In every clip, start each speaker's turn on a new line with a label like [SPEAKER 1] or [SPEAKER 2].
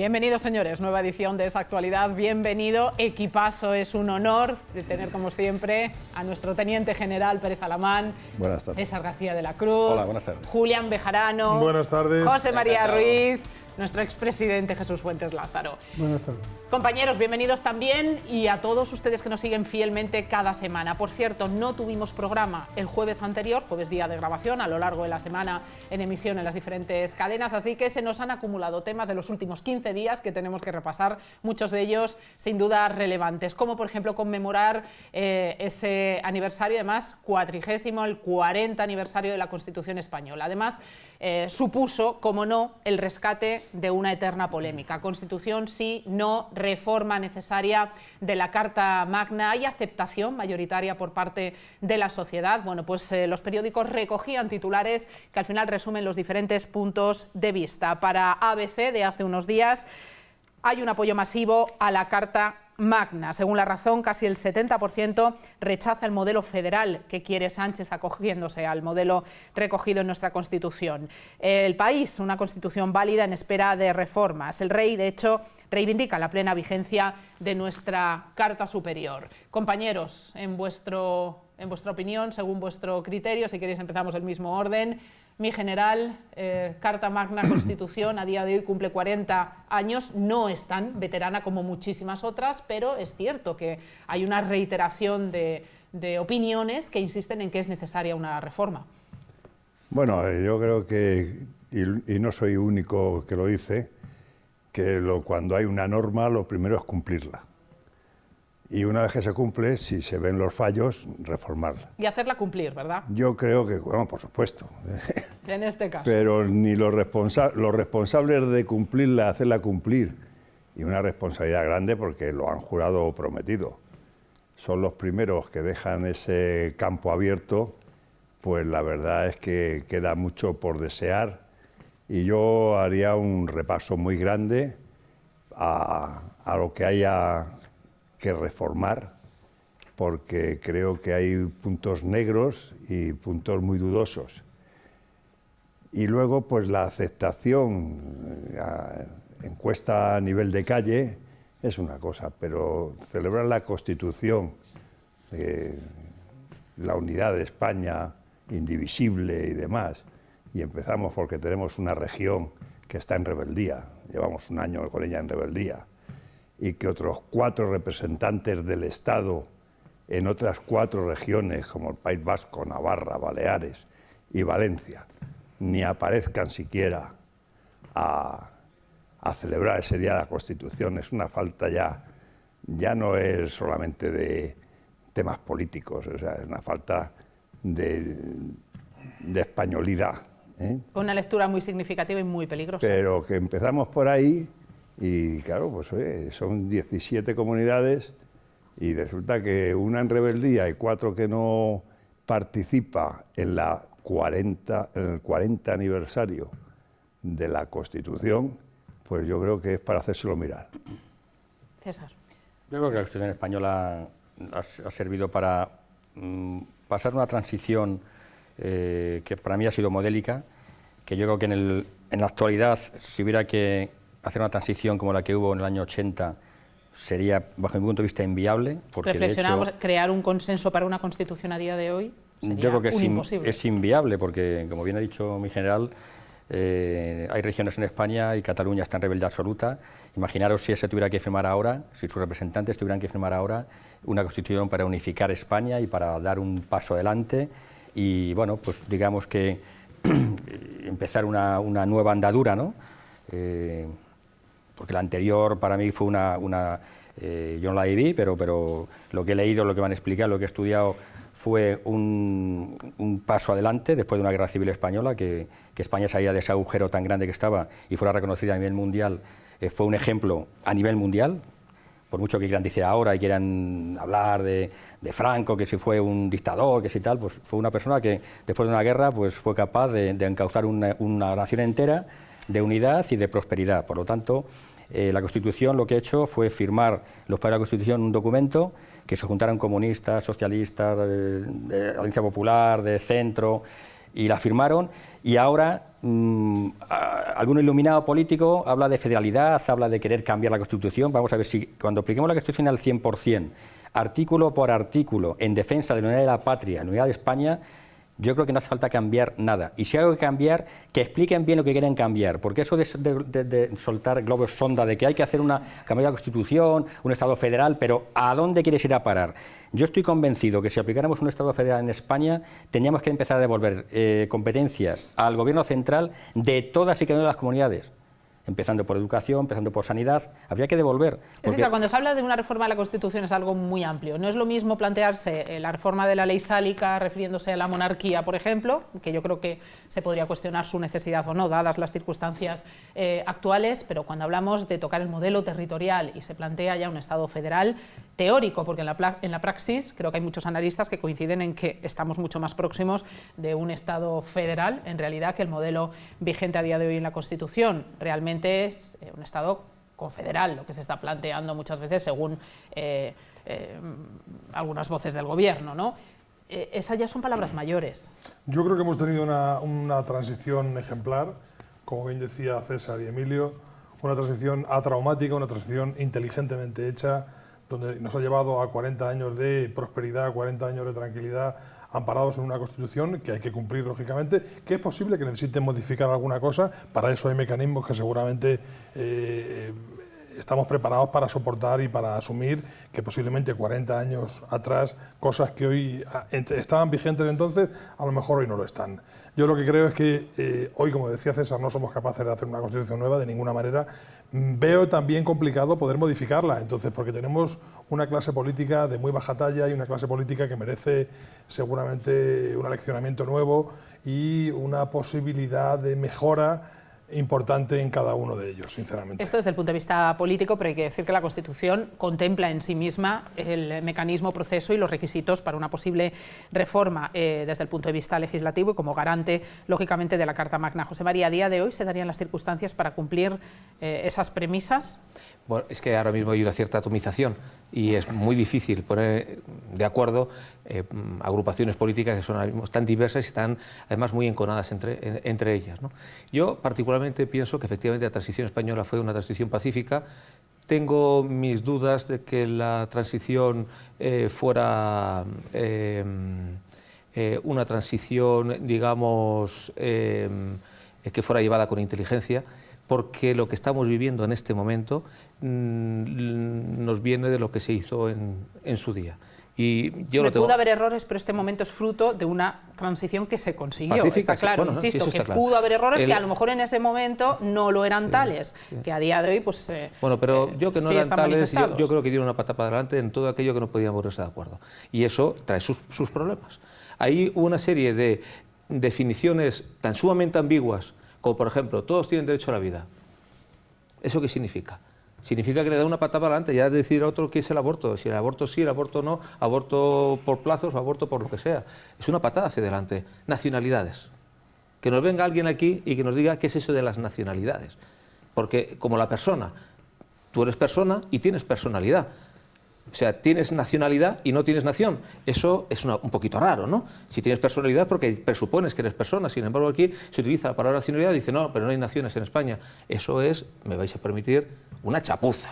[SPEAKER 1] Bienvenidos, señores, nueva edición de Esa Actualidad, bienvenido, equipazo, es un honor de tener como siempre a nuestro Teniente General Pérez Alamán.
[SPEAKER 2] Buenas tardes.
[SPEAKER 1] César García de la Cruz.
[SPEAKER 3] Hola, buenas tardes.
[SPEAKER 1] Julián Bejarano.
[SPEAKER 4] Buenas tardes.
[SPEAKER 1] José María Ruiz, nuestro expresidente Jesús Fuentes Lázaro.
[SPEAKER 4] Buenas tardes.
[SPEAKER 1] Compañeros, bienvenidos también y a todos ustedes que nos siguen fielmente cada semana. Por cierto, no tuvimos programa el jueves anterior, jueves día de grabación, a lo largo de la semana en emisión en las diferentes cadenas, así que se nos han acumulado temas de los últimos 15 días que tenemos que repasar, muchos de ellos sin duda relevantes, como por ejemplo conmemorar ese aniversario, además, el 40 aniversario de la Constitución española. Además, supuso, como no, el rescate de una eterna polémica. Constitución sí, no, reforma necesaria de la Carta Magna. ¿Hay aceptación mayoritaria por parte de la sociedad? Bueno, pues los periódicos recogían titulares que al final resumen los diferentes puntos de vista. Para ABC, de hace unos días, hay un apoyo masivo a la Carta Magna. Según La Razón, casi el 70% rechaza el modelo federal que quiere Sánchez, acogiéndose al modelo recogido en nuestra Constitución. El País, una Constitución válida en espera de reformas. El Rey, de hecho, reivindica la plena vigencia de nuestra Carta Superior. Compañeros, en vuestra opinión, según vuestro criterio, si queréis empezamos el mismo orden. Mi general, Carta Magna, Constitución, a día de hoy cumple 40 años, no es tan veterana como muchísimas otras, pero es cierto que hay una reiteración de opiniones que insisten en que es necesaria una reforma.
[SPEAKER 2] Bueno, yo creo que, y no soy único que lo dice, que cuando hay una norma lo primero es cumplirla. Y una vez que se cumple, si se ven los fallos, reformarla.
[SPEAKER 1] Y hacerla cumplir, ¿verdad?
[SPEAKER 2] Yo creo que, bueno, por supuesto.
[SPEAKER 1] En este caso.
[SPEAKER 2] Pero ni los responsables de cumplirla, hacerla cumplir, y una responsabilidad grande porque lo han jurado o prometido, son los primeros que dejan ese campo abierto, pues la verdad es que queda mucho por desear. Y yo haría un repaso muy grande a lo que haya que reformar, porque creo que hay puntos negros y puntos muy dudosos. Y luego, pues la aceptación, encuesta a nivel de calle, es una cosa, pero celebrar la Constitución, la unidad de España, indivisible y demás, y empezamos porque tenemos una región que está en rebeldía, llevamos un año con ella en rebeldía, y que otros 4 representantes del Estado en otras 4 regiones, como el País Vasco, Navarra, Baleares y Valencia, ni aparezcan siquiera a celebrar ese día de la Constitución. Es una falta ya no es solamente de temas políticos, o sea, es una falta de españolidad.
[SPEAKER 1] Una lectura muy significativa y muy peligrosa.
[SPEAKER 2] Pero que empezamos por ahí y claro, pues son 17 comunidades y resulta que una en rebeldía y 4 que no participa en el 40 aniversario de la Constitución, pues yo creo que es para hacérselo mirar.
[SPEAKER 1] César.
[SPEAKER 3] Yo creo que la Constitución española ha servido para pasar una transición que para mí ha sido modélica, que yo creo que en la actualidad, si hubiera que hacer una transición como la que hubo en el año 80, sería, bajo mi punto de vista, inviable. Porque
[SPEAKER 1] reflexionamos,
[SPEAKER 3] de hecho,
[SPEAKER 1] crear un consenso para una Constitución a día de hoy sería
[SPEAKER 3] yo creo que
[SPEAKER 1] imposible.
[SPEAKER 3] es inviable, porque, como bien ha dicho mi general, hay regiones en España y Cataluña está en rebeldía absoluta. Imaginaros si se tuviera que firmar ahora, si sus representantes tuvieran que firmar ahora una Constitución para unificar España y para dar un paso adelante y, bueno, pues digamos que empezar una nueva andadura, ¿no? Porque la anterior para mí fue yo no la viví, pero lo que he leído, lo que me han explicado, lo que he estudiado fue un paso adelante después de una guerra civil española, que España salía de ese agujero tan grande que estaba y fuera reconocida a nivel mundial, fue un ejemplo a nivel mundial, por mucho que quieran decir ahora y quieran hablar de Franco, que si fue un dictador, que si tal, pues fue una persona que después de una guerra pues fue capaz de encauzar una nación entera de unidad y de prosperidad. Por lo tanto, la Constitución lo que ha hecho fue firmar los padres de la Constitución un documento que se juntaron comunistas, socialistas, de Alianza Popular, de Centro, y la firmaron, y ahora algún iluminado político habla de federalidad, habla de querer cambiar la Constitución. Vamos a ver si cuando apliquemos la Constitución al 100%, artículo por artículo, en defensa de la unidad de la patria, la unidad de España, yo creo que no hace falta cambiar nada. Y si hay algo que cambiar, que expliquen bien lo que quieren cambiar. Porque eso de soltar globos sonda, de que hay que hacer cambiar la Constitución, un Estado federal, pero ¿a dónde quieres ir a parar? Yo estoy convencido que si aplicáramos un Estado federal en España, teníamos que empezar a devolver competencias al Gobierno central de todas y cada una de las comunidades. Empezando por educación, empezando por sanidad, habría que devolver.
[SPEAKER 1] Es decir, cuando se habla de una reforma de la Constitución es algo muy amplio. No es lo mismo plantearse la reforma de la ley sálica refiriéndose a la monarquía, por ejemplo, que yo creo que se podría cuestionar su necesidad o no, dadas las circunstancias actuales, pero cuando hablamos de tocar el modelo territorial y se plantea ya un Estado federal teórico, porque en la praxis creo que hay muchos analistas que coinciden en que estamos mucho más próximos de un Estado federal, en realidad, que el modelo vigente a día de hoy en la Constitución. Realmente es un Estado confederal, lo que se está planteando muchas veces según algunas voces del Gobierno, ¿no? Esas ya son palabras mayores.
[SPEAKER 4] Yo creo que hemos tenido una transición ejemplar, como bien decía César y Emilio, una transición atraumática, una transición inteligentemente hecha, donde nos ha llevado a 40 años de prosperidad, 40 años de tranquilidad, amparados en una Constitución que hay que cumplir, lógicamente, que es posible que necesiten modificar alguna cosa. Para eso hay mecanismos que seguramente estamos preparados para soportar y para asumir que posiblemente 40 años atrás, cosas que hoy estaban vigentes entonces, a lo mejor hoy no lo están. Yo lo que creo es que hoy, como decía César, no somos capaces de hacer una Constitución nueva de ninguna manera. Veo también complicado poder modificarla, entonces, porque tenemos una clase política de muy baja talla y una clase política que merece seguramente un aleccionamiento nuevo y una posibilidad de mejora importante en cada uno de ellos, sinceramente.
[SPEAKER 1] Esto desde el punto de vista político, pero hay que decir que la Constitución contempla en sí misma el mecanismo, proceso y los requisitos para una posible reforma desde el punto de vista legislativo y como garante, lógicamente, de la Carta Magna. José María, ¿a día de hoy se darían las circunstancias para cumplir esas premisas?
[SPEAKER 5] Bueno, es que ahora mismo hay una cierta atomización y es muy difícil poner de acuerdo agrupaciones políticas que son ahora mismo tan diversas y están además muy enconadas entre ellas, ¿no? Yo particularmente pienso que efectivamente la transición española fue una transición pacífica. Tengo mis dudas de que la transición fuera una transición, digamos, que fuera llevada con inteligencia, porque lo que estamos viviendo en este momento nos viene de lo que se hizo en su día. Y yo
[SPEAKER 1] pudo haber errores, pero este momento es fruto de una transición que se consiguió,
[SPEAKER 5] pacífica,
[SPEAKER 1] está claro,
[SPEAKER 5] bueno,
[SPEAKER 1] insisto,
[SPEAKER 5] sí,
[SPEAKER 1] que
[SPEAKER 5] claro.
[SPEAKER 1] Pudo haber errores que a lo mejor en ese momento no lo eran tales, que a día de hoy pues
[SPEAKER 5] bueno, pero yo que no
[SPEAKER 1] sí
[SPEAKER 5] eran tales, yo creo que dieron una pata para adelante en todo aquello que no podíamos ponerse de acuerdo. Y eso trae sus problemas. Hay una serie de definiciones tan sumamente ambiguas, como por ejemplo, todos tienen derecho a la vida. ¿Eso qué significa? Significa que le da una patada para adelante, ya decir a otro qué es el aborto, si el aborto sí, el aborto no, aborto por plazos o aborto por lo que sea. Es una patada hacia adelante. Nacionalidades. Que nos venga alguien aquí y que nos diga qué es eso de las nacionalidades. Porque como la persona, tú eres persona y tienes personalidad. O sea, tienes nacionalidad y no tienes nación. Eso es un poquito raro, ¿no? Si tienes personalidad porque presupones que eres persona, sin embargo aquí se utiliza la palabra nacionalidad y dice, no, pero no hay naciones en España. Eso es, me vais a permitir, una chapuza.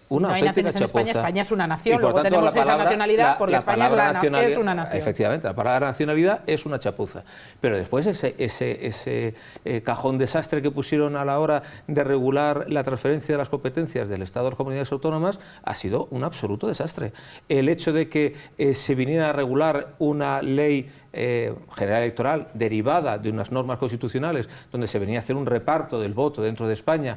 [SPEAKER 5] Una
[SPEAKER 1] no hay
[SPEAKER 5] auténtica
[SPEAKER 1] naciones en España, España es una nación,
[SPEAKER 5] y,
[SPEAKER 1] luego
[SPEAKER 5] tanto,
[SPEAKER 1] tenemos esa nacionalidad porque España es una nación.
[SPEAKER 5] Efectivamente, la palabra nacionalidad es una chapuza. Pero después ese cajón desastre que pusieron a la hora de regular la transferencia de las competencias del Estado a las comunidades autónomas ha sido un absoluto desastre. El hecho de que se viniera a regular una ley general electoral derivada de unas normas constitucionales donde se venía a hacer un reparto del voto dentro de España,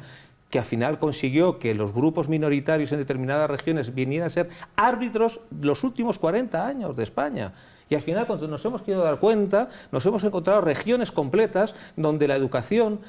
[SPEAKER 5] que al final consiguió que los grupos minoritarios en determinadas regiones vinieran a ser árbitros los últimos 40 años de España. Y al final, cuando nos hemos querido dar cuenta, nos hemos encontrado regiones completas donde la educación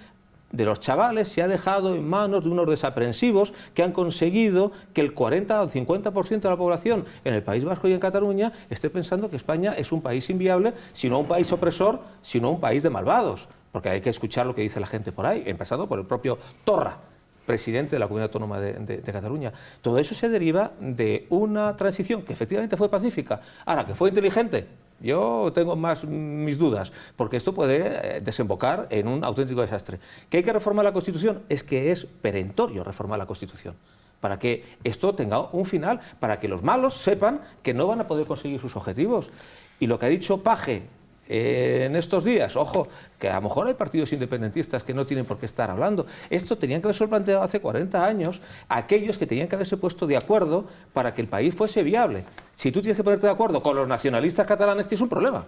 [SPEAKER 5] de los chavales se ha dejado en manos de unos desaprensivos que han conseguido que el 40 o el 50% de la población en el País Vasco y en Cataluña esté pensando que España es un país inviable, sino un país opresor, sino un país de malvados. Porque hay que escuchar lo que dice la gente por ahí, empezando por el propio Torra, presidente de la Comunidad Autónoma de Cataluña. Todo eso se deriva de una transición que efectivamente fue pacífica. Ahora, que fue inteligente, Yo tengo más mis dudas, porque esto puede desembocar en un auténtico desastre. ¿Que hay que reformar la Constitución? Es que es perentorio reformar la Constitución, para que esto tenga un final, para que los malos sepan que no van a poder conseguir sus objetivos. Y lo que ha dicho Page en estos días, ojo, que a lo mejor hay partidos independentistas que no tienen por qué estar hablando. Esto tenían que haberse planteado hace 40 años aquellos que tenían que haberse puesto de acuerdo para que el país fuese viable. Si tú tienes que ponerte de acuerdo con los nacionalistas catalanes, tienes un problema.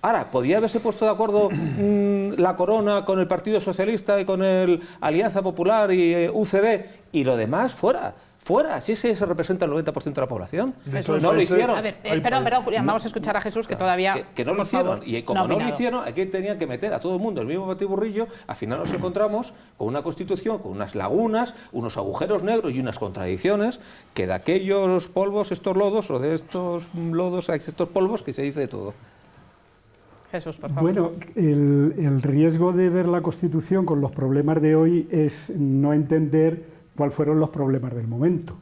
[SPEAKER 5] Ahora, ¿podía haberse puesto de acuerdo la Corona con el Partido Socialista y con el Alianza Popular y UCD y lo demás fuera? Fuera, si ese representa el 90% de la población. No lo hicieron.
[SPEAKER 1] A ver, perdón, Julián, vamos a escuchar a Jesús, que todavía...
[SPEAKER 5] Que no lo hicieron, y como no lo hicieron, aquí tenían que meter a todo el mundo el mismo batiburrillo. Al final nos encontramos con una Constitución, con unas lagunas, unos agujeros negros y unas contradicciones, que de aquellos polvos, estos lodos, o de estos lodos, estos polvos, que se dice de todo.
[SPEAKER 1] Jesús, por favor.
[SPEAKER 6] Bueno, el riesgo de ver la Constitución con los problemas de hoy es no entender cuáles fueron los problemas del momento,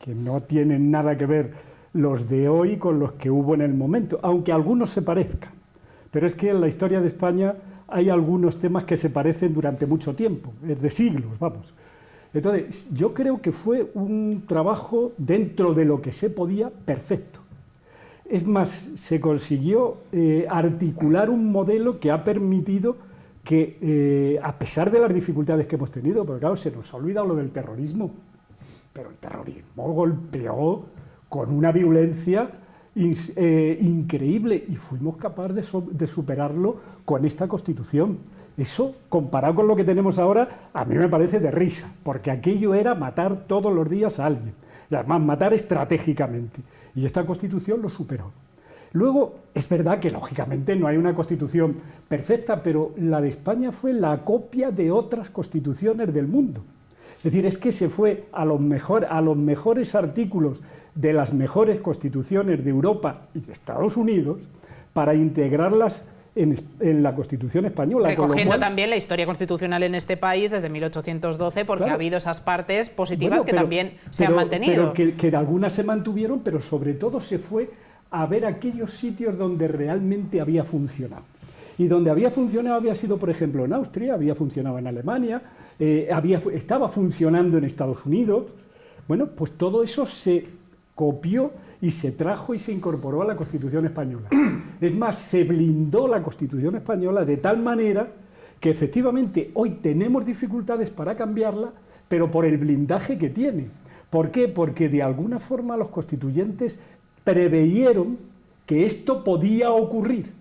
[SPEAKER 6] que no tienen nada que ver los de hoy con los que hubo en el momento, aunque algunos se parezcan. Pero es que en la historia de España hay algunos temas que se parecen durante mucho tiempo, de siglos, vamos. Entonces, yo creo que fue un trabajo dentro de lo que se podía perfecto. Es más, se consiguió articular un modelo que ha permitido que, a pesar de las dificultades que hemos tenido, porque claro, se nos ha olvidado lo del terrorismo, pero el terrorismo golpeó con una virulencia increíble y fuimos capaces de superarlo con esta Constitución. Eso, comparado con lo que tenemos ahora, a mí me parece de risa, porque aquello era matar todos los días a alguien, y además matar estratégicamente, y esta Constitución lo superó. Luego, es verdad que lógicamente no hay una Constitución perfecta, pero la de España fue la copia de otras constituciones del mundo. Es decir, es que se fue a los mejores artículos de las mejores constituciones de Europa y de Estados Unidos para integrarlas en la Constitución española.
[SPEAKER 1] Recogiendo también la historia constitucional en este país desde 1812, porque claro, ha habido esas partes positivas que también se han mantenido.
[SPEAKER 6] Pero que algunas se mantuvieron, pero sobre todo se fue a ver aquellos sitios donde realmente había funcionado. Y donde había funcionado había sido, por ejemplo, en Austria, había funcionado en Alemania, estaba funcionando en Estados Unidos. Bueno, pues todo eso se copió y se trajo y se incorporó a la Constitución española. Es más, se blindó la Constitución española de tal manera que efectivamente hoy tenemos dificultades para cambiarla, pero por el blindaje que tiene. ¿Por qué? Porque de alguna forma los constituyentes preveyeron que esto podía ocurrir.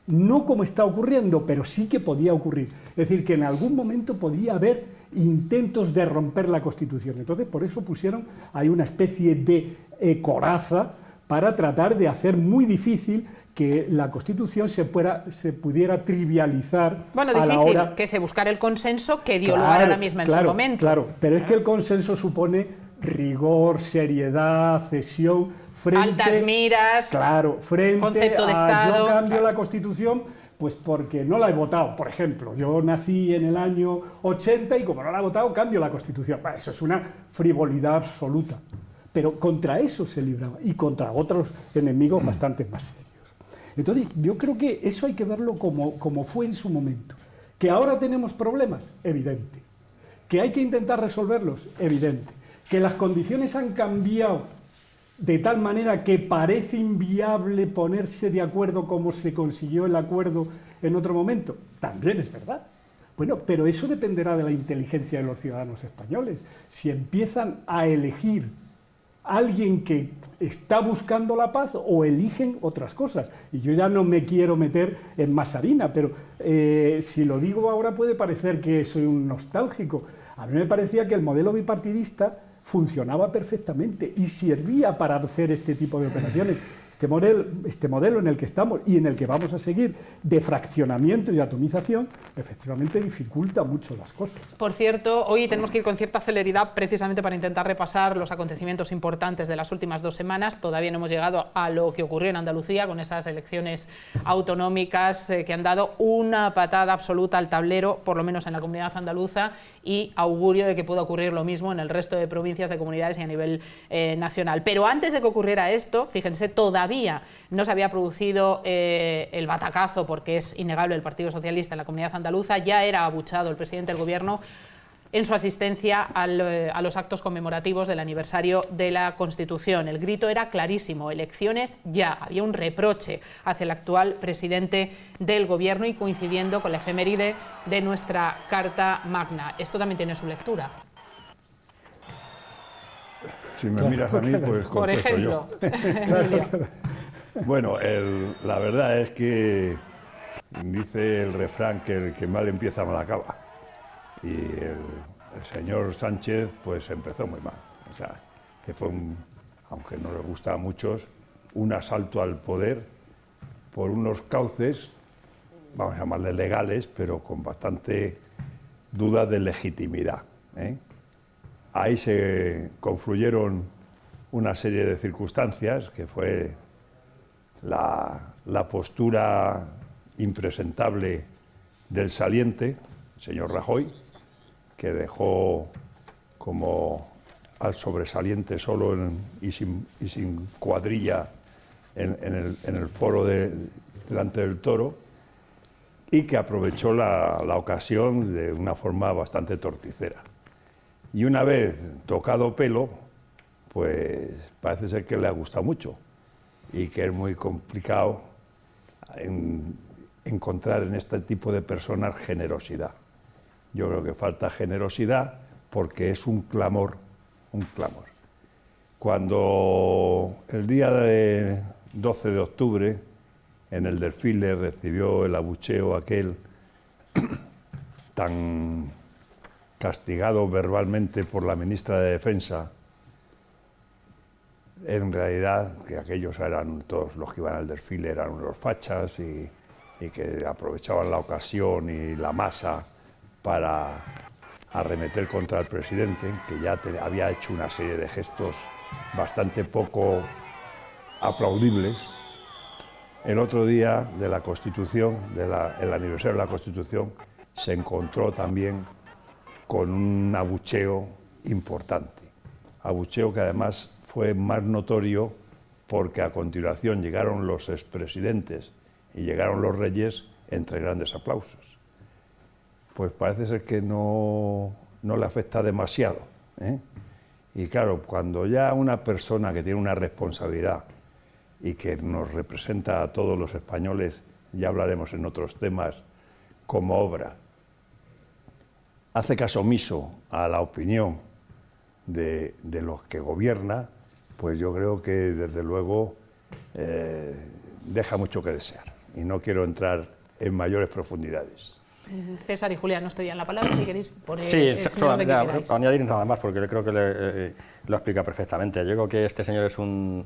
[SPEAKER 6] No como está ocurriendo, pero sí que podía ocurrir. Es decir, que en algún momento podía haber intentos de romper la Constitución. Entonces, por eso pusieron ahí una especie de coraza para tratar de hacer muy difícil que la Constitución se pudiera trivializar.
[SPEAKER 1] Bueno, difícil, a la hora que se buscara el consenso que dio lugar a la misma en su momento.
[SPEAKER 6] Claro, pero es que el consenso supone rigor, seriedad, cesión,
[SPEAKER 1] altas miras,
[SPEAKER 6] claro, frente
[SPEAKER 1] concepto de
[SPEAKER 6] a
[SPEAKER 1] Estado.
[SPEAKER 6] Yo cambio la Constitución, pues porque no la he votado. Por ejemplo, yo nací en el año 80 y como no la he votado, cambio la Constitución. Bueno, eso es una frivolidad absoluta. Pero contra eso se libraba y contra otros enemigos bastante más serios. Entonces, yo creo que eso hay que verlo como fue en su momento. ¿Que ahora tenemos problemas? Evidente. ¿Que hay que intentar resolverlos? Evidente. ¿Que las condiciones han cambiado de tal manera que parece inviable ponerse de acuerdo como se consiguió el acuerdo en otro momento? También es verdad. Bueno, pero eso dependerá de la inteligencia de los ciudadanos españoles. Si empiezan a elegir a alguien que está buscando la paz o eligen otras cosas. Y yo ya no me quiero meter en más harina, pero si lo digo ahora puede parecer que soy un nostálgico. A mí me parecía que el modelo bipartidista funcionaba perfectamente y servía para hacer este tipo de operaciones. Este modelo en el que estamos y en el que vamos a seguir de fraccionamiento y atomización, efectivamente dificulta mucho las cosas.
[SPEAKER 1] Por cierto, hoy tenemos que ir con cierta celeridad precisamente para intentar repasar los acontecimientos importantes de las últimas 2 semanas. Todavía no hemos llegado a lo que ocurrió en Andalucía con esas elecciones autonómicas que han dado una patada absoluta al tablero, por lo menos en la comunidad andaluza, y augurio de que pueda ocurrir lo mismo en el resto de provincias, de comunidades y a nivel nacional. Pero antes de que ocurriera esto, fíjense, todavía todavía no se había producido el batacazo, porque es innegable el Partido Socialista en la Comunidad Andaluza, ya era abuchado el presidente del Gobierno en su asistencia a los actos conmemorativos del aniversario de la Constitución. El grito era clarísimo: elecciones ya. Había un reproche hacia el actual presidente del Gobierno y coincidiendo con la efeméride de nuestra Carta Magna. Esto también tiene su lectura.
[SPEAKER 2] Si me miras a mí, pues
[SPEAKER 1] Por ejemplo.
[SPEAKER 2] Bueno, la verdad es que dice el refrán que el que mal empieza mal acaba. Y el señor Sánchez pues empezó muy mal. O sea, que fue, aunque no les gusta a muchos, un asalto al poder por unos cauces, vamos a llamarle legales, pero con bastante duda de legitimidad, ¿eh? Ahí se confluyeron una serie de circunstancias, que fue la postura impresentable del saliente, el señor Rajoy, que dejó como al sobresaliente solo y sin cuadrilla en el foro delante del toro, y que aprovechó la ocasión de una forma bastante torticera. Y una vez tocado pelo, pues parece ser que le ha gustado mucho y que es muy complicado encontrar en este tipo de personas generosidad. Yo creo que falta generosidad porque es un clamor, un clamor. Cuando el día de 12 de octubre en el desfile recibió el abucheo aquel tan castigado verbalmente por la ministra de Defensa, en realidad que aquellos eran todos los que iban al desfile, eran unos fachas y que aprovechaban la ocasión y la masa para arremeter contra el presidente, que ya había hecho una serie de gestos bastante poco aplaudibles. El otro día de la Constitución, el aniversario de la Constitución, se encontró también con un abucheo importante. Abucheo que además fue más notorio porque a continuación llegaron los expresidentes y llegaron los reyes entre grandes aplausos. Pues parece ser que no le afecta demasiado, ¿eh? Y claro, cuando ya una persona que tiene una responsabilidad y que nos representa a todos los españoles, ya hablaremos en otros temas, como obra, hace caso omiso a la opinión de los que gobierna, pues yo creo que desde luego deja mucho que desear. Y no quiero entrar en mayores profundidades.
[SPEAKER 1] César y Julián nos pedían la palabra, si queréis.
[SPEAKER 3] Sí, solo añadir nada más, porque creo que lo explica perfectamente. Yo creo que este señor es un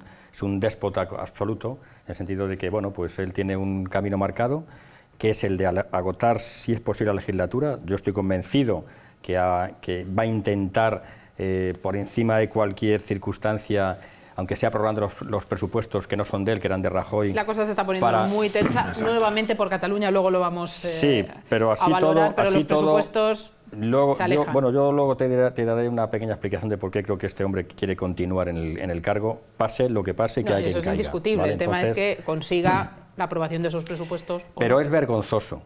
[SPEAKER 3] déspota absoluto, en el sentido de que, bueno, pues él tiene un camino marcado, que es el de agotar, si es posible, la legislatura. Yo estoy convencido que va a intentar, por encima de cualquier circunstancia, aunque sea aprobando los presupuestos que no son de él, que eran de Rajoy.
[SPEAKER 1] La cosa se está poniendo muy tensa, nuevamente por Cataluña, luego lo vamos
[SPEAKER 3] sí, pero así
[SPEAKER 1] a valorar,
[SPEAKER 3] todo,
[SPEAKER 1] pero
[SPEAKER 3] así
[SPEAKER 1] los presupuestos
[SPEAKER 3] luego,
[SPEAKER 1] se alejan.
[SPEAKER 3] yo luego te daré una pequeña explicación de por qué creo que este hombre quiere continuar en el cargo, pase lo que pase, que hay
[SPEAKER 1] eso
[SPEAKER 3] que
[SPEAKER 1] es
[SPEAKER 3] caiga,
[SPEAKER 1] indiscutible,
[SPEAKER 3] ¿vale?
[SPEAKER 1] el tema es que consiga la aprobación de esos presupuestos.
[SPEAKER 3] Pero es vergonzoso.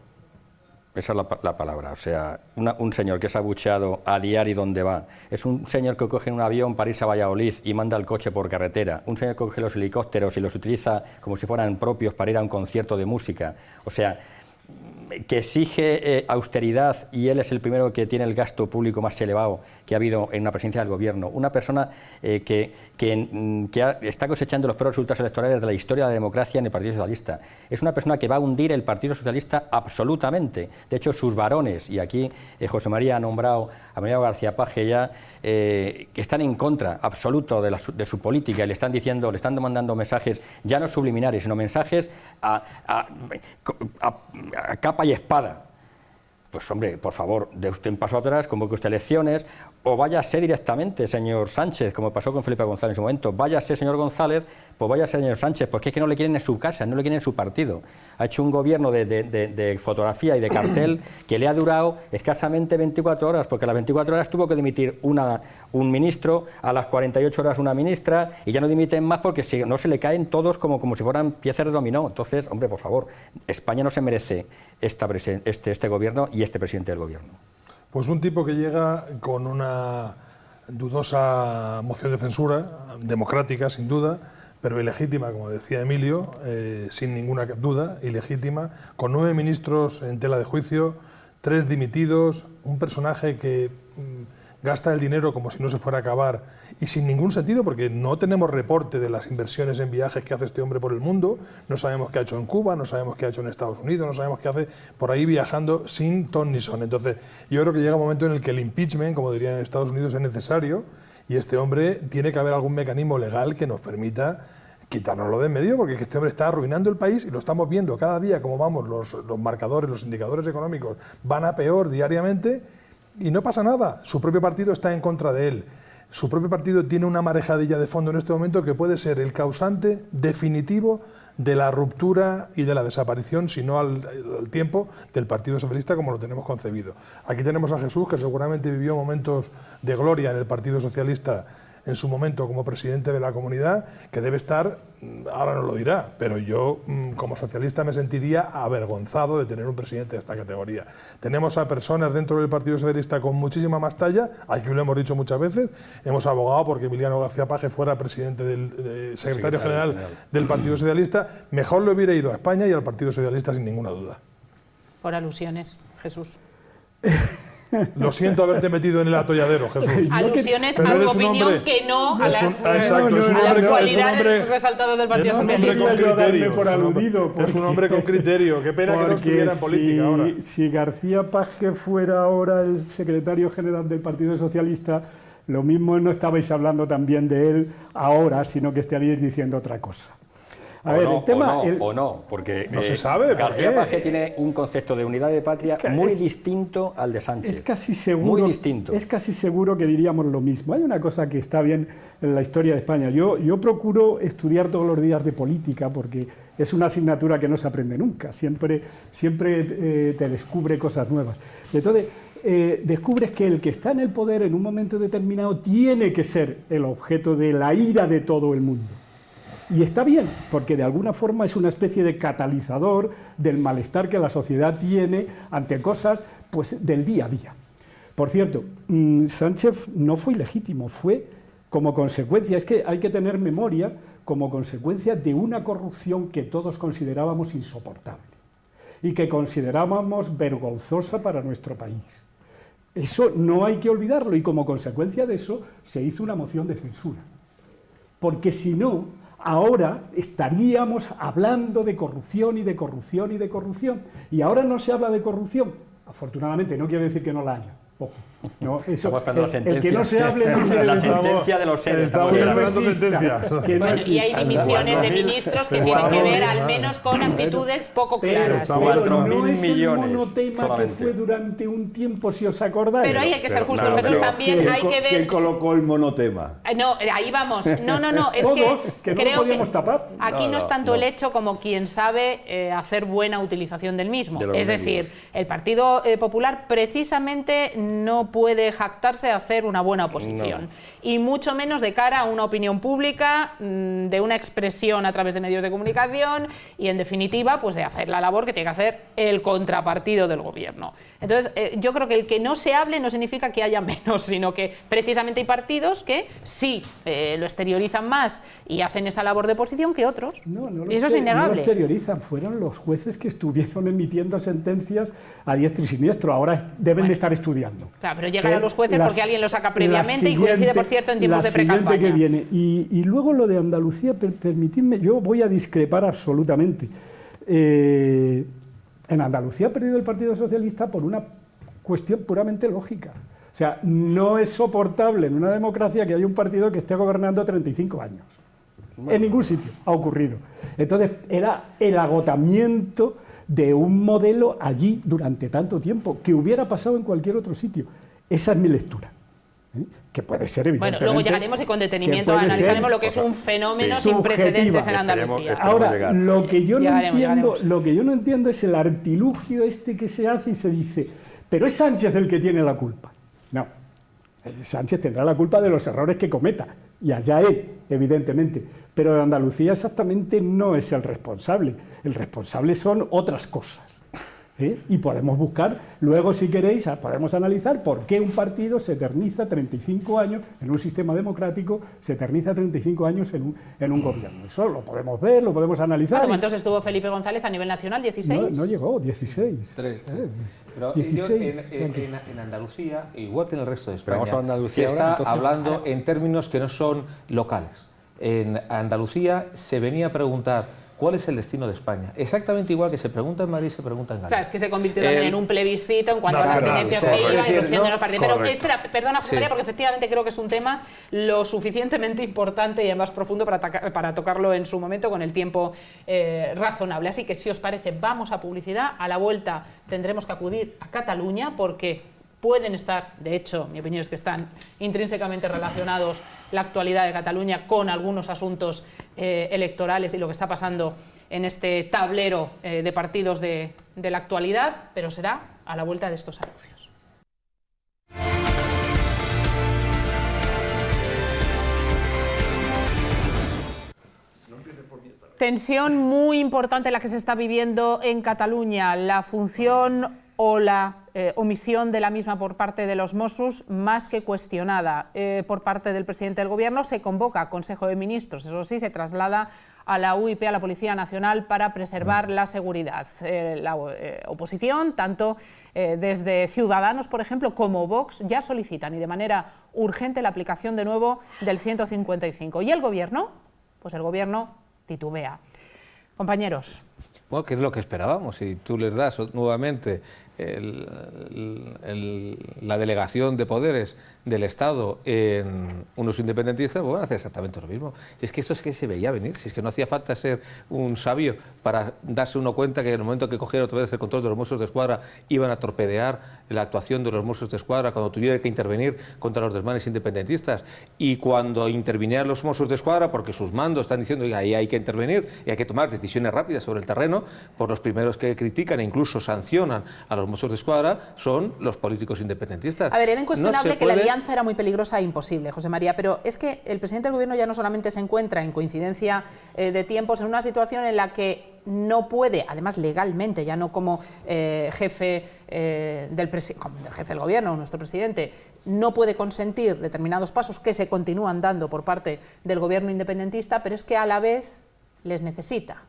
[SPEAKER 3] Esa es la palabra. O sea, un señor que es abucheado a diario donde va. Es un señor que coge un avión para irse a Valladolid y manda el coche por carretera. Un señor que coge los helicópteros y los utiliza como si fueran propios para ir a un concierto de música. O sea, que exige austeridad, y él es el primero que tiene el gasto público más elevado que ha habido en una presidencia del gobierno. Una persona que está cosechando los peores resultados electorales de la historia de la democracia en el Partido Socialista. Es una persona que va a hundir el Partido Socialista absolutamente. De hecho, sus varones, y aquí José María ha nombrado a María García Paje ya, que están en contra absoluto de su política, y le están mandando mensajes ya no subliminares, sino mensajes a capa y espada. pues hombre, por favor, dé usted un paso atrás, convoque usted elecciones, o váyase directamente, señor Sánchez, como pasó con Felipe González en su momento. Váyase, señor González, pues váyase, señor Sánchez, porque es que no le quieren en su casa, no le quieren en su partido. Ha hecho un gobierno de fotografía y de cartel que le ha durado escasamente 24 horas, porque a las 24 horas tuvo que dimitir un ministro, a las 48 horas una ministra, y ya no dimiten más porque no se le caen todos como si fueran piezas de dominó. Entonces, hombre, por favor, España no se merece este gobierno y este presidente del gobierno.
[SPEAKER 4] Pues un tipo que llega con una dudosa moción de censura, democrática sin duda, pero ilegítima, como decía Emilio, sin ninguna duda, ilegítima, con 9 ministros en tela de juicio, 3 dimitidos, un personaje que gasta el dinero como si no se fuera a acabar y sin ningún sentido, porque no tenemos reporte de las inversiones en viajes que hace este hombre por el mundo, no sabemos qué ha hecho en Cuba, no sabemos qué ha hecho en Estados Unidos, no sabemos qué hace por ahí viajando sin ton ni son. Entonces, yo creo que llega un momento en el que el impeachment, como dirían en Estados Unidos, es necesario y este hombre tiene que haber algún mecanismo legal que nos permita quitárnoslo de en medio, porque este hombre está arruinando el país y lo estamos viendo cada día, como vamos, los marcadores, los indicadores económicos van a peor diariamente. Y no pasa nada, su propio partido está en contra de él. Su propio partido tiene una marejadilla de fondo en este momento que puede ser el causante definitivo de la ruptura y de la desaparición, si no al tiempo, del Partido Socialista como lo tenemos concebido. Aquí tenemos a Jesús, que seguramente vivió momentos de gloria en el Partido Socialista en su momento como presidente de la comunidad, que debe estar, ahora no lo dirá, pero yo como socialista me sentiría avergonzado de tener un presidente de esta categoría. Tenemos a personas dentro del Partido Socialista con muchísima más talla, aquí lo hemos dicho muchas veces, hemos abogado porque Emiliano García Paje fuera presidente secretario general del Partido Socialista, mejor le hubiera ido a España y al Partido Socialista sin ninguna duda.
[SPEAKER 1] Por alusiones, Jesús.
[SPEAKER 4] Lo siento haberte metido en el atolladero, Jesús.
[SPEAKER 1] Alusiones a tu opinión que no a las cualidades resaltadas del Partido Socialista.
[SPEAKER 4] Es un hombre con criterio. Qué pena que no estuviera en política ahora.
[SPEAKER 6] Si García Paje fuera ahora el secretario general del Partido Socialista, lo mismo no estabais hablando también de él ahora, sino que estaríais diciendo otra cosa.
[SPEAKER 3] O no, porque
[SPEAKER 4] no se sabe.
[SPEAKER 3] García Paje tiene un concepto de unidad de patria muy distinto al de Sánchez.
[SPEAKER 6] Es casi seguro,
[SPEAKER 3] muy distinto.
[SPEAKER 6] Es casi seguro que diríamos lo mismo. Hay una cosa que está bien en la historia de España. Yo procuro estudiar todos los días de política porque es una asignatura que no se aprende nunca. Siempre te descubre cosas nuevas. Entonces, descubres que el que está en el poder en un momento determinado tiene que ser el objeto de la ira de todo el mundo. Y está bien, porque de alguna forma es una especie de catalizador del malestar que la sociedad tiene ante cosas pues, del día a día. Por cierto, Sánchez no fue ilegítimo, fue como consecuencia, es que hay que tener memoria, como consecuencia de una corrupción que todos considerábamos insoportable y que considerábamos vergonzosa para nuestro país. Eso no hay que olvidarlo y como consecuencia de eso se hizo una moción de censura. Porque si no, ahora estaríamos hablando de corrupción y de corrupción y de corrupción. Y ahora no se habla de corrupción. Afortunadamente, no quiere decir que no la haya. Ojo, no, eso, el que no se hable no quiere
[SPEAKER 3] la
[SPEAKER 6] decir
[SPEAKER 3] sentencia de los seres.
[SPEAKER 4] Estamos esperando sentencias.
[SPEAKER 1] Bueno, y hay dimisiones de ministros que tienen que ver al menos con actitudes poco claras.
[SPEAKER 6] Pero no es el
[SPEAKER 3] millones
[SPEAKER 6] monotema
[SPEAKER 3] solamente.
[SPEAKER 6] que fue durante un tiempo, si os acordáis.
[SPEAKER 1] Pero hay que ser justos, Jesús, también hay que ver...
[SPEAKER 7] ¿Quién colocó el monotema?
[SPEAKER 1] No, ahí vamos. No, es
[SPEAKER 6] Todos, que no
[SPEAKER 1] creo
[SPEAKER 6] lo podíamos tapar.
[SPEAKER 1] Aquí no es tanto el hecho como quien sabe hacer buena utilización del mismo. Es decir, el Partido Popular precisamente no puede jactarse de hacer una buena oposición. Y mucho menos de cara a una opinión pública, de una expresión a través de medios de comunicación y, en definitiva, pues de hacer la labor que tiene que hacer el contrapartido del gobierno. Entonces, yo creo que el que no se hable no significa que haya menos, sino que precisamente hay partidos que sí lo exteriorizan más y hacen esa labor de oposición que otros. Y eso es innegable.
[SPEAKER 6] No lo exteriorizan, fueron los jueces que estuvieron emitiendo sentencias a diestro y siniestro. Ahora deben de estar estudiando.
[SPEAKER 1] Claro, pero llegan a los jueces porque alguien lo saca previamente y coincide, por cierto, en tiempos de pre-campaña.
[SPEAKER 6] Que viene. Y luego lo de Andalucía, permitidme, yo voy a discrepar absolutamente. En Andalucía ha perdido el Partido Socialista por una cuestión puramente lógica. O sea, no es soportable en una democracia que haya un partido que esté gobernando 35 años. Bueno, en ningún sitio ha ocurrido. Entonces, era el agotamiento de un modelo allí durante tanto tiempo, que hubiera pasado en cualquier otro sitio. Esa es mi lectura. Que puede ser, evidentemente.
[SPEAKER 1] Bueno, luego llegaremos y con detenimiento analizaremos lo que es un fenómeno sin precedentes en Andalucía.
[SPEAKER 6] Ahora, lo que yo no entiendo es el artilugio este que se hace y se dice, pero es Sánchez el que tiene la culpa. No, Sánchez tendrá la culpa de los errores que cometa, y allá él, evidentemente, pero en Andalucía exactamente no es el responsable son otras cosas. Y podemos buscar, luego si queréis, podemos analizar por qué un partido se eterniza 35 años en un sistema democrático, se eterniza 35 años en un gobierno. Eso lo podemos ver, lo podemos analizar.
[SPEAKER 1] ¿Cuántos estuvo Felipe González a nivel nacional? ¿16?
[SPEAKER 6] No llegó, 16.
[SPEAKER 5] Pero
[SPEAKER 6] 16,
[SPEAKER 5] en Andalucía, igual que en el resto de España,
[SPEAKER 3] vamos a Andalucía
[SPEAKER 5] se está
[SPEAKER 3] ahora, entonces,
[SPEAKER 5] hablando en términos que no son locales. En Andalucía se venía a preguntar ¿cuál es el destino de España? Exactamente igual que se pregunta en Madrid, se pregunta en Galicia.
[SPEAKER 1] Claro, es que se convirtió también en un plebiscito en cuanto a las tendencias que iba, irrupción de los partidos. Pero espera, perdona, José María, porque efectivamente creo que es un tema lo suficientemente importante y además profundo para tocarlo en su momento con el tiempo razonable. Así que si os parece, vamos a publicidad. A la vuelta tendremos que acudir a Cataluña porque pueden estar, de hecho, mi opinión es que están intrínsecamente relacionados la actualidad de Cataluña con algunos asuntos electorales y lo que está pasando en este tablero de partidos de la actualidad, pero será a la vuelta de estos anuncios. Tensión muy importante la que se está viviendo en Cataluña. La función o la omisión de la misma por parte de los Mossos, más que cuestionada. Por parte del presidente del Gobierno se convoca a Consejo de Ministros, eso sí, se traslada a la UIP, a la Policía Nacional, para preservar la seguridad. La oposición, tanto desde Ciudadanos, por ejemplo, como Vox, ya solicitan y de manera urgente la aplicación de nuevo del 155. ¿Y el Gobierno? Pues el Gobierno titubea. Compañeros.
[SPEAKER 5] Bueno, ¿qué es lo que esperábamos? Si tú les das nuevamente la delegación de poderes del Estado en unos independentistas, pues van a hacer exactamente lo mismo. Si es que esto es que se veía venir, si es que no hacía falta ser un sabio para darse uno cuenta que en el momento que cogiera otra vez el control de los Mossos de Escuadra iban a torpedear la actuación de los Mossos de Escuadra cuando tuviera que intervenir contra los desmanes independentistas, y cuando intervinieran los Mossos de Escuadra porque sus mandos están diciendo que ahí hay que intervenir y hay que tomar decisiones rápidas sobre el terreno, por los primeros que critican e incluso sancionan a los Mossos de Escuadra son los políticos independentistas.
[SPEAKER 1] A ver, era incuestionable que la alianza era muy peligrosa e imposible, José María, pero es que el presidente del Gobierno ya no solamente se encuentra en coincidencia de tiempos, en una situación en la que no puede, además legalmente, ya no como jefe del Gobierno, nuestro presidente, no puede consentir determinados pasos que se continúan dando por parte del Gobierno independentista, pero es que a la vez les necesita.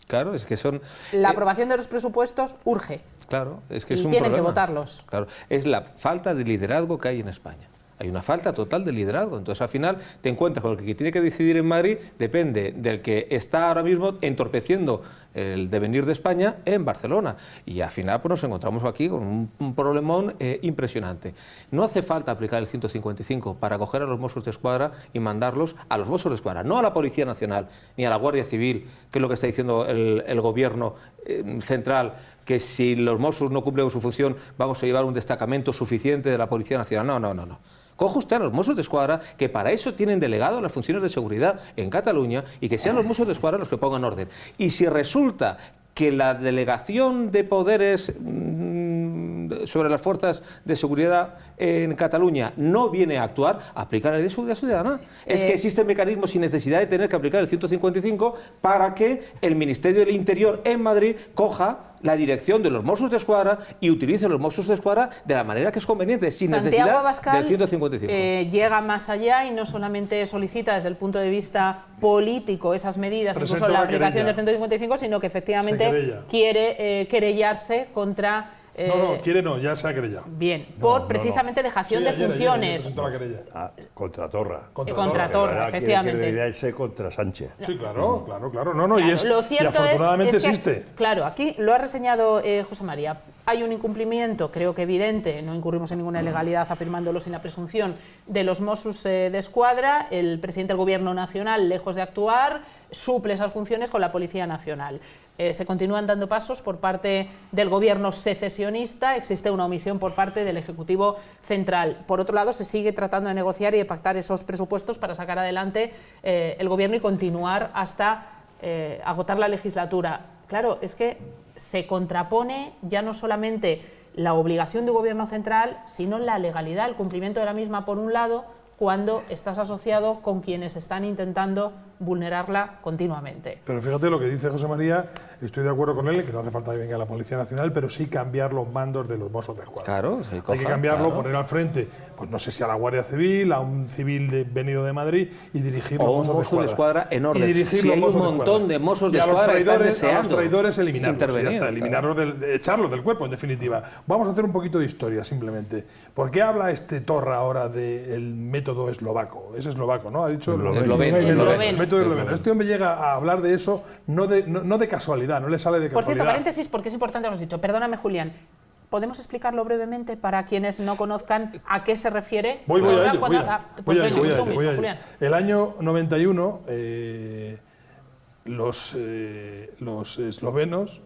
[SPEAKER 5] Claro, es que son...
[SPEAKER 1] La aprobación de los presupuestos urge.
[SPEAKER 5] Claro, es que es
[SPEAKER 1] y
[SPEAKER 5] un
[SPEAKER 1] tienen
[SPEAKER 5] problema.
[SPEAKER 1] que votarlos.
[SPEAKER 5] Claro, es la falta de liderazgo que hay en España. Hay una falta total de liderazgo. Entonces, al final, te encuentras con el que tiene que decidir en Madrid, depende del que está ahora mismo entorpeciendo el devenir de España en Barcelona. Y al final, pues nos encontramos aquí con un problemón impresionante. No hace falta aplicar el 155 para coger a los Mossos de Escuadra y mandarlos a los Mossos de Escuadra, no a la Policía Nacional ni a la Guardia Civil, que es lo que está diciendo el Gobierno central, que si los Mossos no cumplen con su función vamos a llevar un destacamento suficiente de la Policía Nacional. No. Coge usted a los Mossos de Escuadra, que para eso tienen delegado las funciones de seguridad en Cataluña, y que sean los Mossos de Escuadra los que pongan orden. Y si resulta que la delegación de poderes sobre las fuerzas de seguridad en Cataluña no viene a actuar, aplicar la ley de seguridad ciudadana. Es que existen mecanismos sin necesidad de tener que aplicar el 155 para que el Ministerio del Interior en Madrid coja la dirección de los Mossos de Escuadra y utilice los Mossos de Escuadra de la manera que es conveniente, sin necesidad
[SPEAKER 1] Abascal,
[SPEAKER 5] del 155.
[SPEAKER 1] Llega más allá y no solamente solicita desde el punto de vista político esas medidas, incluso la aplicación del 155, sino que efectivamente quiere querellarse contra...
[SPEAKER 4] ya se ha querellado.
[SPEAKER 1] Bien, precisamente dejación de funciones.
[SPEAKER 2] Contra Torra.
[SPEAKER 1] Contra Torra, efectivamente.
[SPEAKER 2] Quiere querellarse contra Sánchez.
[SPEAKER 4] Sí, claro.
[SPEAKER 1] Lo cierto
[SPEAKER 4] y afortunadamente
[SPEAKER 1] es que,
[SPEAKER 4] existe.
[SPEAKER 1] Claro, aquí lo ha reseñado José María. Hay un incumplimiento, creo que evidente, no incurrimos en ninguna ilegalidad afirmándolo sin la presunción, de los Mossos de Escuadra. El presidente del Gobierno Nacional, lejos de actuar, suple esas funciones con la Policía Nacional. Se continúan dando pasos por parte del gobierno secesionista, existe una omisión por parte del Ejecutivo Central. Por otro lado, se sigue tratando de negociar y de pactar esos presupuestos para sacar adelante el gobierno y continuar hasta agotar la legislatura. Claro, es que se contrapone ya no solamente la obligación de un gobierno central, sino la legalidad, el cumplimiento de la misma por un lado, cuando estás asociado con quienes están intentando vulnerarla continuamente.
[SPEAKER 4] Pero fíjate lo que dice José María, estoy de acuerdo con él, que no hace falta que venga la Policía Nacional, pero sí cambiar los mandos de los Mossos de Escuadra.
[SPEAKER 5] Claro, sí,
[SPEAKER 4] hay que cambiarlo, poner al frente, pues no sé si a la Guardia Civil, a un civil venido de Madrid y dirigir los Mossos
[SPEAKER 5] de Escuadra en orden.
[SPEAKER 4] Y dirigir
[SPEAKER 5] si
[SPEAKER 4] los
[SPEAKER 5] hay un montón de Mossos de Escuadra que están deseando
[SPEAKER 4] a los traidores eliminarlos, ya está, eliminarlos,
[SPEAKER 5] claro.
[SPEAKER 4] echarlos del cuerpo, en definitiva. Vamos a hacer un poquito de historia, simplemente. ¿Por qué habla este Torra ahora del método eslovaco? Es eslovaco, ¿no? Ha dicho
[SPEAKER 5] el
[SPEAKER 4] método esloveno. Este hombre llega a hablar de eso no de casualidad, no le sale de casualidad.
[SPEAKER 1] Por cierto, paréntesis, porque es importante lo que has dicho. Perdóname, Julián. ¿Podemos explicarlo brevemente para quienes no conozcan a qué se refiere?
[SPEAKER 4] Voy a ello. El año 91, los eslovenos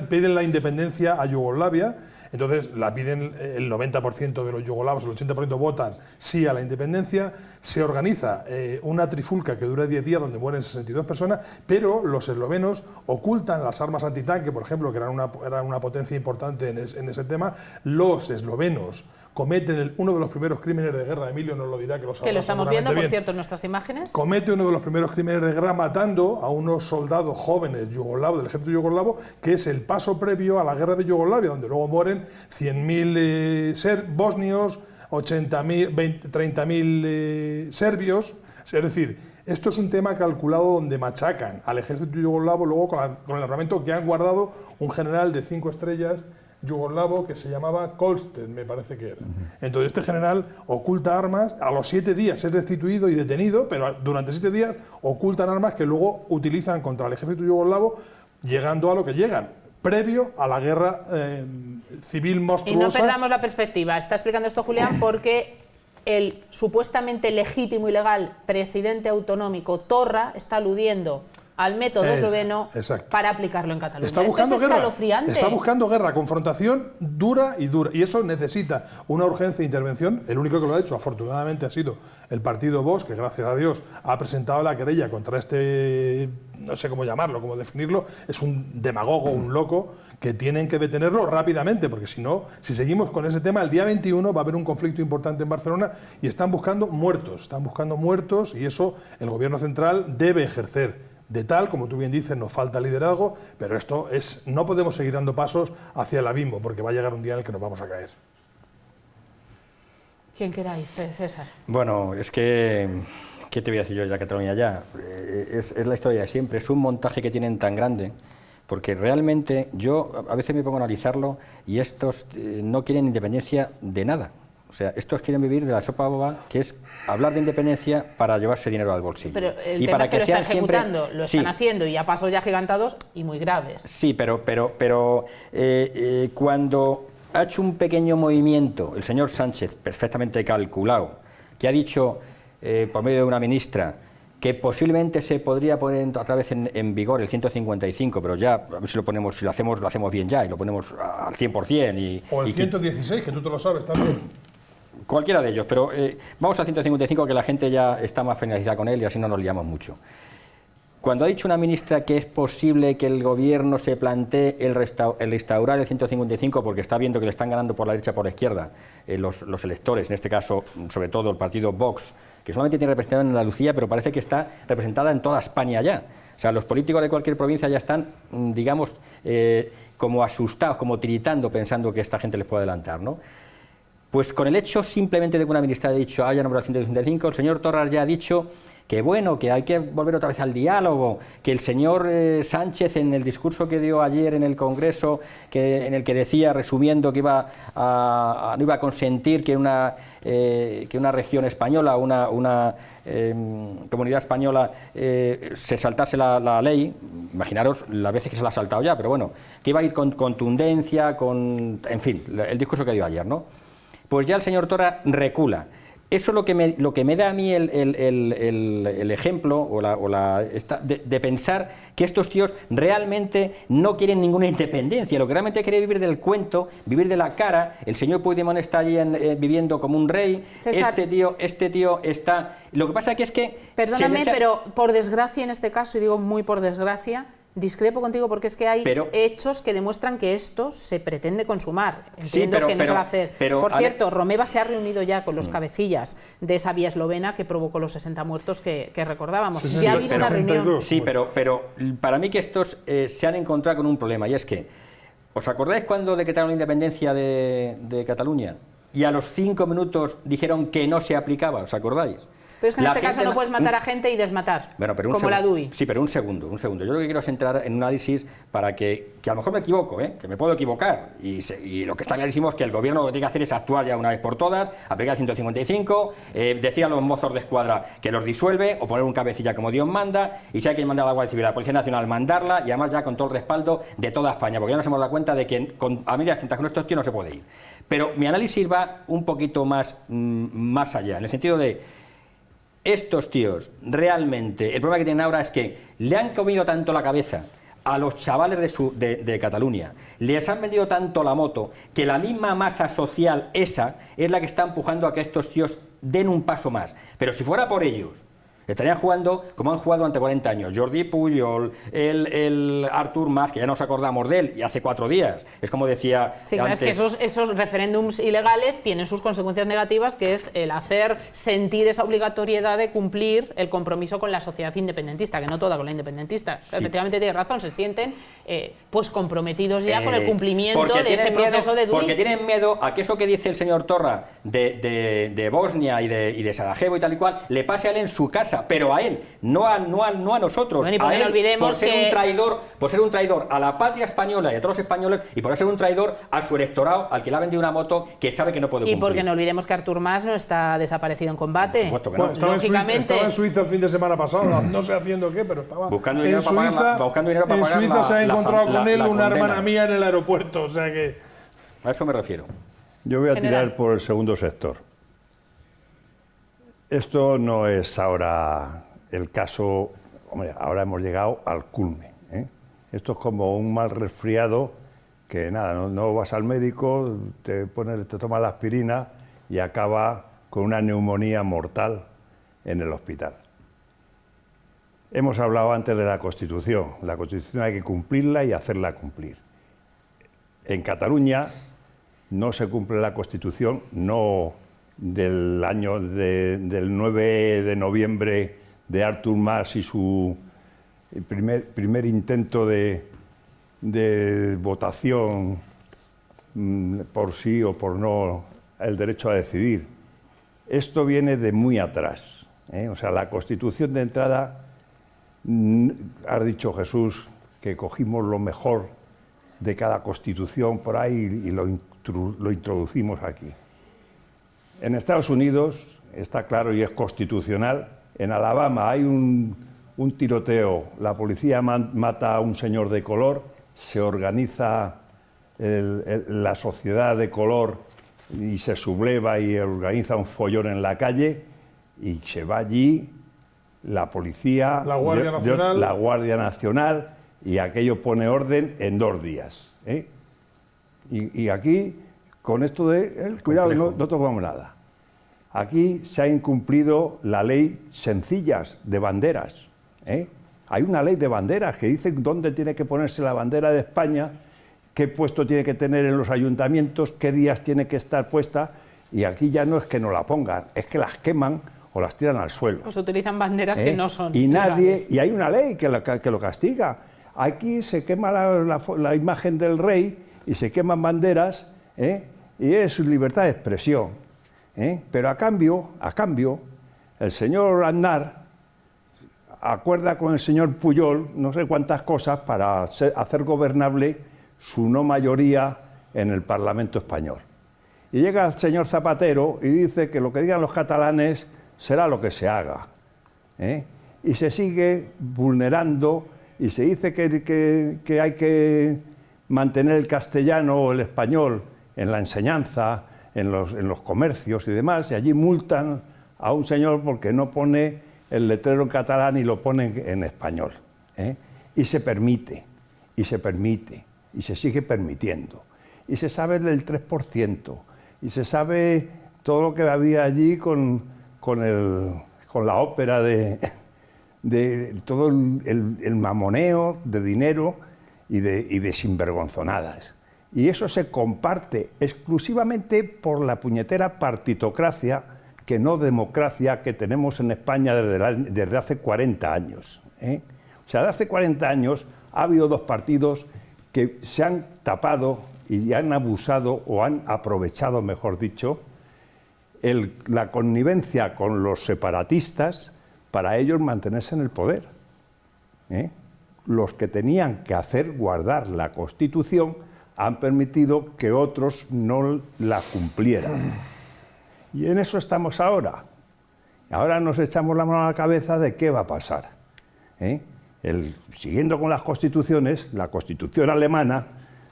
[SPEAKER 4] piden la independencia a Yugoslavia. Entonces la piden el 90% de los yugoslavos, el 80% votan sí a la independencia. Se organiza una trifulca que dura 10 días donde mueren 62 personas, pero los eslovenos ocultan las armas antitanque, por ejemplo, que eran una potencia importante en ese tema. Los eslovenos cometen uno de los primeros crímenes de guerra, Emilio nos lo dirá, que
[SPEAKER 1] lo estamos viendo, por cierto, en nuestras imágenes.
[SPEAKER 4] Comete uno de los primeros crímenes de guerra matando a unos soldados jóvenes yugoslavos, del ejército yugoslavo, que es el paso previo a la guerra de Yugoslavia, donde luego mueren 100.000 bosnios, 30.000 serbios. Es decir, esto es un tema calculado donde machacan al ejército yugoslavo luego con el armamento que han guardado un general de 5 estrellas yugoslavo que se llamaba Kolsten, me parece que era. Entonces este general oculta armas, a los 7 días es destituido y detenido, pero durante 7 días ocultan armas que luego utilizan contra el ejército yugoslavo, llegando a lo que llegan, previo a la guerra civil monstruosa.
[SPEAKER 1] Y no perdamos la perspectiva, está explicando esto Julián porque el supuestamente legítimo y legal presidente autonómico Torra está aludiendo al método esloveno para aplicarlo en Cataluña.
[SPEAKER 4] Está buscando guerra, confrontación dura. Y eso necesita una urgencia de intervención. El único que lo ha hecho, afortunadamente, ha sido el partido Vox, que gracias a Dios ha presentado la querella contra este, no sé cómo llamarlo, cómo definirlo, es un demagogo, un loco, que tienen que detenerlo rápidamente, porque si no, si seguimos con ese tema, el día 21 va a haber un conflicto importante en Barcelona y están buscando muertos, y eso el gobierno central debe ejercer. De tal, como tú bien dices, nos falta liderazgo, pero no podemos seguir dando pasos hacia el abismo, porque va a llegar un día en el que nos vamos a caer.
[SPEAKER 1] ¿Quién queráis, César?
[SPEAKER 3] Bueno, es que, ¿qué te voy a decir yo ya, Cataluña ya? Es la historia de siempre, es un montaje que tienen tan grande, porque realmente yo a veces me pongo a analizarlo y estos no quieren independencia de nada. O sea, estos quieren vivir de la sopa boba, que es hablar de independencia para llevarse dinero al bolsillo.
[SPEAKER 1] Pero el tema es que lo están ejecutando, lo están haciendo y a pasos ya agigantados y muy graves.
[SPEAKER 3] Sí, pero cuando ha hecho un pequeño movimiento, el señor Sánchez, perfectamente calculado, que ha dicho por medio de una ministra que posiblemente se podría poner otra vez en vigor el 155, pero ya, a ver si lo hacemos bien ya y lo ponemos al 100%.
[SPEAKER 4] O el 116, que tú te lo sabes también.
[SPEAKER 3] Cualquiera de ellos, pero vamos al 155, que la gente ya está más familiarizada con él y así no nos liamos mucho. Cuando ha dicho una ministra que es posible que el gobierno se plantee el restaurar el 155 porque está viendo que le están ganando por la derecha y por la izquierda los electores, en este caso sobre todo el partido Vox, que solamente tiene representado en Andalucía, pero parece que está representada en toda España ya. O sea, los políticos de cualquier provincia ya están, digamos, como asustados, como tiritando, pensando que esta gente les puede adelantar, ¿no? Pues con el hecho simplemente de que una ministra haya dicho haya nombrado el 155, el señor Torras ya ha dicho que bueno, que hay que volver otra vez al diálogo, que el señor Sánchez en el discurso que dio ayer en el Congreso, en el que decía, resumiendo, que no iba a consentir que una región española, una comunidad española se saltase la ley, imaginaros las veces que se la ha saltado ya, pero bueno, que iba a ir con contundencia, en fin, el discurso que dio ayer, ¿no? Pues ya el señor Torra recula. Eso es lo que me da a mí el ejemplo de pensar que estos tíos realmente no quieren ninguna independencia. Lo que realmente quiere vivir del cuento, vivir de la cara. El señor Puigdemont está allí viviendo como un rey.
[SPEAKER 1] César,
[SPEAKER 3] este tío está... Lo que pasa que es que...
[SPEAKER 1] Perdóname, pero por desgracia en este caso, y digo muy por desgracia, discrepo contigo porque es que hay hechos que demuestran que esto se pretende consumar. Entiendo que no se va a hacer. Por cierto, Romeva se ha reunido ya con los cabecillas de esa vía eslovena que provocó los 60 muertos que recordábamos. Ya ha habido una reunión.
[SPEAKER 3] Sí, pero para mí que estos se han encontrado con un problema, y es que, ¿os acordáis cuando decretaron la independencia de Cataluña? Y a los 5 minutos dijeron que no se aplicaba, ¿os acordáis?
[SPEAKER 1] Pero es que en este caso no puedes matar a gente y desmatar, como la DUI.
[SPEAKER 3] Sí, pero un segundo. Yo lo que quiero es entrar en un análisis para que a lo mejor me equivoco, que me puedo equivocar, y lo que está clarísimo es que el gobierno lo que tiene que hacer es actuar ya una vez por todas, aplicar el 155, decir a los mozos de escuadra que los disuelve, o poner un cabecilla como Dios manda, y si hay que mandar a la Guardia Civil, a la Policía Nacional, mandarla, y además ya con todo el respaldo de toda España, porque ya nos hemos dado cuenta de que a medidas tintas con estos tíos no se puede ir. Pero mi análisis va un poquito más allá, en el sentido de... Estos tíos, realmente, el problema que tienen ahora es que le han comido tanto la cabeza a los chavales de Cataluña, les han vendido tanto la moto, que la misma masa social esa es la que está empujando a que estos tíos den un paso más. Pero si fuera por ellos, estarían jugando como han jugado durante 40 años. Jordi Pujol, el Artur Mas, que ya nos acordamos de él, y hace 4 días. Es como decía antes...
[SPEAKER 1] Es que esos referéndums ilegales tienen sus consecuencias negativas, que es el hacer sentir esa obligatoriedad de cumplir el compromiso con la sociedad independentista, que no toda con la independentista. Sí. Efectivamente tienes razón, se sienten pues comprometidos ya con el cumplimiento de ese proceso de DUI.
[SPEAKER 3] Porque tienen miedo a que eso que dice el señor Torra de Bosnia y de Sarajevo y tal y cual, le pase a él en su casa. Pero a él, no a nosotros,
[SPEAKER 1] bueno,
[SPEAKER 3] a él,
[SPEAKER 1] por
[SPEAKER 3] ser un traidor a la patria española y a todos los españoles, y por ser un traidor a su electorado, al que le ha vendido una moto que sabe que no puede cumplir.
[SPEAKER 1] Y porque no olvidemos que Artur Mas no está desaparecido en combate.
[SPEAKER 4] Bueno, estaba en Suiza el fin de semana pasado, no sé haciendo qué, pero estaba
[SPEAKER 3] buscando dinero para pagar.
[SPEAKER 4] En Suiza se ha encontrado con él una hermana mía en el aeropuerto, o sea que...
[SPEAKER 3] A eso me refiero.
[SPEAKER 2] Yo voy a tirar por el segundo sector. Esto no es ahora el caso, hombre, ahora hemos llegado al culmen. Esto es como un mal resfriado que nada, no vas al médico, te tomas la aspirina y acaba con una neumonía mortal en el hospital. Hemos hablado antes de la Constitución. La Constitución hay que cumplirla y hacerla cumplir. En Cataluña no se cumple la Constitución, no del año del 9 de noviembre de Artur Mas y su primer intento de votación por sí o por no el derecho a decidir. Esto viene de muy atrás. O sea, la Constitución de entrada, has dicho Jesús, que cogimos lo mejor de cada Constitución por ahí y lo introducimos aquí. En Estados Unidos está claro y es constitucional. En Alabama hay un tiroteo, la policía mata a un señor de color, se organiza la sociedad de color y se subleva y organiza un follón en la calle y se va allí la policía,
[SPEAKER 4] la Guardia Nacional,
[SPEAKER 2] y aquello pone orden en 2 días. Y aquí, con esto de cuidado, no tocamos nada. Aquí se ha incumplido la ley sencillas de banderas. Hay una ley de banderas que dice dónde tiene que ponerse la bandera de España, qué puesto tiene que tener en los ayuntamientos, qué días tiene que estar puesta, y aquí ya no es que no la pongan, es que las queman o las tiran al suelo.
[SPEAKER 1] Pues utilizan banderas que no son
[SPEAKER 2] y
[SPEAKER 1] legales.
[SPEAKER 2] Y hay una ley que lo castiga. Aquí se quema la imagen del rey y se queman banderas, y es libertad de expresión. Pero a cambio, el señor Aznar acuerda con el señor Pujol no sé cuántas cosas para hacer gobernable su no mayoría en el Parlamento español. Y llega el señor Zapatero y dice que lo que digan los catalanes será lo que se haga. Y se sigue vulnerando y se dice que hay que mantener el castellano o el español en la enseñanza, en los comercios y demás, y allí multan a un señor porque no pone el letrero en catalán y lo pone en español, ¿eh? Y se permite, y se permite, y se sigue permitiendo. Y se sabe del 3%, y se sabe todo lo que había allí con la ópera de todo el mamoneo de dinero y de sinvergonzonadas. Y eso se comparte exclusivamente por la puñetera partitocracia, que no democracia, que tenemos en España desde hace 40 años. ¿Eh? O sea, de hace 40 años ha habido dos partidos que se han tapado y han abusado o han aprovechado, mejor dicho, la connivencia con los separatistas para ellos mantenerse en el poder. ¿Eh? Los que tenían que hacer guardar la Constitución han permitido que otros no la cumplieran. Y en eso estamos ahora. Ahora nos echamos la mano a la cabeza de qué va a pasar. ¿Eh? Siguiendo con las constituciones, la Constitución alemana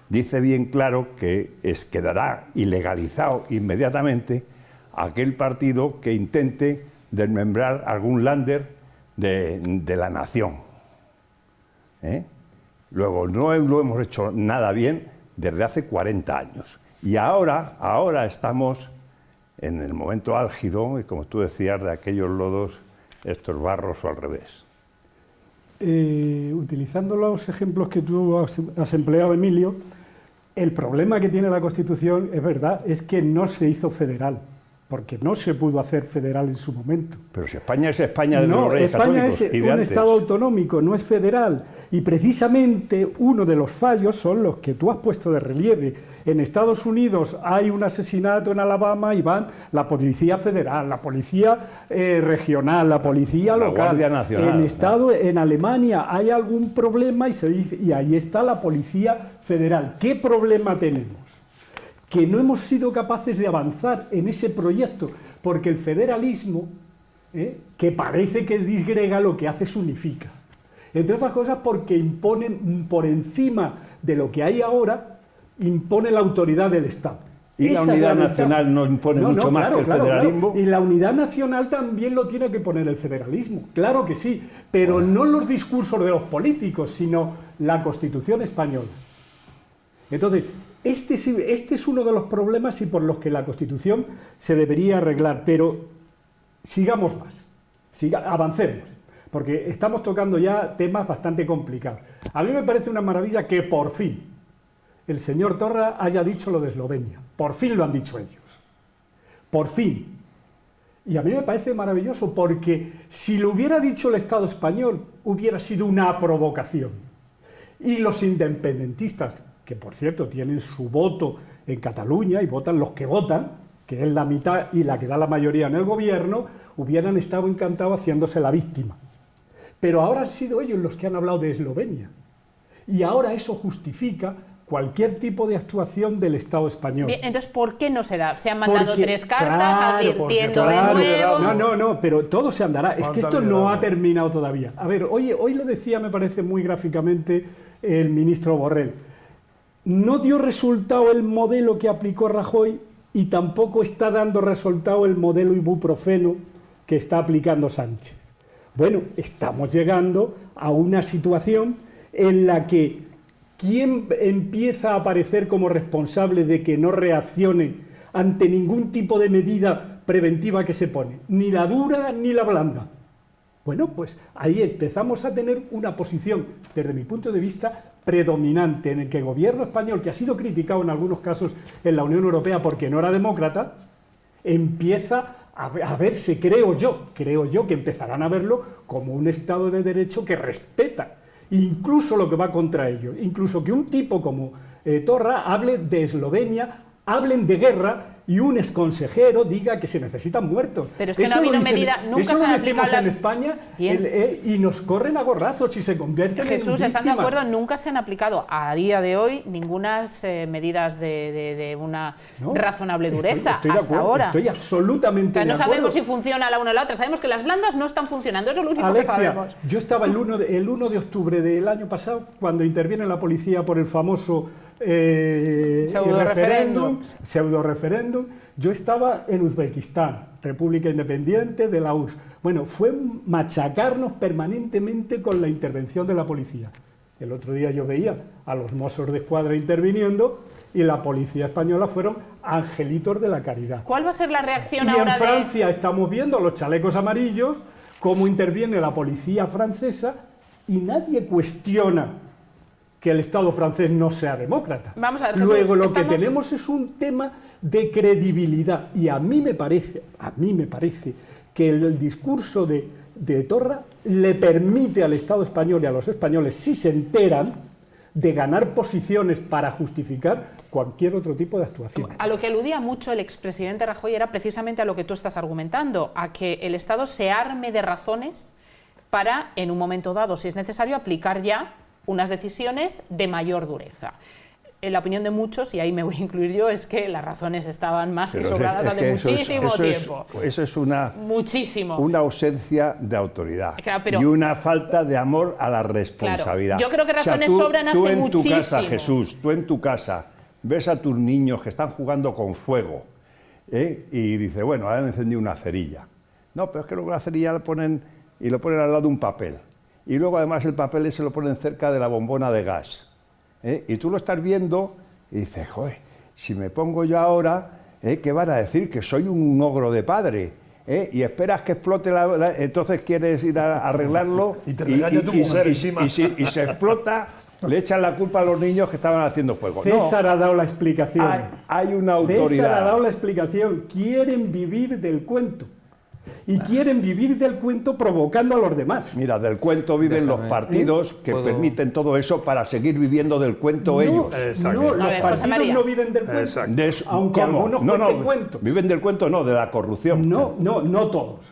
[SPEAKER 2] dice bien claro que quedará ilegalizado inmediatamente aquel partido que intente desmembrar algún Länder de la nación. ¿Eh? Luego, no lo hemos hecho nada bien desde hace 40 años. Y ahora estamos en el momento álgido, y como tú decías, de aquellos lodos, estos barros o al revés.
[SPEAKER 6] Utilizando los ejemplos que tú has empleado, Emilio, el problema que tiene la Constitución, es verdad, es que no se hizo federal, porque no se pudo hacer federal en su momento.
[SPEAKER 2] Pero si España es España de los Reyes Católicos.
[SPEAKER 6] España es un Estado autonómico, no es federal. Y precisamente uno de los fallos son los que tú has puesto de relieve. En Estados Unidos hay un asesinato en Alabama y van la Policía Federal, la Policía Regional, la Policía Local.
[SPEAKER 2] La Guardia Nacional.
[SPEAKER 6] En Alemania hay algún problema y se dice, y ahí está la Policía Federal. ¿Qué problema tenemos? Que no hemos sido capaces de avanzar en ese proyecto, porque el federalismo, que parece que disgrega, lo que hace es unifica. Entre otras cosas porque impone por encima de lo que hay ahora, impone la autoridad del Estado.
[SPEAKER 2] ¿Y la unidad nacional no impone mucho más que el federalismo?
[SPEAKER 6] Claro. Y la unidad nacional también lo tiene que poner el federalismo, claro que sí, pero no los discursos de los políticos, sino la Constitución española. Entonces, este es uno de los problemas y por los que la Constitución se debería arreglar, pero sigamos más, avancemos, porque estamos tocando ya temas bastante complicados. A mí me parece una maravilla que por fin el señor Torra haya dicho lo de Eslovenia. Por fin lo han dicho ellos. Por fin. Y a mí me parece maravilloso porque si lo hubiera dicho el Estado español hubiera sido una provocación. Y los independentistas, que por cierto tienen su voto en Cataluña y votan los que votan, que es la mitad y la que da la mayoría en el gobierno, hubieran estado encantados haciéndose la víctima. Pero ahora han sido ellos los que han hablado de Eslovenia. Y ahora eso justifica cualquier tipo de actuación del Estado español.
[SPEAKER 1] Bien, entonces, ¿por qué no se da? Se han mandado 3 cartas advirtiendo de nuevo.
[SPEAKER 6] No, pero todo se andará. Es que esto no ha terminado todavía. A ver, hoy lo decía, me parece muy gráficamente, el ministro Borrell. No dio resultado el modelo que aplicó Rajoy y tampoco está dando resultado el modelo ibuprofeno que está aplicando Sánchez. Bueno, estamos llegando a una situación en la que ¿quién empieza a aparecer como responsable de que no reaccione ante ningún tipo de medida preventiva que se pone? Ni la dura ni la blanda. Bueno, pues ahí empezamos a tener una posición, desde mi punto de vista, predominante, en el que el gobierno español, que ha sido criticado en algunos casos en la Unión Europea porque no era demócrata, empieza a verse, creo yo que empezarán a verlo como un Estado de Derecho que respeta incluso lo que va contra ellos, incluso que un tipo como Torra hable de Eslovenia, hablen de guerra y un exconsejero diga que se necesitan muertos.
[SPEAKER 1] Pero es que no ha habido medida, nunca se han aplicado
[SPEAKER 6] en España y nos corren a gorrazos si se convierten en
[SPEAKER 1] Jesús, ¿están de acuerdo? Nunca se han aplicado a día de hoy ninguna medidas de una razonable dureza
[SPEAKER 6] estoy
[SPEAKER 1] hasta ahora.
[SPEAKER 6] Estoy absolutamente de acuerdo.
[SPEAKER 1] No sabemos si funciona la una o la otra, sabemos que las blandas no están funcionando, eso es lo único
[SPEAKER 6] Alexia,
[SPEAKER 1] que sabemos.
[SPEAKER 6] Yo estaba el 1 de octubre del año pasado, cuando interviene la policía por el famoso pseudo-referéndum. Yo estaba en Uzbekistán, República Independiente de la URSS. Bueno, fue machacarnos permanentemente con la intervención de la policía. El otro día yo veía a los Mossos de Escuadra interviniendo y la policía española fueron angelitos de la caridad.
[SPEAKER 1] ¿Cuál va a ser la reacción
[SPEAKER 6] y
[SPEAKER 1] ahora
[SPEAKER 6] en Francia estamos viendo a los chalecos amarillos, cómo interviene la policía francesa y nadie cuestiona que el Estado francés no sea demócrata.
[SPEAKER 1] Vamos a ver, Jesús,
[SPEAKER 6] luego lo que tenemos es un tema de credibilidad y a mí me parece que el discurso de Torra le permite al Estado español y a los españoles, si se enteran, de ganar posiciones para justificar cualquier otro tipo de actuación.
[SPEAKER 1] A lo que aludía mucho el expresidente Rajoy era precisamente a lo que tú estás argumentando, a que el Estado se arme de razones para, en un momento dado, si es necesario, aplicar ya unas decisiones de mayor dureza. En la opinión de muchos, y ahí me voy a incluir yo, es que las razones estaban más que sobradas hace muchísimo tiempo.
[SPEAKER 2] Eso es una ausencia de autoridad,
[SPEAKER 1] claro,
[SPEAKER 2] y una falta de amor a la responsabilidad.
[SPEAKER 1] Claro, yo creo que razones sobran hace muchísimo. Tú en tu casa,
[SPEAKER 2] Jesús, tú en tu casa ves a tus niños que están jugando con fuego, y dices, bueno, han encendido una cerilla. No, pero es que luego la cerilla lo ponen al lado de un papel. Y luego además el papel ese lo ponen cerca de la bombona de gas. Y tú lo estás viendo y dices, joder, si me pongo yo ahora, ¿qué van a decir? Que soy un ogro de padre. Y esperas que explote entonces quieres ir a arreglarlo
[SPEAKER 4] y te regaña tu mujer encima.
[SPEAKER 2] Y se explota, le echan la culpa a los niños que estaban haciendo fuego.
[SPEAKER 6] César ha dado la explicación.
[SPEAKER 2] Hay una autoridad.
[SPEAKER 6] César ha dado la explicación. Quieren vivir del cuento. Y quieren vivir del cuento provocando a los demás.
[SPEAKER 2] Mira, del cuento viven los partidos que permiten todo eso para seguir viviendo del cuento ellos.
[SPEAKER 6] No, los partidos no viven del cuento. Aunque algunos cuenten cuentos.
[SPEAKER 2] Viven del cuento, no, de la corrupción.
[SPEAKER 6] No todos.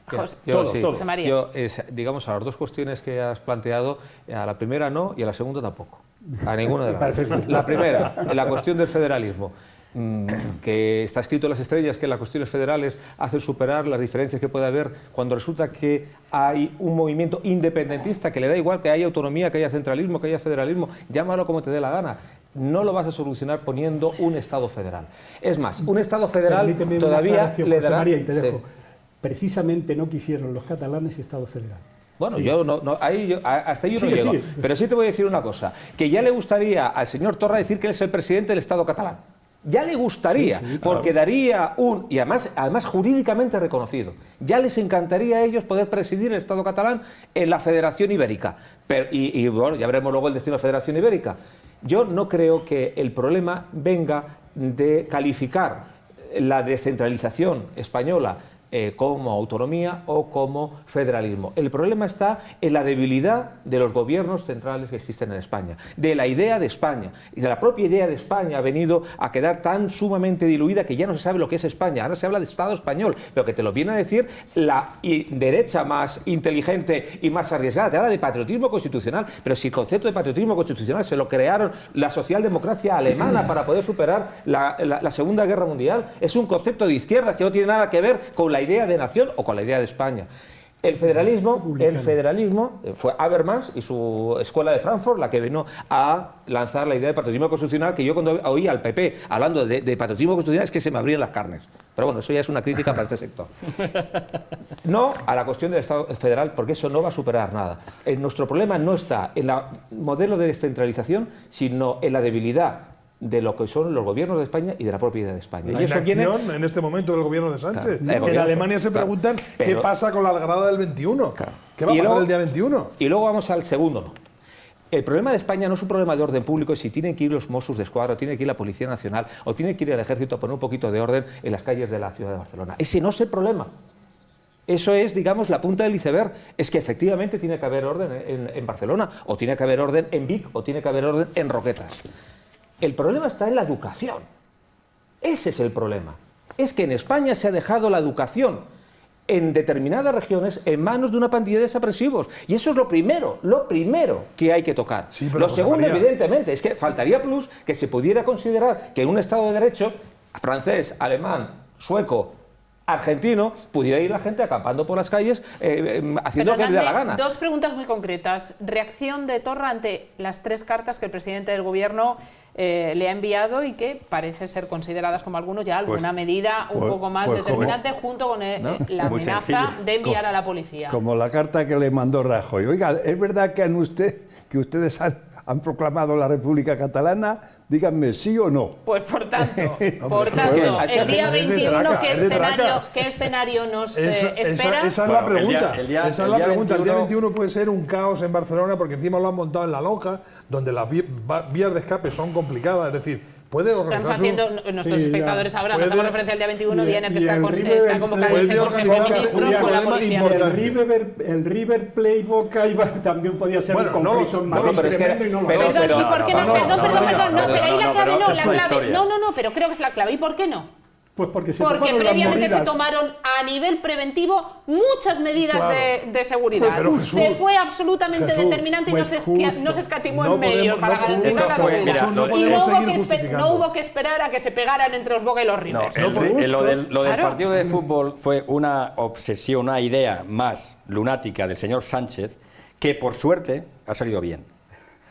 [SPEAKER 1] José María.
[SPEAKER 5] Digamos, a las dos cuestiones que has planteado, a la primera no y a la segunda tampoco. A ninguna de las dos. La primera, en la cuestión del federalismo. Que está escrito en las estrellas que las cuestiones federales hacen superar las diferencias que puede haber cuando resulta que hay un movimiento independentista que le da igual que haya autonomía, que haya centralismo, que haya federalismo, llámalo como te dé la gana. No lo vas a solucionar poniendo un Estado federal. Es más, un Estado federal
[SPEAKER 6] permíteme
[SPEAKER 5] todavía le dará...
[SPEAKER 6] María, y te dejo. Precisamente no quisieron los catalanes Estado federal.
[SPEAKER 5] Bueno, yo hasta ahí yo no llego. Pero sí te voy a decir una cosa, que ya le gustaría al señor Torra decir que él es el presidente del Estado catalán. Ya le gustaría, porque daría y además jurídicamente reconocido, ya les encantaría a ellos poder presidir el Estado catalán en la Federación Ibérica. Y bueno, ya veremos luego el destino de la Federación Ibérica. Yo no creo que el problema venga de calificar la descentralización española como autonomía o como federalismo. El problema está en la debilidad de los gobiernos centrales que existen en España, de la idea de España, y de la propia idea de España ha venido a quedar tan sumamente diluida que ya no se sabe lo que es España. Ahora se habla de Estado español, pero que te lo viene a decir la derecha más inteligente y más arriesgada. Te habla de patriotismo constitucional, pero si el concepto de patriotismo constitucional se lo crearon la socialdemocracia alemana para poder superar la Segunda Guerra Mundial, es un concepto de izquierdas que no tiene nada que ver con la idea de nación o con la idea de España. El federalismo fue Habermas y su escuela de Frankfurt la que vino a lanzar la idea de patriotismo constitucional, que yo cuando oí al PP hablando de patriotismo constitucional es que se me abrían las carnes. Pero bueno, eso ya es una crítica para este sector. No a la cuestión del Estado federal, porque eso no va a superar nada. Nuestro problema no está en el modelo de descentralización, sino en la debilidad de lo que son los gobiernos de España y de la propia idea de España.
[SPEAKER 4] La inacción en este momento del gobierno de Sánchez.
[SPEAKER 5] Claro,
[SPEAKER 4] en Alemania se preguntan qué pasa con la Algarada del 21. Claro. ¿Qué va a pasar el día 21?
[SPEAKER 5] Y luego vamos al segundo no. El problema de España no es un problema de orden público, si tienen que ir los Mossos de Escuadra, o tiene que ir la Policía Nacional, o tiene que ir el Ejército a poner un poquito de orden en las calles de la ciudad de Barcelona. Ese no es el problema. Eso es, digamos, la punta del iceberg. Es que efectivamente tiene que haber orden en Barcelona, o tiene que haber orden en Vic, o tiene que haber orden en Roquetas. El problema está en la educación. Ese es el problema. Es que en España se ha dejado la educación en determinadas regiones en manos de una pandilla de desaprensivos. Y eso es lo primero que hay que tocar. Sí, lo segundo, evidentemente, es que faltaría plus que se pudiera considerar que en un Estado de Derecho, francés, alemán, sueco, argentino, pudiera ir la gente acampando por las calles haciendo lo que le da la gana.
[SPEAKER 1] Dos preguntas muy concretas. Reacción de Torra ante las tres cartas que el presidente del Gobierno le ha enviado y que parece ser consideradas como algunos ya alguna medida un poco más determinante junto con la amenaza de enviar a la policía.
[SPEAKER 2] Como la carta que le mandó Rajoy. Oiga, ¿es verdad que ustedes han proclamado la República Catalana? Díganme sí o no.
[SPEAKER 1] Pues por tanto, el día 21, ¿qué escenario nos espera?
[SPEAKER 4] Esa es la pregunta.
[SPEAKER 3] El día
[SPEAKER 4] 21 puede ser un caos en Barcelona porque encima lo han montado en la lonja, donde las vías de escape son complicadas, es decir, puede
[SPEAKER 1] Estamos
[SPEAKER 4] organizarse...
[SPEAKER 1] haciendo, nuestros espectadores sabrán, hacemos referencia al día 21, día en el que está convocado ese Consejo de Ministros con la policía.
[SPEAKER 6] El River Plate Boca también podía ser un conflicto en Madrid tremendo y no lo es.
[SPEAKER 1] Perdón, ¿y por qué no? Perdón, pero ahí la clave no, la clave. No, pero creo que es la clave. ¿Y por qué no?
[SPEAKER 6] Pues porque
[SPEAKER 1] previamente se tomaron a nivel preventivo muchas medidas de seguridad. Se fue absolutamente determinante y no se escatimó en medios para garantizar la seguridad. Y no hubo que esperar a que se pegaran entre los Boca y los River.
[SPEAKER 3] Lo del partido de fútbol fue una obsesión, una idea más lunática del señor Sánchez, que por suerte ha salido bien,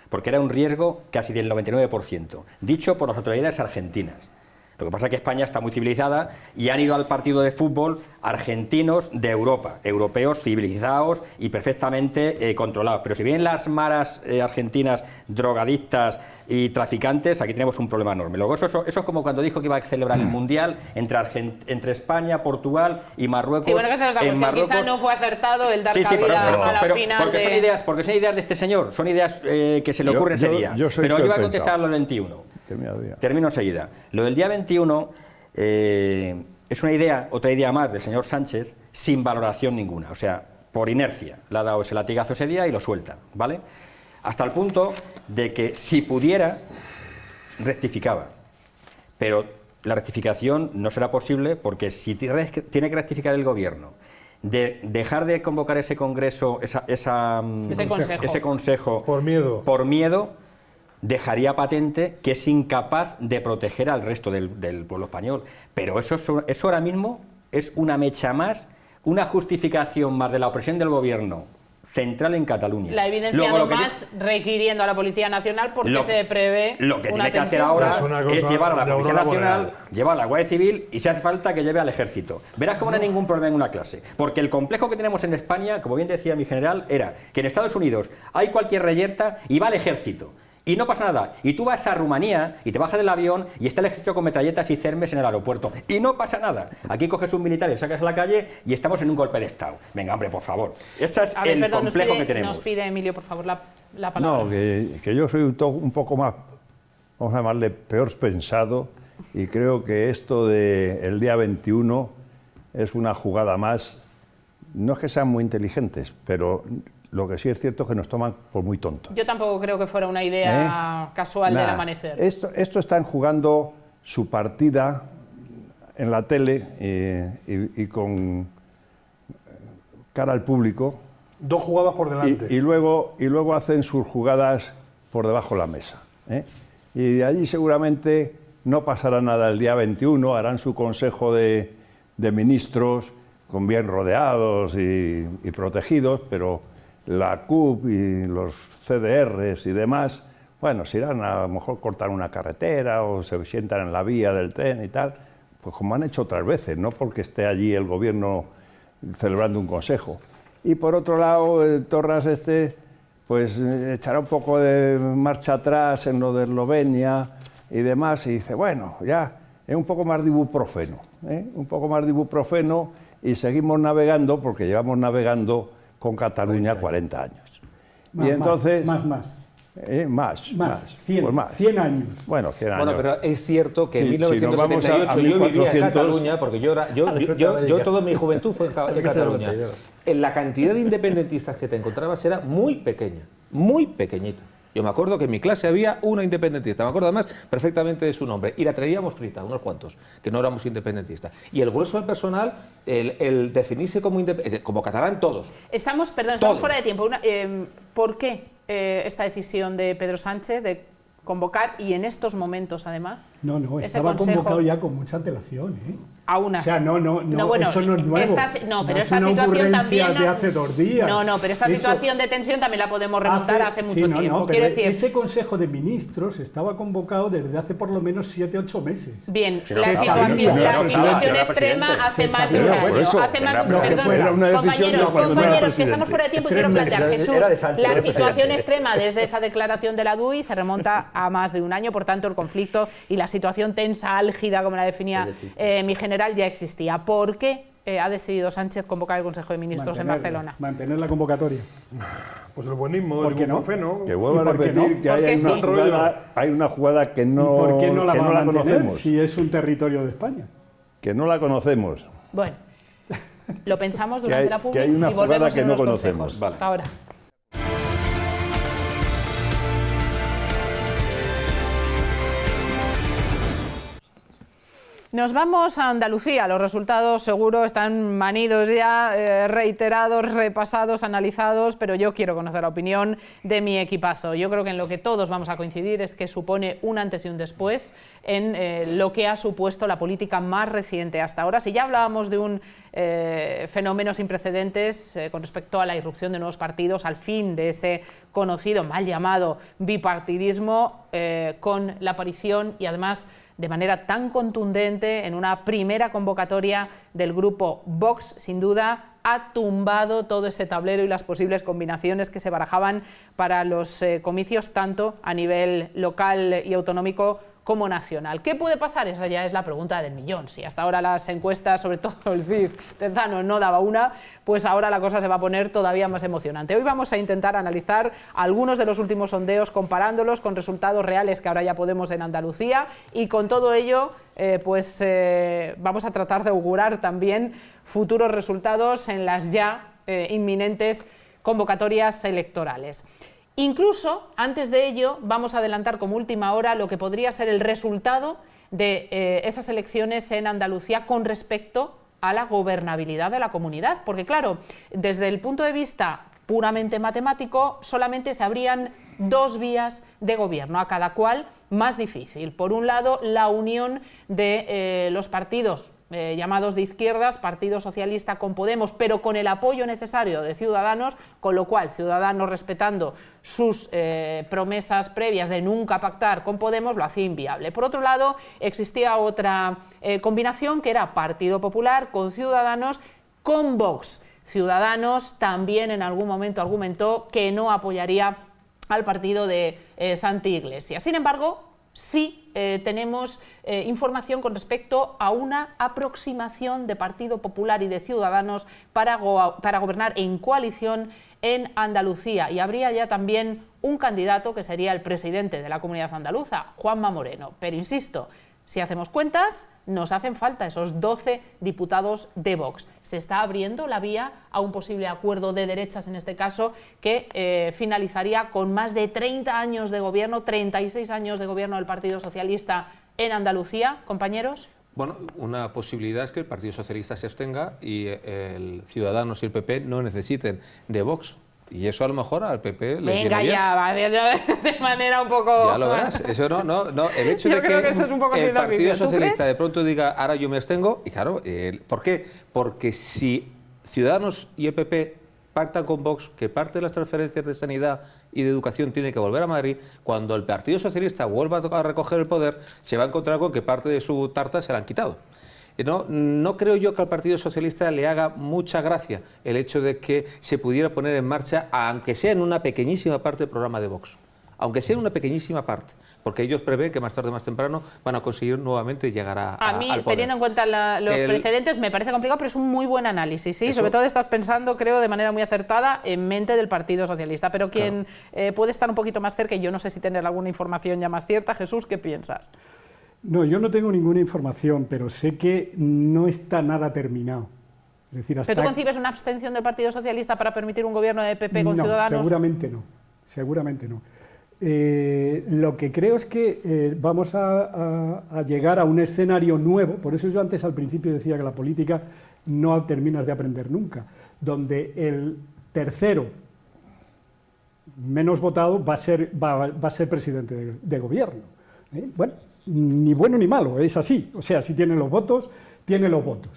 [SPEAKER 3] porque era un riesgo casi del 99%, dicho por las autoridades argentinas. Lo que pasa es que España está muy civilizada y han ido al partido de fútbol argentinos de Europa, europeos civilizados y perfectamente controlados. Pero si vienen las maras argentinas drogadictas y traficantes, aquí tenemos un problema enorme. Luego eso es como cuando dijo que iba a celebrar el Mundial entre España, Portugal y Marruecos.
[SPEAKER 1] Sí, bueno, que esa es la cuestión. Quizá no fue acertado el dar cabida a la final.
[SPEAKER 3] Porque son ideas de este señor, son ideas que se le ocurren ese día. Pero yo voy a contestar a lo del 21. Termino enseguida. Lo del día 21 es otra idea más del señor Sánchez, sin valoración ninguna, o sea, por inercia. Le ha dado ese latigazo ese día y lo suelta, ¿vale? Hasta el punto de que si pudiera, rectificaba. Pero la rectificación no será posible porque si tiene que rectificar el gobierno, de dejar de convocar ese congreso, ese consejo
[SPEAKER 4] por
[SPEAKER 3] miedo, dejaría patente que es incapaz de proteger al resto del pueblo español. Pero eso ahora mismo es una mecha más, una justificación más de la opresión del gobierno central en Cataluña.
[SPEAKER 1] La evidencia más requiriendo a la Policía Nacional porque se prevé
[SPEAKER 3] lo que tiene que hacer ahora es llevar a la Policía Nacional, llevar a la Guardia Civil y si hace falta que lleve al Ejército. Verás cómo no hay ningún problema en una clase. Porque el complejo que tenemos en España, como bien decía mi general, era que en Estados Unidos hay cualquier reyerta y va al Ejército. Y no pasa nada. Y tú vas a Rumanía y te bajas del avión y está el ejército con metralletas y cermes en el aeropuerto. Y no pasa nada. Aquí coges un militar y sacas a la calle y estamos en un golpe de Estado. Venga, hombre, por favor. Ese es el complejo que tenemos.
[SPEAKER 1] Nos pide Emilio, por favor, la palabra.
[SPEAKER 2] No, que yo soy un poco más, vamos a llamarle, peor pensado, y creo que esto del día 21 es una jugada más. No es que sean muy inteligentes, pero lo que sí es cierto es que nos toman por muy tontos.
[SPEAKER 1] Yo tampoco creo que fuera una idea casual del amanecer.
[SPEAKER 2] Esto están jugando su partida en la tele y con cara al público.
[SPEAKER 4] Dos jugadas por delante.
[SPEAKER 2] Y luego hacen sus jugadas por debajo de la mesa. Y de allí seguramente no pasará nada el día 21, harán su consejo de ministros con bien rodeados y protegidos, pero la CUP y los CDRs y demás, bueno, se irán a lo mejor cortar una carretera o se sientan en la vía del tren y tal, pues como han hecho otras veces, no porque esté allí el gobierno celebrando un consejo. Y por otro lado, Torras pues echará un poco de marcha atrás en lo de Eslovenia y demás, y dice, bueno, ya, es un poco más de ibuprofeno, un poco más de ibuprofeno, y seguimos navegando, porque llevamos navegando con Cataluña 40 años. Y entonces...
[SPEAKER 6] Más.
[SPEAKER 2] 100
[SPEAKER 6] años.
[SPEAKER 2] Bueno, 100 años.
[SPEAKER 5] Bueno, pero es cierto que en 1978 yo vivía en Cataluña, porque yo toda mi juventud fue en Cataluña. En la cantidad de independentistas que te encontrabas era muy pequeña, muy pequeñita. Yo me acuerdo que en mi clase había una independentista, me acuerdo además perfectamente de su nombre, y la traíamos frita, unos cuantos, que no éramos independentistas. Y el grueso del personal, el definirse como catalán, todos.
[SPEAKER 1] Estamos fuera de tiempo. ¿Por qué esta decisión de Pedro Sánchez de convocar, y en estos momentos además?
[SPEAKER 6] No, estaba convocado ya con mucha antelación,
[SPEAKER 1] Aún así.
[SPEAKER 6] O sea, bueno, eso no es nuevo.
[SPEAKER 1] Pero
[SPEAKER 6] es
[SPEAKER 1] esta
[SPEAKER 6] una
[SPEAKER 1] situación también.
[SPEAKER 6] de hace 2 días.
[SPEAKER 1] Pero esta situación de tensión también la podemos remontar hace mucho tiempo.
[SPEAKER 6] Pero ese Consejo de Ministros estaba convocado desde hace por lo menos 7 u 8 meses.
[SPEAKER 1] Bien, la situación extrema hace más de un año. Compañeros, que estamos fuera de tiempo y quiero plantear, Jesús, la situación extrema desde esa declaración de la DUI se remonta a más de un año, por tanto el conflicto y la situación tensa, álgida, como la definía mi general, ya existía. ¿Por qué ha decidido Sánchez convocar el Consejo de Ministros en Barcelona?
[SPEAKER 6] Mantener la convocatoria.
[SPEAKER 4] Pues el buenismo,
[SPEAKER 6] ¿por qué
[SPEAKER 4] el buprofeno.
[SPEAKER 7] Que vuelvo a repetir que hay una jugada que no,
[SPEAKER 6] ¿por qué no la va a mantener
[SPEAKER 7] conocemos?
[SPEAKER 6] Si es un territorio de España.
[SPEAKER 7] Que no la conocemos.
[SPEAKER 1] Bueno, lo pensamos durante la pública
[SPEAKER 7] y
[SPEAKER 1] volvemos
[SPEAKER 7] que
[SPEAKER 1] en
[SPEAKER 7] no
[SPEAKER 1] los
[SPEAKER 7] conocemos.
[SPEAKER 1] consejos.
[SPEAKER 3] Vale.
[SPEAKER 1] Hasta ahora. Nos vamos a Andalucía. Los resultados seguro están manidos ya, reiterados, repasados, analizados, pero yo quiero conocer la opinión de mi equipazo. Yo creo que en lo que todos vamos a coincidir es que supone un antes y un después en lo que ha supuesto la política más reciente hasta ahora. Si ya hablábamos de un fenómeno sin precedentes con respecto a la irrupción de nuevos partidos, al fin de ese conocido, mal llamado bipartidismo, con la aparición y además de manera tan contundente en una primera convocatoria del grupo Vox, sin duda ha tumbado todo ese tablero y las posibles combinaciones que se barajaban para los comicios tanto a nivel local y autonómico como nacional. ¿Qué puede pasar? Esa ya es la pregunta del millón. Si hasta ahora las encuestas, sobre todo el CIS Tenzano, no daba una, pues ahora la cosa se va a poner todavía más emocionante. Hoy vamos a intentar analizar algunos de los últimos sondeos, comparándolos con resultados reales que ahora ya podemos en Andalucía, y con todo ello vamos a tratar de augurar también futuros resultados en las ya inminentes convocatorias electorales. Incluso, antes de ello, vamos a adelantar como última hora lo que podría ser el resultado de esas elecciones en Andalucía con respecto a la gobernabilidad de la comunidad. Porque, claro, desde el punto de vista puramente matemático, solamente se abrían 2 vías de gobierno, a cada cual más difícil. Por un lado, la unión de los partidos llamados de izquierdas, Partido Socialista con Podemos, pero con el apoyo necesario de Ciudadanos, con lo cual Ciudadanos, respetando sus promesas previas de nunca pactar con Podemos, lo hacía inviable. Por otro lado, existía otra combinación, que era Partido Popular con Ciudadanos con Vox. Ciudadanos también en algún momento argumentó que no apoyaría al partido de Santi Iglesias. Sin embargo, sí tenemos información con respecto a una aproximación de Partido Popular y de Ciudadanos para gobernar en coalición en Andalucía, y habría ya también un candidato que sería el presidente de la comunidad andaluza, Juanma Moreno. Pero insisto, si hacemos cuentas, nos hacen falta esos 12 diputados de Vox. Se está abriendo la vía a un posible acuerdo de derechas, en este caso, que finalizaría con más de 30 años de gobierno, 36 años de gobierno del Partido Socialista en Andalucía, compañeros.
[SPEAKER 5] Bueno, una posibilidad es que el Partido Socialista se abstenga y el Ciudadanos y el PP no necesiten de Vox. Y eso a lo mejor al PP le viene bien.
[SPEAKER 1] Va de manera un poco...
[SPEAKER 5] Ya lo verás. Eso no. El hecho de que el Partido Socialista de pronto diga, ahora yo me abstengo, y claro, ¿por qué? Porque si Ciudadanos y el PP pactan con Vox que parte de las transferencias de sanidad y de educación tiene que volver a Madrid, cuando el Partido Socialista vuelva a recoger el poder, se va a encontrar con que parte de su tarta se la han quitado. No creo yo que al Partido Socialista le haga mucha gracia el hecho de que se pudiera poner en marcha, aunque sea en una pequeñísima parte, el programa de Vox. Aunque sea en una pequeñísima parte, porque ellos prevén que más tarde o más temprano van a conseguir nuevamente llegar al poder.
[SPEAKER 1] Teniendo en cuenta los precedentes, me parece complicado, pero es un muy buen análisis, ¿sí? Sobre todo estás pensando, creo, de manera muy acertada en mente del Partido Socialista. Pero quien puede estar un poquito más cerca, y yo no sé si tener alguna información ya más cierta, Jesús, ¿qué piensas?
[SPEAKER 6] No, yo no tengo ninguna información, pero sé que no está nada terminado. Es decir,
[SPEAKER 1] ¿Pero tú concibes una abstención del Partido Socialista para permitir un gobierno de PP con Ciudadanos?
[SPEAKER 6] Seguramente no. Lo que creo es que vamos a llegar a un escenario nuevo, por eso yo antes al principio decía que la política no terminas de aprender nunca, donde el tercero menos votado va a ser presidente de gobierno. Bueno, ni bueno ni malo, es así. O sea, si tiene los votos, tiene los votos.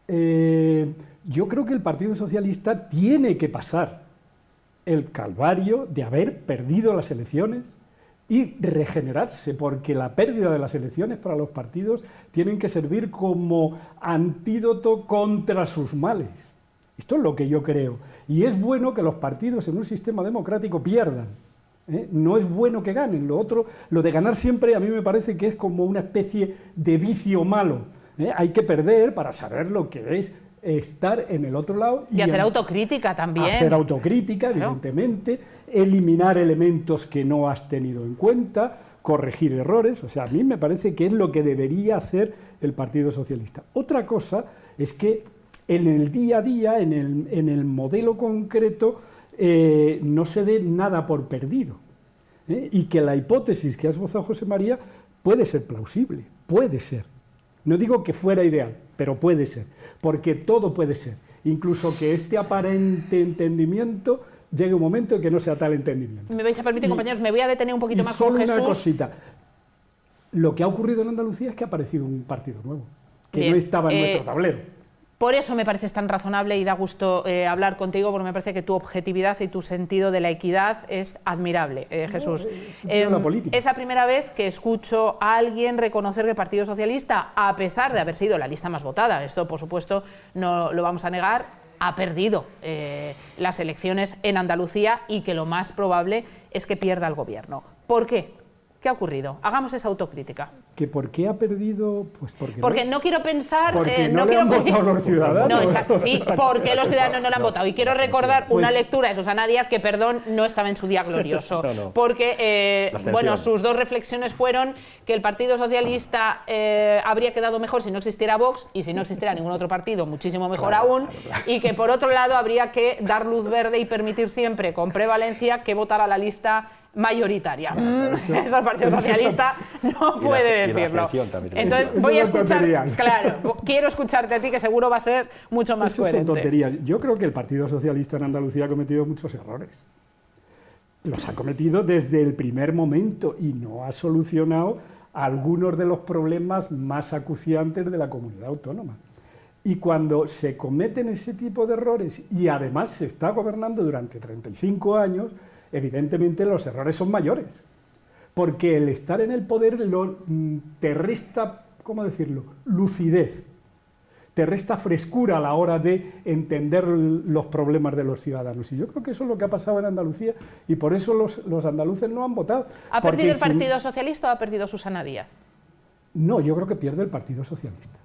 [SPEAKER 6] Yo creo que el Partido Socialista tiene que pasar el calvario de haber perdido las elecciones y regenerarse, porque la pérdida de las elecciones para los partidos tienen que servir como antídoto contra sus males. Esto es lo que yo creo. Y es bueno que los partidos en un sistema democrático pierdan. No es bueno que ganen. Lo otro, lo de ganar siempre, a mí me parece que es como una especie de vicio malo. Hay que perder para saber lo que es estar en el otro lado.
[SPEAKER 1] Y hacer autocrítica también.
[SPEAKER 6] Hacer autocrítica, evidentemente, eliminar elementos que no has tenido en cuenta, corregir errores. O sea, a mí me parece que es lo que debería hacer el Partido Socialista. Otra cosa es que en el día a día, en el modelo concreto, no se dé nada por perdido. Y que la hipótesis que ha esbozado José María puede ser plausible, puede ser. No digo que fuera ideal, pero puede ser, porque todo puede ser. Incluso que este aparente entendimiento llegue un momento en que no sea tal entendimiento.
[SPEAKER 1] Me vais a permitir, compañeros, me voy a detener un poquito más con Jesús.
[SPEAKER 6] Solo una cosita. Lo que ha ocurrido en Andalucía es que ha aparecido un partido nuevo, que
[SPEAKER 1] Bien,
[SPEAKER 6] no estaba en nuestro tablero.
[SPEAKER 1] Por eso me pareces tan razonable y da gusto hablar contigo, porque me parece que tu objetividad y tu sentido de la equidad es admirable, Jesús. Es la primera vez que escucho a alguien reconocer que el Partido Socialista, a pesar de haber sido la lista más votada, esto por supuesto no lo vamos a negar, ha perdido las elecciones en Andalucía y que lo más probable es que pierda el gobierno. ¿Por qué? ¿Qué ha ocurrido? Hagamos esa autocrítica.
[SPEAKER 6] ¿Que por qué ha perdido? Pues
[SPEAKER 1] porque no quiero pensar...
[SPEAKER 6] Porque no le han votado los ciudadanos.
[SPEAKER 1] Sí, porque los ciudadanos no le han votado. Y quiero recordar una lectura de Susana Díaz, que, perdón, no estaba en su día glorioso. Porque, bueno, sus dos reflexiones fueron que el Partido Socialista habría quedado mejor si no existiera Vox, y si no existiera ningún otro partido, muchísimo mejor aún, y que, por otro lado, habría que dar luz verde y permitir siempre, con prevalencia, que votara la lista mayoritaria. Eso el Partido Socialista no puede decirlo. Entonces voy a escuchar, claro, quiero escucharte a ti, que seguro va a ser mucho más coherente.
[SPEAKER 6] Son tonterías. Yo creo que el Partido Socialista en Andalucía ha cometido muchos errores. Los ha cometido desde el primer momento y no ha solucionado algunos de los problemas más acuciantes de la comunidad autónoma. Y cuando se cometen ese tipo de errores y además se está gobernando durante 35 años, evidentemente los errores son mayores, porque el estar en el poder te resta, ¿cómo decirlo?, lucidez, te resta frescura a la hora de entender los problemas de los ciudadanos. Y yo creo que eso es lo que ha pasado en Andalucía y por eso los andaluces no han votado.
[SPEAKER 1] ¿Ha perdido el Partido Socialista o ha perdido Susana Díaz?
[SPEAKER 6] No, yo creo que pierde el Partido Socialista.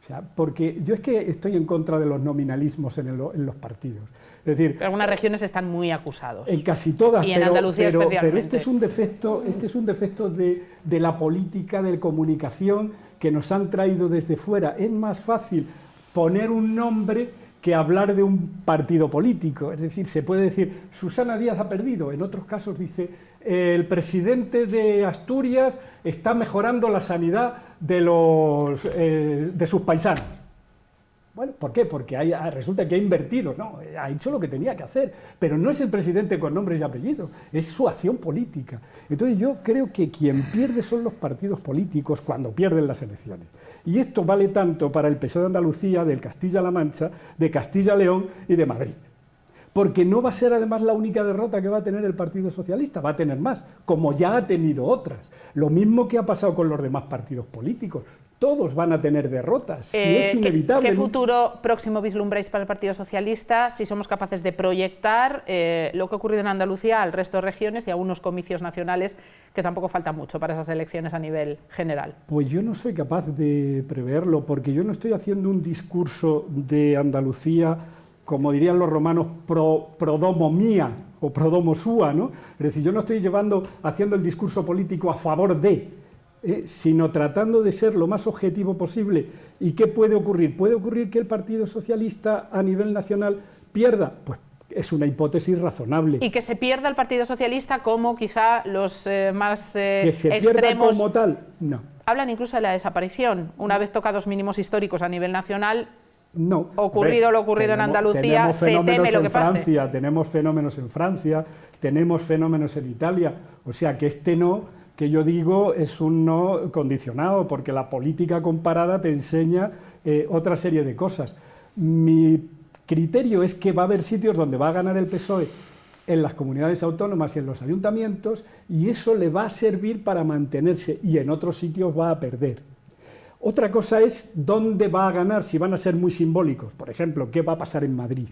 [SPEAKER 6] O sea, porque yo es que estoy en contra de los nominalismos en los partidos. Es decir,
[SPEAKER 1] algunas regiones están muy acusados.
[SPEAKER 6] En casi todas,
[SPEAKER 1] y en Andalucía especialmente.
[SPEAKER 6] Pero este es un defecto de la política de comunicación que nos han traído desde fuera. Es más fácil poner un nombre que hablar de un partido político. Es decir, se puede decir, Susana Díaz ha perdido. En otros casos dice, el presidente de Asturias está mejorando la sanidad de sus paisanos. Bueno, ¿por qué? Porque resulta que ha invertido, no, ha hecho lo que tenía que hacer, pero no es el presidente con nombres y apellidos, es su acción política. Entonces yo creo que quien pierde son los partidos políticos cuando pierden las elecciones. Y esto vale tanto para el PSOE de Andalucía, del Castilla-La Mancha, de Castilla-León y de Madrid. Porque no va a ser además la única derrota que va a tener el Partido Socialista, va a tener más, como ya ha tenido otras. Lo mismo que ha pasado con los demás partidos políticos. Todos van a tener derrotas, si es inevitable.
[SPEAKER 1] ¿Qué futuro próximo vislumbráis para el Partido Socialista si somos capaces de proyectar lo que ha ocurrido en Andalucía al resto de regiones y a unos comicios nacionales que tampoco falta mucho para esas elecciones a nivel general?
[SPEAKER 6] Pues yo no soy capaz de preverlo, porque yo no estoy haciendo un discurso de Andalucía, como dirían los romanos, pro domo mía o pro domo sua, ¿no? Es decir, yo no estoy haciendo el discurso político a favor de... sino tratando de ser lo más objetivo posible. ¿Y qué puede ocurrir? ¿Puede ocurrir que el Partido Socialista a nivel nacional pierda? Pues es una hipótesis razonable.
[SPEAKER 1] ¿Y que se pierda el Partido Socialista como quizá los más
[SPEAKER 6] que se pierda
[SPEAKER 1] extremos?
[SPEAKER 6] Como tal, no.
[SPEAKER 1] Hablan incluso de la desaparición. Una vez tocados mínimos históricos a nivel nacional,
[SPEAKER 6] no.
[SPEAKER 1] Ocurrido lo ocurrido en Andalucía, se teme lo que pase.
[SPEAKER 6] Tenemos fenómenos en Francia, tenemos fenómenos en Italia, o sea que este no que yo digo es un no condicionado, porque la política comparada te enseña otra serie de cosas. Mi criterio es que va a haber sitios donde va a ganar el PSOE en las comunidades autónomas y en los ayuntamientos, y eso le va a servir para mantenerse, y en otros sitios va a perder. Otra cosa es dónde va a ganar, si van a ser muy simbólicos. Por ejemplo, ¿qué va a pasar en Madrid?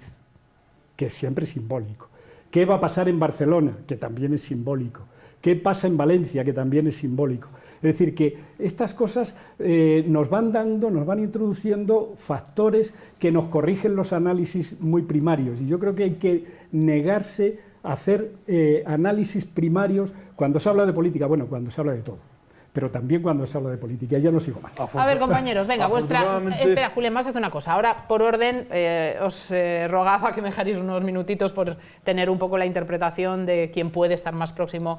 [SPEAKER 6] Que es siempre simbólico. ¿Qué va a pasar en Barcelona? Que también es simbólico. ¿Qué pasa en Valencia? Que también es simbólico. Es decir, que estas cosas nos van introduciendo factores que nos corrigen los análisis muy primarios. Y yo creo que hay que negarse a hacer análisis primarios cuando se habla de política, bueno, cuando se habla de todo, pero también cuando se habla de política. Ya no sigo más.
[SPEAKER 1] A ver, compañeros, venga, Espera, Julián, vas a hacer una cosa. Ahora, por orden, os rogaba que me dejarais unos minutitos por tener un poco la interpretación de quién puede estar más próximo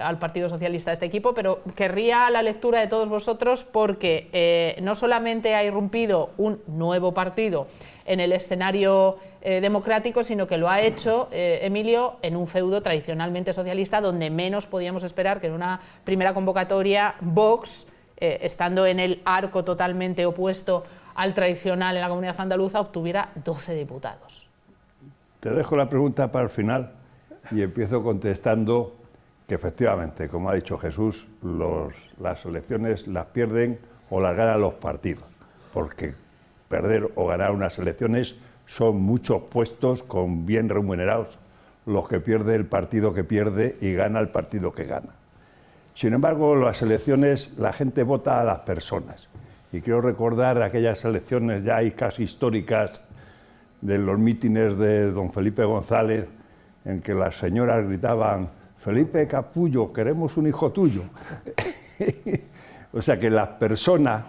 [SPEAKER 1] al Partido Socialista de este equipo, pero querría la lectura de todos vosotros porque no solamente ha irrumpido un nuevo partido en el escenario democrático, sino que lo ha hecho, Emilio, en un feudo tradicionalmente socialista donde menos podíamos esperar que en una primera convocatoria Vox, estando en el arco totalmente opuesto al tradicional en la comunidad andaluza, obtuviera 12 diputados.
[SPEAKER 2] Te dejo la pregunta para el final y empiezo contestando que efectivamente, como ha dicho Jesús, las elecciones las pierden o las ganan los partidos, porque perder o ganar unas elecciones son muchos puestos con bien remunerados los que pierde el partido que pierde y gana el partido que gana. Sin embargo, las elecciones, la gente vota a las personas. Y quiero recordar aquellas elecciones ya casi históricas de los mítines de don Felipe González, en que las señoras gritaban: Felipe Capullo, queremos un hijo tuyo. O sea que la persona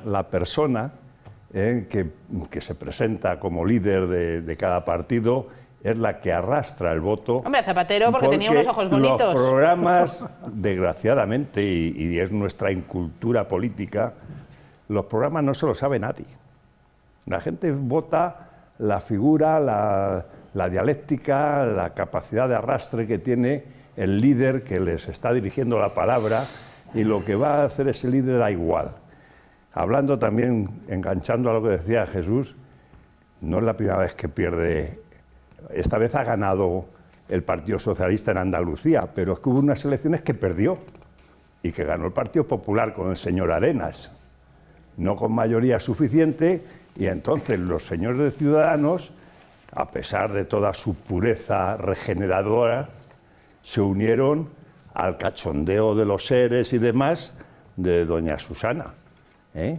[SPEAKER 2] que se presenta como líder de cada partido es la que arrastra el voto.
[SPEAKER 1] Hombre, Zapatero porque tenía unos ojos bonitos.
[SPEAKER 2] Los programas, desgraciadamente, y es nuestra incultura política, los programas no se lo sabe nadie. La gente vota la figura, la dialéctica, la capacidad de arrastre que tiene el líder que les está dirigiendo la palabra, y lo que va a hacer ese líder da igual. Hablando también, enganchando a lo que decía Jesús, no es la primera vez que pierde. Esta vez ha ganado el Partido Socialista en Andalucía, pero es que hubo unas elecciones que perdió y que ganó el Partido Popular con el señor Arenas, no con mayoría suficiente, y entonces los señores de Ciudadanos, a pesar de toda su pureza regeneradora, se unieron al cachondeo de los seres y demás de doña Susana.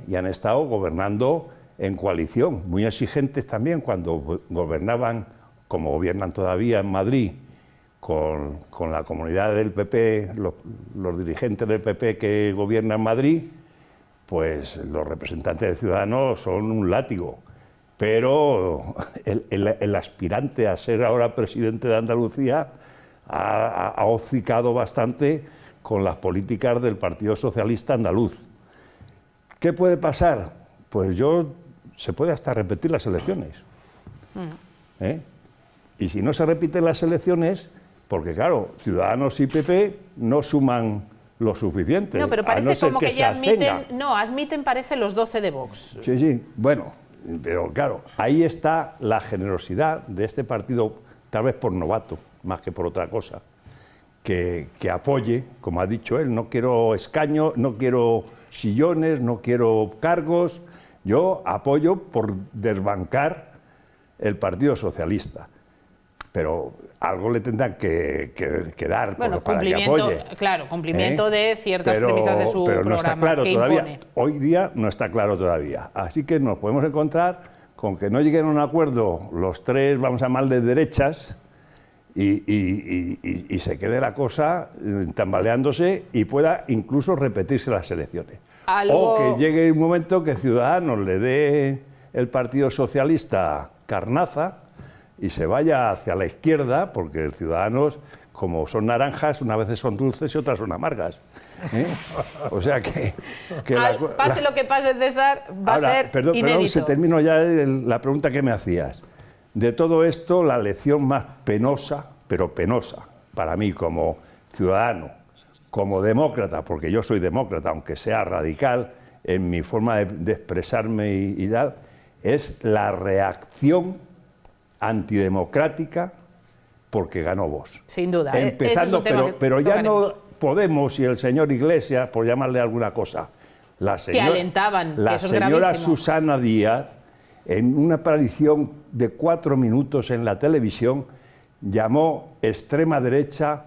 [SPEAKER 2] Y han estado gobernando en coalición, muy exigentes también cuando gobernaban, como gobiernan todavía en Madrid, con la comunidad del PP, los dirigentes del PP que gobiernan en Madrid, pues los representantes de Ciudadanos son un látigo. Pero el aspirante a ser ahora presidente de Andalucía ha hocicado bastante con las políticas del Partido Socialista andaluz. ¿Qué puede pasar? Pues se puede hasta repetir las elecciones. Y si no se repiten las elecciones, porque claro, Ciudadanos y PP no suman lo suficiente.
[SPEAKER 1] No, pero parece como que ya admiten parece los 12 de Vox.
[SPEAKER 2] Sí, bueno, pero claro, ahí está la generosidad de este partido, tal vez por novato, más que por otra cosa, que apoye, como ha dicho él, no quiero escaños, no quiero sillones, no quiero cargos, yo apoyo por desbancar el Partido Socialista. Pero algo le tendrán que dar para que apoye.
[SPEAKER 1] Claro, cumplimiento de ciertas premisas de su programa.
[SPEAKER 2] Pero no está claro todavía.
[SPEAKER 1] Impone.
[SPEAKER 2] Hoy día no está claro todavía. Así que nos podemos encontrar con que no lleguen a un acuerdo los tres, vamos a llamar de derechas, y se quede la cosa tambaleándose y pueda incluso repetirse las elecciones. O que llegue un momento que Ciudadanos le dé el Partido Socialista carnaza y se vaya hacia la izquierda, porque los Ciudadanos, como son naranjas, unas veces son dulces y otras son amargas. O sea que
[SPEAKER 1] pase lo que pase, César, va a ser
[SPEAKER 2] perdón, se termino ya la pregunta que me hacías. De todo esto, la lección más penosa, pero penosa, para mí como ciudadano, como demócrata, porque yo soy demócrata, aunque sea radical en mi forma de expresarme y tal, es la reacción antidemocrática porque ganó Vox.
[SPEAKER 1] Sin duda.
[SPEAKER 2] Empezando, pero ya no Podemos y el señor Iglesias, por llamarle alguna cosa,
[SPEAKER 1] que alentaban,
[SPEAKER 2] la
[SPEAKER 1] que eso es
[SPEAKER 2] señora
[SPEAKER 1] gravísimo.
[SPEAKER 2] Susana Díaz, en una aparición de 4 minutos en la televisión, llamó extrema derecha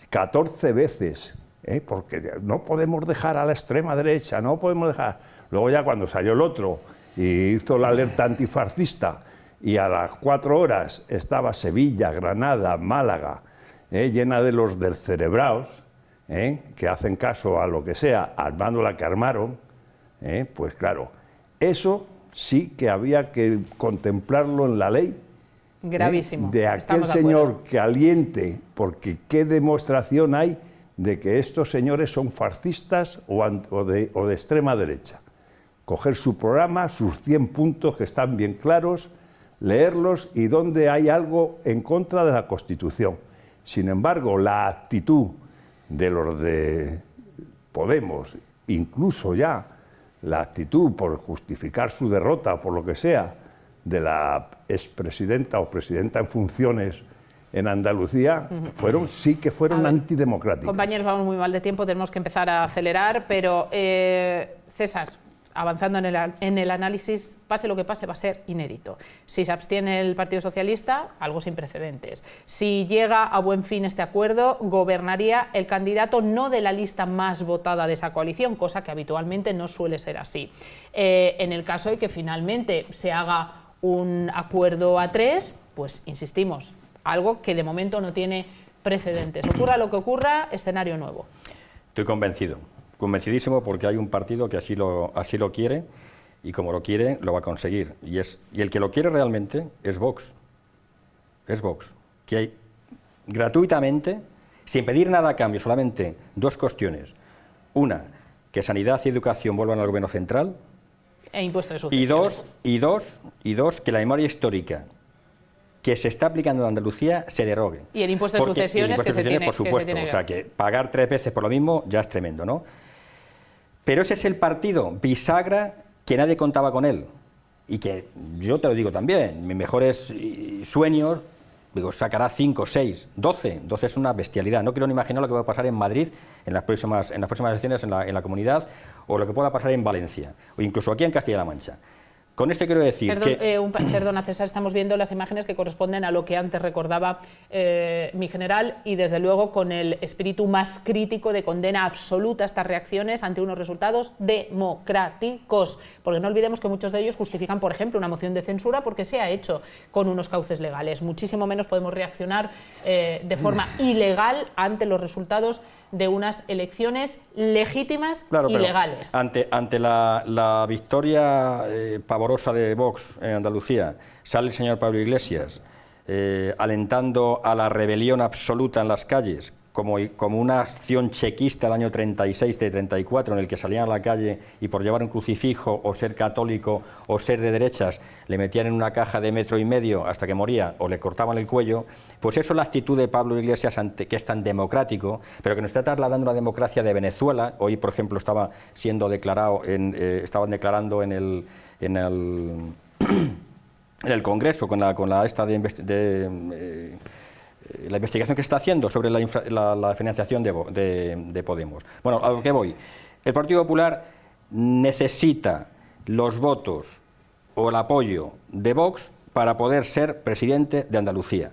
[SPEAKER 2] 14 veces, porque no podemos dejar a la extrema derecha, no podemos dejar. Luego ya cuando salió el otro y hizo la alerta antifascista y a las 4 horas estaba Sevilla, Granada, Málaga, llena de los descerebrados, que hacen caso a lo que sea, armando la que armaron, pues claro, eso sí que había que contemplarlo en la ley.
[SPEAKER 1] Gravísimo.
[SPEAKER 2] De aquel señor que aliente, porque qué demostración hay de que estos señores son fascistas o de extrema derecha. Coger su programa, sus 100 puntos que están bien claros, leerlos y donde hay algo en contra de la Constitución. Sin embargo, la actitud de los de Podemos, incluso ya la actitud por justificar su derrota, por lo que sea, de la expresidenta o presidenta en funciones en Andalucía, sí que fueron antidemocráticas.
[SPEAKER 1] Compañeros, vamos muy mal de tiempo, tenemos que empezar a acelerar, pero César, avanzando en el análisis, pase lo que pase, va a ser inédito. Si se abstiene el Partido Socialista, algo sin precedentes. Si llega a buen fin este acuerdo, gobernaría el candidato no de la lista más votada de esa coalición, cosa que habitualmente no suele ser así. En el caso de que finalmente se haga un acuerdo a 3, pues insistimos, algo que de momento no tiene precedentes. Ocurra lo que ocurra, escenario nuevo.
[SPEAKER 3] Estoy convencido. Convencidísimo, porque hay un partido que así lo quiere, y como lo quiere, lo va a conseguir. Y el que lo quiere realmente es Vox. Es Vox. Que hay gratuitamente, sin pedir nada a cambio, solamente 2 cuestiones. Una, que sanidad y educación vuelvan al gobierno central.
[SPEAKER 1] E impuesto de sucesiones.
[SPEAKER 3] Y dos, que la memoria histórica que se está aplicando en Andalucía se derogue.
[SPEAKER 1] Y el impuesto de sucesiones,
[SPEAKER 3] que se tiene, por supuesto. O sea, que pagar 3 veces por lo mismo ya es tremendo, ¿no? Pero ese es el partido bisagra que nadie contaba con él. Y que yo te lo digo también, mis mejores sueños, digo, sacará 5, 6, 12. 12 es una bestialidad. No quiero ni imaginar lo que va a pasar en Madrid en las próximas elecciones en la comunidad, o lo que pueda pasar en Valencia, o incluso aquí en Castilla-La Mancha. Con esto quiero decir
[SPEAKER 1] Perdona, César, estamos viendo las imágenes que corresponden a lo que antes recordaba mi general, y desde luego con el espíritu más crítico de condena absoluta a estas reacciones ante unos resultados democráticos. Porque no olvidemos que muchos de ellos justifican, por ejemplo, una moción de censura porque se ha hecho con unos cauces legales. Muchísimo menos podemos reaccionar de forma ilegal ante los resultados de unas elecciones legítimas y legales.
[SPEAKER 3] Ante la victoria pavorosa de Vox en Andalucía, sale el señor Pablo Iglesias alentando a la rebelión absoluta en las calles, como una acción chequista del año 36 de 34, en el que salían a la calle y por llevar un crucifijo o ser católico o ser de derechas le metían en una caja de 1,5 metros hasta que moría o le cortaban el cuello. Pues eso es la actitud de Pablo Iglesias, que es tan democrático, pero que nos está trasladando la democracia de Venezuela. Hoy, por ejemplo, estaban declarando en el Congreso con la investigación que está haciendo sobre la financiación de Podemos. Bueno, a lo que voy. El Partido Popular necesita los votos o el apoyo de Vox para poder ser presidente de Andalucía.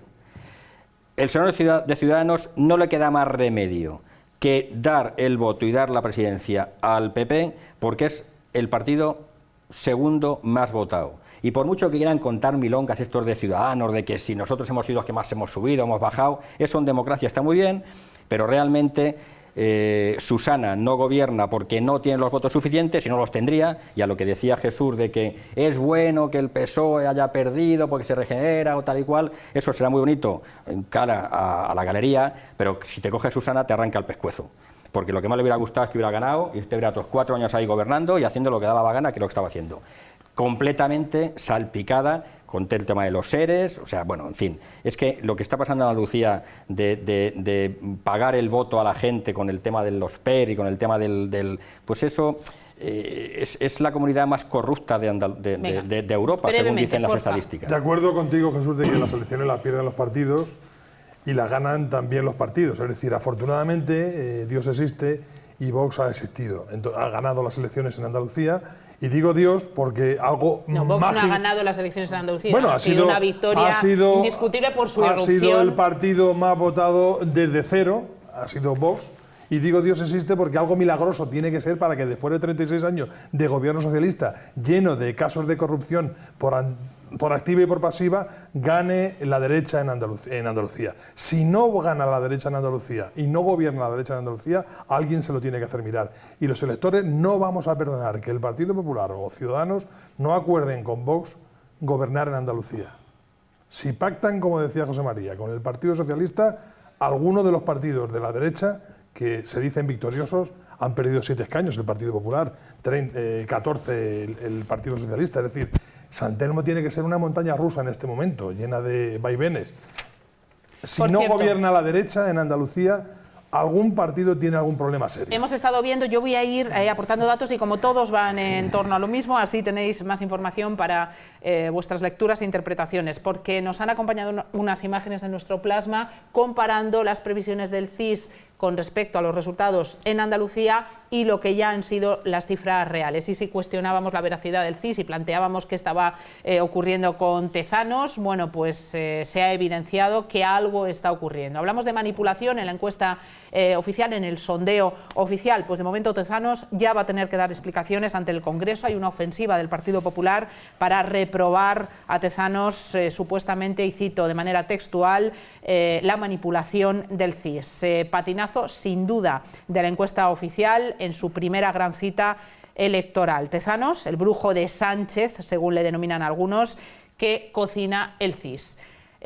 [SPEAKER 3] El senador de Ciudadanos no le queda más remedio que dar el voto y dar la presidencia al PP, porque es el partido segundo más votado. Y por mucho que quieran contar milongas estos de Ciudadanos, de que si nosotros hemos sido los que más hemos subido, hemos bajado, eso en democracia está muy bien, pero realmente Susana no gobierna porque no tiene los votos suficientes, y no los tendría, y a lo que decía Jesús de que es bueno que el PSOE haya perdido porque se regenera o tal y cual, eso será muy bonito en cara a la galería, pero si te coge Susana te arranca el pescuezo. Porque lo que más le hubiera gustado es que hubiera ganado y usted hubiera otros 4 años ahí gobernando y haciendo lo que daba la gana, que es lo que estaba haciendo. completamente salpicada con el tema de los seres, o sea, bueno, en fin, es que lo que está pasando en Andalucía de pagar el voto a la gente con el tema de los PER y con el tema pues eso es la comunidad más corrupta de Europa, según dicen las estadísticas.
[SPEAKER 4] De acuerdo contigo, Jesús, de que las elecciones las pierden los partidos y las ganan también los partidos, es decir, afortunadamente Dios existe y Vox ha existido, entonces, ha ganado las elecciones en Andalucía. Y digo Dios porque algo
[SPEAKER 1] no, Vox
[SPEAKER 4] mágico.
[SPEAKER 1] no ha ganado las elecciones en Andalucía.
[SPEAKER 4] Bueno,
[SPEAKER 1] ha sido una victoria indiscutible por su irrupción.
[SPEAKER 4] Ha sido el partido más votado desde cero, ha sido Vox. Y digo Dios existe porque algo milagroso tiene que ser para que después de 36 años de gobierno socialista, lleno de casos de corrupción por activa y por pasiva, gane la derecha en Andalucía. Si no gana la derecha en Andalucía y no gobierna la derecha en Andalucía, alguien se lo tiene que hacer mirar. Y los electores no vamos a perdonar que el Partido Popular o Ciudadanos no acuerden con Vox gobernar en Andalucía. Si pactan, como decía José María, con el Partido Socialista, algunos de los partidos de la derecha que se dicen victoriosos han perdido 7 escaños, el Partido Popular, 14 el Partido Socialista, es decir, San Telmo tiene que ser una montaña rusa en este momento, llena de vaivenes. Si no gobierna la derecha en Andalucía, algún partido tiene algún problema serio.
[SPEAKER 1] Hemos estado viendo, yo voy a ir aportando datos y como todos van en torno a lo mismo, así tenéis más información para vuestras lecturas e interpretaciones, porque nos han acompañado unas imágenes en nuestro plasma comparando las previsiones del CIS con respecto a los resultados en Andalucía y lo que ya han sido las cifras reales. Y si cuestionábamos la veracidad del CIS y planteábamos qué estaba ocurriendo con Tezanos, bueno, pues se ha evidenciado que algo está ocurriendo. Hablamos de manipulación en la encuesta oficial, en el sondeo oficial. Pues de momento Tezanos ya va a tener que dar explicaciones ante el Congreso. Hay una ofensiva del Partido Popular para reprobar a Tezanos supuestamente, y cito de manera textual, la manipulación del CIS. Patinazo sin duda de la encuesta oficial en su primera gran cita electoral. Tezanos, el brujo de Sánchez, según le denominan algunos, que cocina el CIS.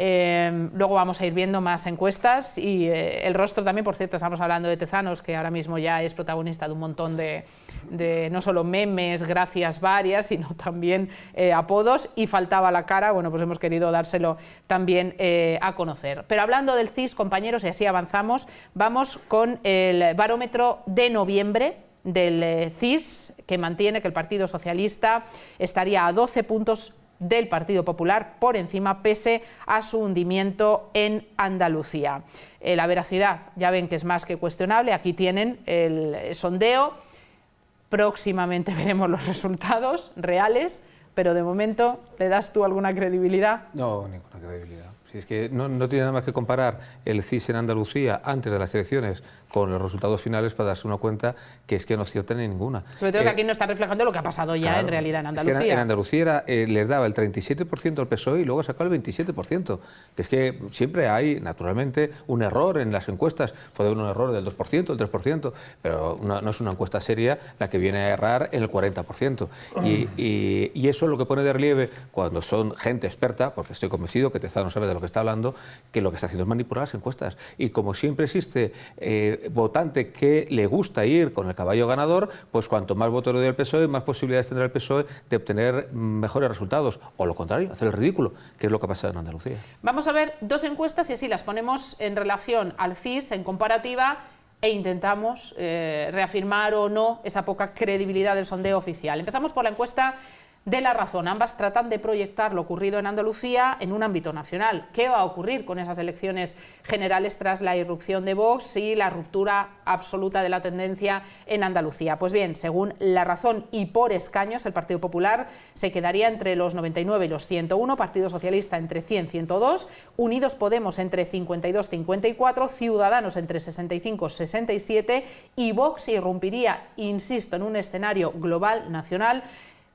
[SPEAKER 1] Luego vamos a ir viendo más encuestas y el rostro también, por cierto, estamos hablando de Tezanos, que ahora mismo ya es protagonista de un montón de no solo memes, gracias varias, sino también apodos, y faltaba la cara, bueno, pues hemos querido dárselo también a conocer. Pero hablando del CIS, compañeros, y así avanzamos, vamos con el barómetro de noviembre del CIS, que mantiene que el Partido Socialista estaría a 12 puntos del Partido Popular por encima, pese a su hundimiento en Andalucía. La veracidad, ya ven que es más que cuestionable, aquí tienen el sondeo, próximamente veremos los resultados reales, pero de momento, ¿le das tú alguna credibilidad?
[SPEAKER 5] No, ninguna credibilidad. Si es que no tiene nada más que comparar el CIS en Andalucía antes de las elecciones con los resultados finales para darse una cuenta que es que no aciertan ni ninguna.
[SPEAKER 1] Sobre todo que aquí no está reflejando lo que ha pasado ya, claro, en realidad en Andalucía.
[SPEAKER 5] Es que en Andalucía les daba el 37% al PSOE y luego sacó el 27%. Que es que siempre hay, naturalmente, un error en las encuestas. Puede haber un error del 2%, del 3%, pero no es una encuesta seria la que viene a errar en el 40%. Y eso es lo que pone de relieve cuando son gente experta, porque estoy convencido que Tezanos sabe de lo que está hablando, que lo que está haciendo es manipular las encuestas. Y como siempre existe votante que le gusta ir con el caballo ganador, pues cuanto más votos le dé el PSOE, más posibilidades tendrá el PSOE de obtener mejores resultados. O lo contrario, hacer el ridículo, que es lo que ha pasado en Andalucía.
[SPEAKER 1] Vamos a ver dos encuestas y así las ponemos en relación al CIS, en comparativa, e intentamos reafirmar o no esa poca credibilidad del sondeo oficial. Empezamos por la encuesta de La Razón. Ambas tratan de proyectar lo ocurrido en Andalucía en un ámbito nacional. ¿Qué va a ocurrir con esas elecciones generales tras la irrupción de Vox y la ruptura absoluta de la tendencia en Andalucía? Pues bien, según La Razón y por escaños, el Partido Popular se quedaría entre los 99 y los 101, Partido Socialista entre 100 y 102, Unidos Podemos entre 52 y 54, Ciudadanos entre 65 y 67 y Vox irrumpiría, insisto, en un escenario global nacional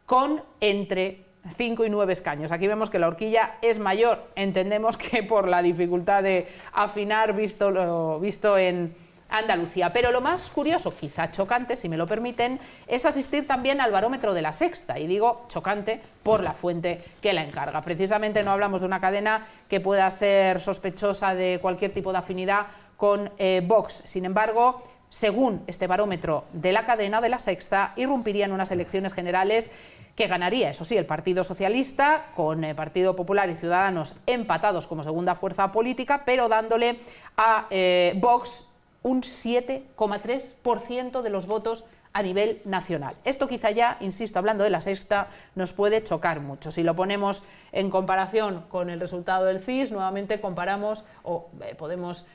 [SPEAKER 1] con entre 5 y 9 escaños. Aquí vemos que la horquilla es mayor. Entendemos que por la dificultad de afinar visto en Andalucía. Pero lo más curioso, quizá chocante, si me lo permiten, es asistir también al barómetro de La Sexta. Y digo chocante por la fuente que la encarga. Precisamente no hablamos de una cadena que pueda ser sospechosa de cualquier tipo de afinidad con Vox. Sin embargo, según este barómetro de la cadena de La Sexta, irrumpirían unas elecciones generales que ganaría, eso sí, el Partido Socialista, con Partido Popular y Ciudadanos empatados como segunda fuerza política, pero dándole a Vox un 7,3% de los votos a nivel nacional. Esto quizá ya, insisto, hablando de La Sexta, nos puede chocar mucho. Si lo ponemos en comparación con el resultado del CIS, nuevamente comparamos o podemos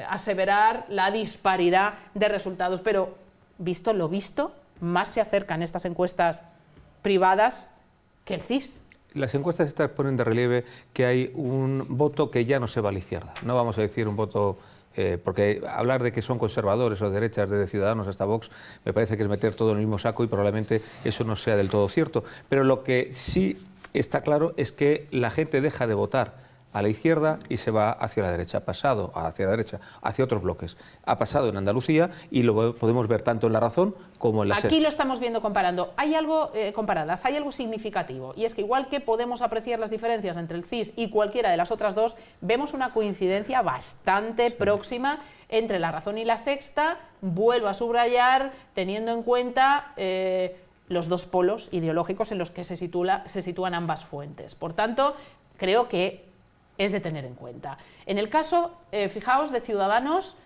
[SPEAKER 1] aseverar la disparidad de resultados, pero visto lo visto, más se acercan estas encuestas privadas que el CIS.
[SPEAKER 5] Las encuestas estas ponen de relieve que hay un voto que ya no se va a la izquierda. No vamos a decir un voto... porque hablar de que son conservadores o derechas, desde Ciudadanos hasta Vox, me parece que es meter todo en el mismo saco y probablemente eso no sea del todo cierto. Pero lo que sí está claro es que la gente deja de votar a la izquierda y se va hacia la derecha, hacia otros bloques. Ha pasado en Andalucía y lo podemos ver tanto en La Razón como en La Sexta.
[SPEAKER 1] Aquí lo estamos viendo comparando. Hay algo comparadas, hay algo significativo, y es que igual que podemos apreciar las diferencias entre el CIS y cualquiera de las otras dos, vemos una coincidencia bastante próxima entre La Razón y La Sexta. Vuelvo a subrayar, teniendo en cuenta los dos polos ideológicos en los que se sitúan ambas fuentes. Por tanto, creo que es de tener en cuenta. En el caso, fijaos, de Ciudadanos,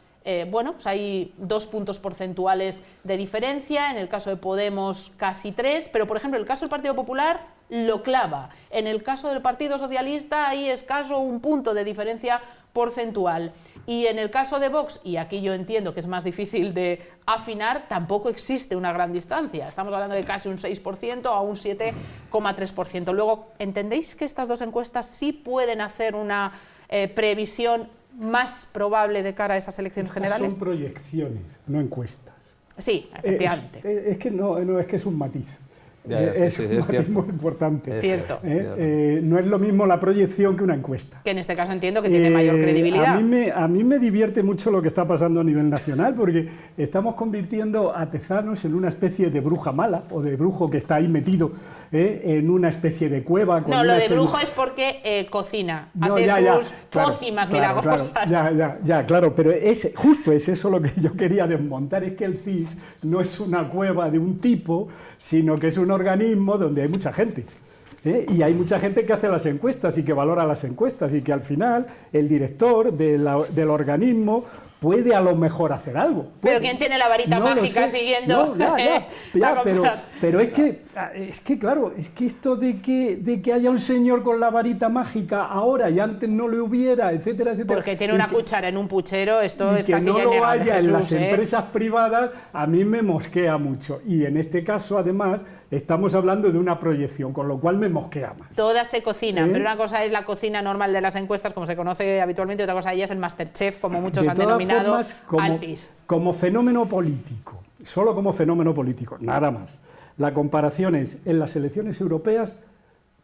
[SPEAKER 1] bueno, pues hay 2 puntos porcentuales de diferencia, en el caso de Podemos casi 3, pero por ejemplo el caso del Partido Popular lo clava. En el caso del Partido Socialista hay escaso 1 punto de diferencia porcentual. Y en el caso de Vox, y aquí yo entiendo que es más difícil de afinar, tampoco existe una gran distancia. Estamos hablando de casi un 6% a un 7,3%. Luego, ¿entendéis que estas dos encuestas sí pueden hacer una previsión más probable de cara a esas elecciones generales?
[SPEAKER 6] Son proyecciones, no encuestas.
[SPEAKER 1] Sí, efectivamente.
[SPEAKER 6] Es que no, es que es un matiz.
[SPEAKER 5] Es
[SPEAKER 6] un matiz muy importante.
[SPEAKER 1] Cierto.
[SPEAKER 6] No es lo mismo la proyección que una encuesta.
[SPEAKER 1] Que en este caso entiendo que tiene mayor credibilidad.
[SPEAKER 6] A mí me divierte mucho lo que está pasando a nivel nacional, porque estamos convirtiendo a Tezanos en una especie de bruja mala, o de brujo que está ahí metido en una especie de cueva.
[SPEAKER 1] No, lo de brujo es porque cocina, hace sus pócimas milagrosas.
[SPEAKER 6] Claro, pero justo es eso lo que yo quería desmontar, es que el CIS no es una cueva de un tipo, sino que es un organismo donde hay mucha gente. Y hay mucha gente que hace las encuestas y que valora las encuestas, y que al final el director del organismo puede a lo mejor hacer algo.
[SPEAKER 1] Pero ¿quién tiene la varita mágica siguiendo?
[SPEAKER 6] Pero es que claro, es que esto de que haya un señor con la varita mágica ahora y antes no le hubiera, etcétera, etcétera.
[SPEAKER 1] Porque tiene una cuchara en un puchero, esto es casi
[SPEAKER 6] que no lo
[SPEAKER 1] innegable,
[SPEAKER 6] haya en
[SPEAKER 1] Jesús,
[SPEAKER 6] las empresas privadas, a mí me mosquea mucho. Y en este caso, además, estamos hablando de una proyección, con lo cual me mosquea más.
[SPEAKER 1] Todas se cocinan, pero una cosa es la cocina normal de las encuestas, como se conoce habitualmente, y otra cosa ya es el Masterchef, como muchos han denominado al CIS.
[SPEAKER 6] Como fenómeno político, solo como fenómeno político, nada más. La comparación es, en las elecciones europeas,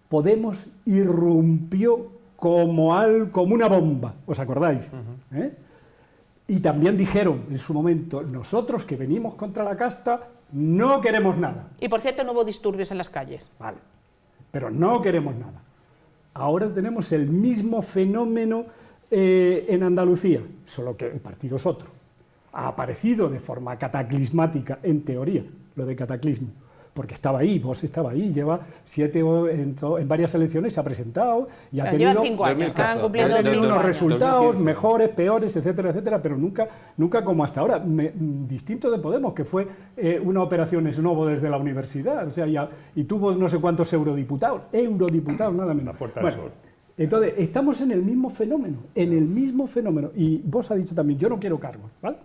[SPEAKER 6] Podemos irrumpió como una bomba, ¿os acordáis? Y también dijeron en su momento, nosotros que venimos contra la casta, no queremos nada.
[SPEAKER 1] Y por cierto, no hubo disturbios en las calles.
[SPEAKER 6] Vale, pero no queremos nada. Ahora tenemos el mismo fenómeno en Andalucía, solo que el partido es otro. Ha aparecido de forma cataclismática, en teoría, lo de cataclismo, porque estaba ahí, Vox estaba ahí, lleva 7 en varias elecciones, se ha presentado y ha tenido
[SPEAKER 1] 5 años, están cumpliendo
[SPEAKER 6] unos resultados mejores, peores, etcétera, etcétera, pero nunca como hasta ahora. Distinto de Podemos, que fue una operación esnobo desde la universidad, o sea, y tuvo no sé cuántos eurodiputados nada menos. Entonces, estamos en el mismo fenómeno, y vos ha dicho también, yo no quiero cargos, ¿vale?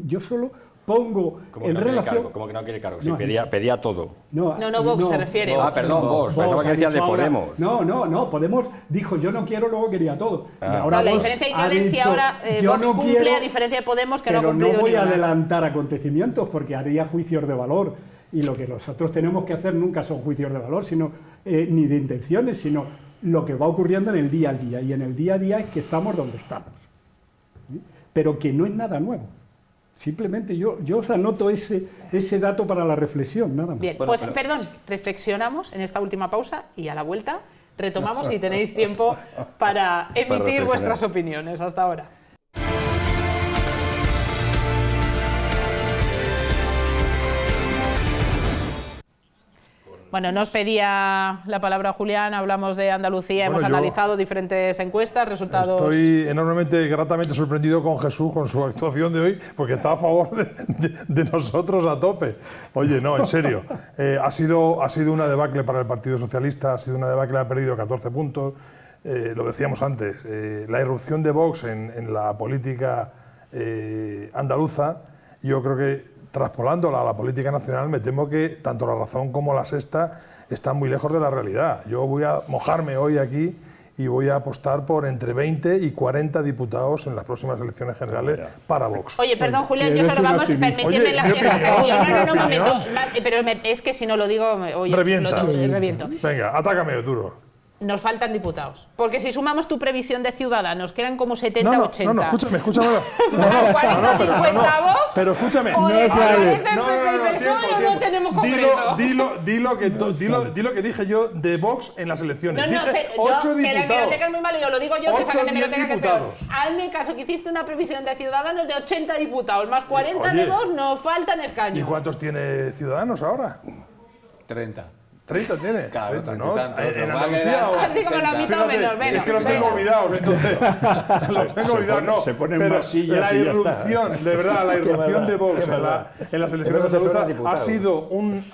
[SPEAKER 6] Yo solo pongo en relación...
[SPEAKER 3] ¿Cómo que no quiere cargos? Sí, pedía todo.
[SPEAKER 1] No, Vox se refiere.
[SPEAKER 3] Perdón, Vox, pensaba que decías de Podemos.
[SPEAKER 6] No, Podemos dijo, yo no quiero, luego quería todo.
[SPEAKER 1] Ahora la diferencia hay que ver si ahora Vox cumple, a diferencia de Podemos, que no ha cumplido.
[SPEAKER 6] Pero no voy a adelantar acontecimientos, porque haría juicios de valor, y lo que nosotros tenemos que hacer nunca son juicios de valor, sino ni de intenciones, sino lo que va ocurriendo en el día a día, y en el día a día es que estamos donde estamos. Pero que no es nada nuevo. Simplemente yo os anoto ese dato para la reflexión, nada más.
[SPEAKER 1] Bien, pues perdón, reflexionamos en esta última pausa y a la vuelta retomamos y tenéis tiempo para emitir vuestras opiniones. Hasta ahora. Bueno, nos pedía la palabra Julián, hablamos de Andalucía,
[SPEAKER 4] Bueno,
[SPEAKER 1] hemos analizado diferentes encuestas, resultados...
[SPEAKER 4] Estoy enormemente, gratamente sorprendido con Jesús, con su actuación de hoy, porque está a favor de nosotros a tope. Oye, no, en serio, ha sido una debacle para el Partido Socialista, ha sido una debacle, ha perdido 14 puntos, lo decíamos antes, la irrupción de Vox en la política andaluza, yo creo que traspolándola a la política nacional, me temo que tanto La Razón como La Sexta están muy lejos de la realidad. Yo voy a mojarme hoy aquí y voy a apostar por entre 20 y 40 diputados en las próximas elecciones generales para Vox.
[SPEAKER 1] Oye, perdón, Julián, yo solo vamos a permitirme la no, un momento. Pero es que si no lo digo, oye, reviento.
[SPEAKER 4] Venga, atácame, duro.
[SPEAKER 1] Nos faltan diputados. Porque si sumamos tu previsión de Ciudadanos, que eran como 70, 80.
[SPEAKER 4] No, escúchame. Pero escúchame.
[SPEAKER 1] O no tenemos congreso.
[SPEAKER 4] Dilo que dije yo de Vox en las elecciones.
[SPEAKER 1] Dije
[SPEAKER 4] 8 diputados.
[SPEAKER 1] Que la hemeroteca es muy malo y yo lo digo yo, que esa hemeroteca que es peor.
[SPEAKER 4] diputados.
[SPEAKER 1] Hazme caso, que hiciste una previsión de Ciudadanos de 80 diputados, más 40 de Vox, nos faltan escaños.
[SPEAKER 4] ¿Y cuántos tiene Ciudadanos ahora?
[SPEAKER 5] 30.
[SPEAKER 4] 30 tiene.
[SPEAKER 5] Claro,
[SPEAKER 4] 30,
[SPEAKER 5] 30
[SPEAKER 4] ¿no?
[SPEAKER 5] y tantos.
[SPEAKER 4] En Andalucía o...
[SPEAKER 1] Así como la mitad o menos.
[SPEAKER 4] Es que los tengo olvidados, entonces. Los tengo olvidados, no.
[SPEAKER 7] Se ponen
[SPEAKER 4] pero
[SPEAKER 7] más sillas
[SPEAKER 4] la
[SPEAKER 7] y ya
[SPEAKER 4] irrupción,
[SPEAKER 7] está.
[SPEAKER 4] de verdad, la irrupción de Vox en las elecciones andaluzas ha sido un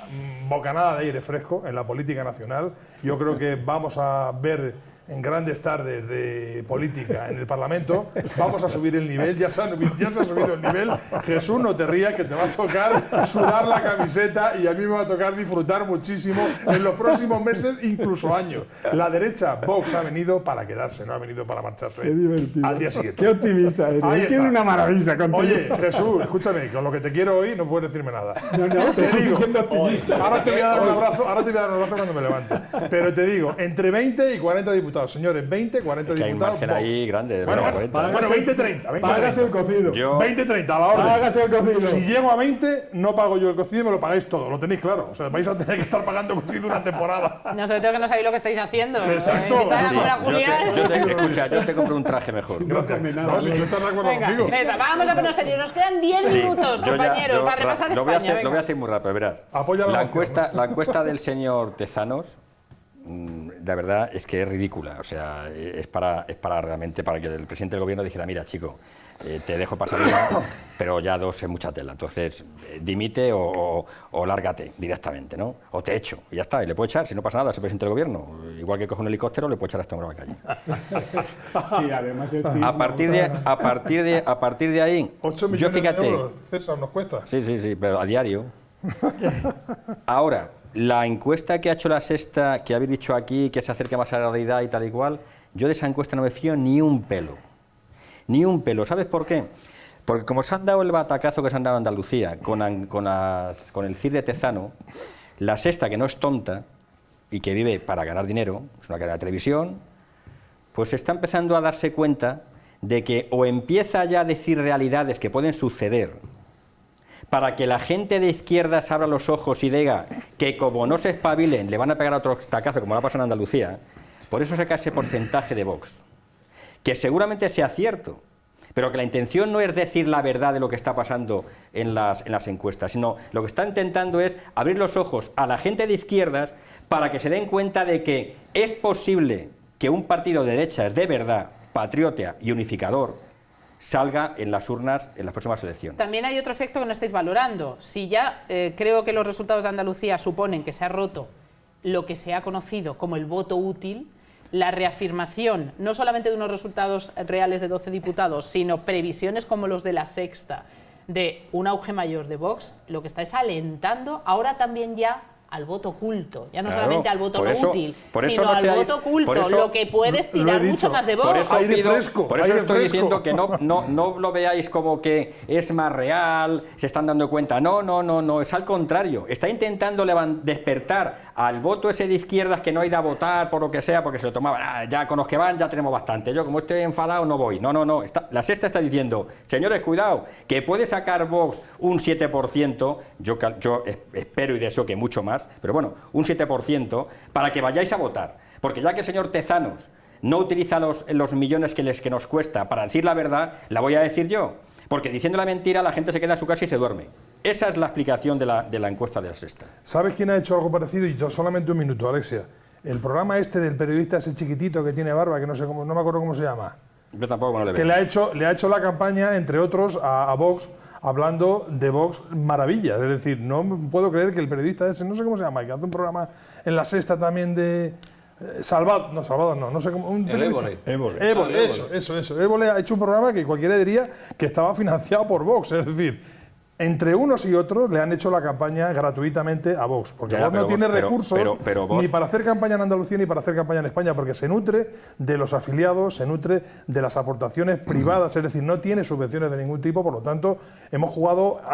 [SPEAKER 4] bocanada de aire fresco en la política nacional. Yo creo que vamos a ver en grandes tardes de política en el Parlamento, vamos a subir el nivel, ya se ha subido el nivel. Jesús, no te rías, que te va a tocar sudar la camiseta y a mí me va a tocar disfrutar muchísimo en los próximos meses, incluso años. La derecha, Vox, ha venido para quedarse, no ha venido para marcharse.
[SPEAKER 6] Qué divertido.
[SPEAKER 4] Al día siguiente.
[SPEAKER 6] Qué optimista eres.
[SPEAKER 4] Ahí
[SPEAKER 6] Tiene
[SPEAKER 4] está.
[SPEAKER 6] una maravilla contigo.
[SPEAKER 4] Oye, Jesús, escúchame, con lo que te quiero hoy no puedes decirme nada.
[SPEAKER 6] No, te estoy diciendo optimista.
[SPEAKER 4] Ahora te voy a dar un abrazo, cuando me levante. Pero te digo, entre 20 y 40 diputados, señores, 20, 40
[SPEAKER 3] que hay un
[SPEAKER 4] diputados.
[SPEAKER 3] margen ahí grande.
[SPEAKER 4] Bueno, 20, 30.
[SPEAKER 6] Págase el cocido.
[SPEAKER 3] Yo-
[SPEAKER 4] 20, 30, a la orden.
[SPEAKER 6] Págase el cocido.
[SPEAKER 4] Si llego a 20, no pago yo el cocido y me lo pagáis todo. Lo tenéis claro. O sea, vais a tener que estar pagando cocido una temporada.
[SPEAKER 1] No, sobre todo que no sabéis lo que estáis haciendo.
[SPEAKER 4] Exacto.
[SPEAKER 1] Invitar a
[SPEAKER 4] Sí,
[SPEAKER 1] Sora Julián.
[SPEAKER 3] Escucha, yo te compro un traje mejor.
[SPEAKER 4] No, si tú estás de acuerdo
[SPEAKER 1] Venga,
[SPEAKER 4] conmigo.
[SPEAKER 1] vamos a ponernos serios. Nos quedan 10
[SPEAKER 3] Sí,
[SPEAKER 1] minutos,
[SPEAKER 3] yo ya-
[SPEAKER 1] compañeros,
[SPEAKER 3] yo
[SPEAKER 1] para repasar
[SPEAKER 3] lo voy a
[SPEAKER 1] España.
[SPEAKER 3] hacer, lo voy a
[SPEAKER 1] venga.
[SPEAKER 3] hacer muy rápido, verás.
[SPEAKER 4] Apoya la moción,
[SPEAKER 3] La encuesta del señor Tezanos, la verdad es que es ridícula. O sea, es para realmente para que el presidente del gobierno dijera, mira, chico, te dejo pasar una, pero ya dos es mucha tela. Entonces, dimite o lárgate directamente, ¿no? O te echo, y ya está. Y le puedo echar, si no pasa nada, es el presidente del gobierno. Igual que coge un helicóptero, le puedo echar a este hombre a la calle.
[SPEAKER 6] Sí, además el
[SPEAKER 3] A partir de ahí,
[SPEAKER 4] 8
[SPEAKER 3] yo
[SPEAKER 4] millones
[SPEAKER 3] fíjate.
[SPEAKER 4] de euros, César, nos cuesta.
[SPEAKER 3] Sí, pero a diario. Ahora, la encuesta que ha hecho La Sexta, que habéis dicho aquí, que se acerca más a la realidad y tal y cual, yo de esa encuesta no me fío ni un pelo. Ni un pelo. ¿Sabes por qué? Porque como se han dado el batacazo que se han dado a Andalucía con el CIR de Tezano, La Sexta, que no es tonta y que vive para ganar dinero, es una cadena de televisión, pues está empezando a darse cuenta de que o empieza ya a decir realidades que pueden suceder para que la gente de izquierdas abra los ojos y diga que como no se espabilen le van a pegar otro tacazo como lo ha pasado en Andalucía. Por eso saca ese porcentaje de Vox, que seguramente sea cierto, pero que la intención no es decir la verdad de lo que está pasando en las encuestas, sino lo que está intentando es abrir los ojos a la gente de izquierdas para que se den cuenta de que es posible que un partido de derechas de verdad, patriota y unificador, salga en las urnas en las próximas elecciones.
[SPEAKER 1] También hay otro efecto que no estáis valorando. Si ya creo que los resultados de Andalucía suponen que se ha roto lo que se ha conocido como el voto útil, la reafirmación no solamente de unos resultados reales de 12 diputados, sino previsiones como los de La Sexta, de un auge mayor de Vox, lo que está es alentando ahora también ya al voto oculto, ya no
[SPEAKER 3] Claro,
[SPEAKER 1] solamente al voto no útil, sino
[SPEAKER 3] no
[SPEAKER 1] al
[SPEAKER 3] seáis-
[SPEAKER 1] voto oculto,
[SPEAKER 3] por eso-
[SPEAKER 1] lo que puedes tirar mucho más de Vox.
[SPEAKER 3] Por eso,
[SPEAKER 4] Aire fresco,
[SPEAKER 3] por eso
[SPEAKER 4] aire
[SPEAKER 3] estoy
[SPEAKER 4] fresco.
[SPEAKER 3] diciendo que no lo veáis como que es más real, se están dando cuenta. No, es al contrario. Está intentando despertar al voto ese de izquierdas que no ha ido a votar por lo que sea, porque se lo tomaban. Ya con los que van ya tenemos bastante. Yo como estoy enfadado no voy. No. La Sexta está diciendo, señores, cuidado, que puede sacar Vox un 7%, yo espero y deseo que mucho más, pero bueno, un 7%, para que vayáis a votar. Porque ya que el señor Tezanos no utiliza los millones que nos cuesta para decir la verdad, la voy a decir yo. Porque diciendo la mentira la gente se queda en su casa y se duerme. Esa es la explicación de la encuesta de La Sexta.
[SPEAKER 4] ¿Sabes quién ha hecho algo parecido? Y solamente un minuto, Alexia. El programa este del periodista ese chiquitito que tiene barba, que no sé cómo, no me acuerdo cómo se llama.
[SPEAKER 3] Yo tampoco no le veo.
[SPEAKER 4] Que le ha hecho la campaña, entre otros, a Vox, hablando de Vox maravillas. Es decir, no puedo creer que el periodista ese, no sé cómo se llama, que hace un programa en La Sexta también de... Salvador no sé cómo... Évole, eso. Évole ha hecho un programa que cualquiera diría que estaba financiado por Vox. Es decir, entre unos y otros le han hecho la campaña gratuitamente a Vox, porque Vox no tiene recursos ni para hacer campaña en Andalucía ni para hacer campaña en España, porque se nutre de los afiliados, se nutre de las aportaciones privadas, es decir, no tiene subvenciones de ningún tipo, por lo tanto, ha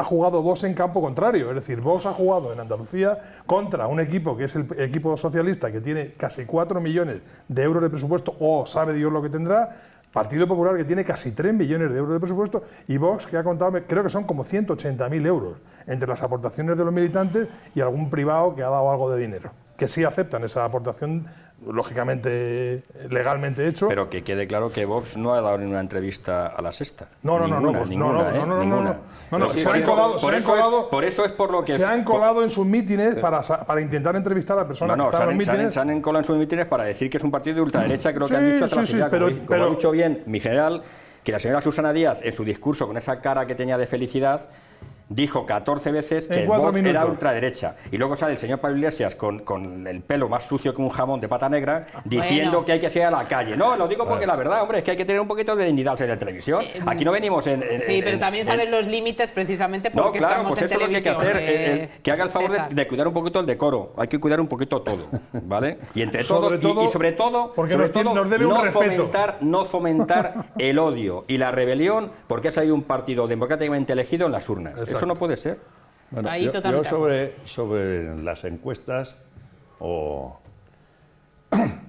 [SPEAKER 4] jugado Vox en campo contrario, es decir, Vox ha jugado en Andalucía contra un equipo que es el equipo socialista, que tiene casi 4 millones de euros de presupuesto, o sabe Dios lo que tendrá, Partido Popular, que tiene casi 3 millones de euros de presupuesto, y Vox, que ha contado, creo que son como 180.000 euros, entre las aportaciones de los militantes y algún privado que ha dado algo de dinero, que sí aceptan esa aportación, lógicamente, legalmente hecho.
[SPEAKER 3] Pero que quede claro que Vox no ha dado ninguna entrevista a La Sexta.
[SPEAKER 4] Ninguna.
[SPEAKER 3] Por eso es por lo que...
[SPEAKER 4] Se han colado en sus mítines para intentar entrevistar a personas que están en los mítines.
[SPEAKER 3] Se han colado en sus mítines para decir que es un partido de ultraderecha, creo que han dicho hasta la sociedad. Como ha dicho bien mi general, que la señora Susana Díaz, en su discurso, con esa cara que tenía de felicidad, dijo 14 veces que Vox era ultraderecha. Y luego sale el señor Pablo Iglesias con el pelo más sucio que un jamón de pata negra, diciendo que hay que salir a la calle. No, lo digo porque la verdad, hombre, es que hay que tener un poquito de dignidad al ser en televisión. Aquí no venimos en...
[SPEAKER 1] Sí, pero también saben los límites precisamente porque
[SPEAKER 3] no, claro,
[SPEAKER 1] estamos
[SPEAKER 3] pues
[SPEAKER 1] en
[SPEAKER 3] eso es lo que hay que hacer, que haga el favor de cuidar un poquito el decoro. Hay que cuidar un poquito todo, ¿vale? Y entre todo, y sobre todo, no fomentar el odio y la rebelión porque ha salido un partido democráticamente elegido en las urnas. Exacto. Eso no puede ser.
[SPEAKER 2] Bueno, yo sobre las encuestas o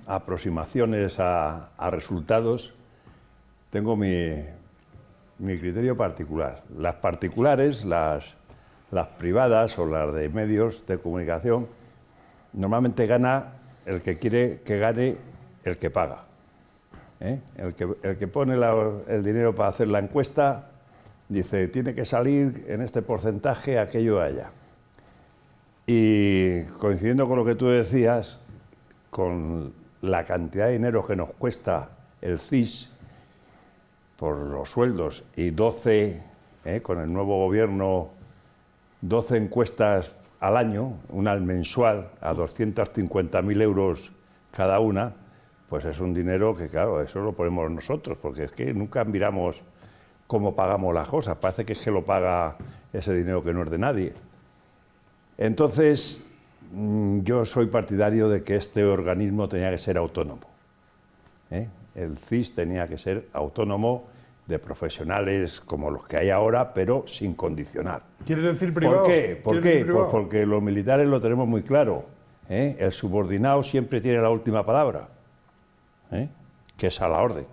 [SPEAKER 2] aproximaciones a resultados tengo mi criterio particular. Las particulares, las privadas o las de medios de comunicación, normalmente gana el que quiere que gane el que paga. El que pone el dinero para hacer la encuesta dice, tiene que salir en este porcentaje aquello allá. Y coincidiendo con lo que tú decías, con la cantidad de dinero que nos cuesta el CIS por los sueldos y 12, con el nuevo gobierno, 12 encuestas al año, una al mensual, a 250.000 euros cada una, pues es un dinero que, claro, eso lo ponemos nosotros, porque es que nunca miramos cómo pagamos las cosas, parece que es que lo paga ese dinero que no es de nadie. Entonces, yo soy partidario de que este organismo tenía que ser autónomo. El CIS tenía que ser autónomo, de profesionales como los que hay ahora, pero sin condicionar.
[SPEAKER 4] ¿Quieres decir privado?
[SPEAKER 2] ¿Por qué? Pues porque los militares lo tenemos muy claro. El subordinado siempre tiene la última palabra, que es a la orden.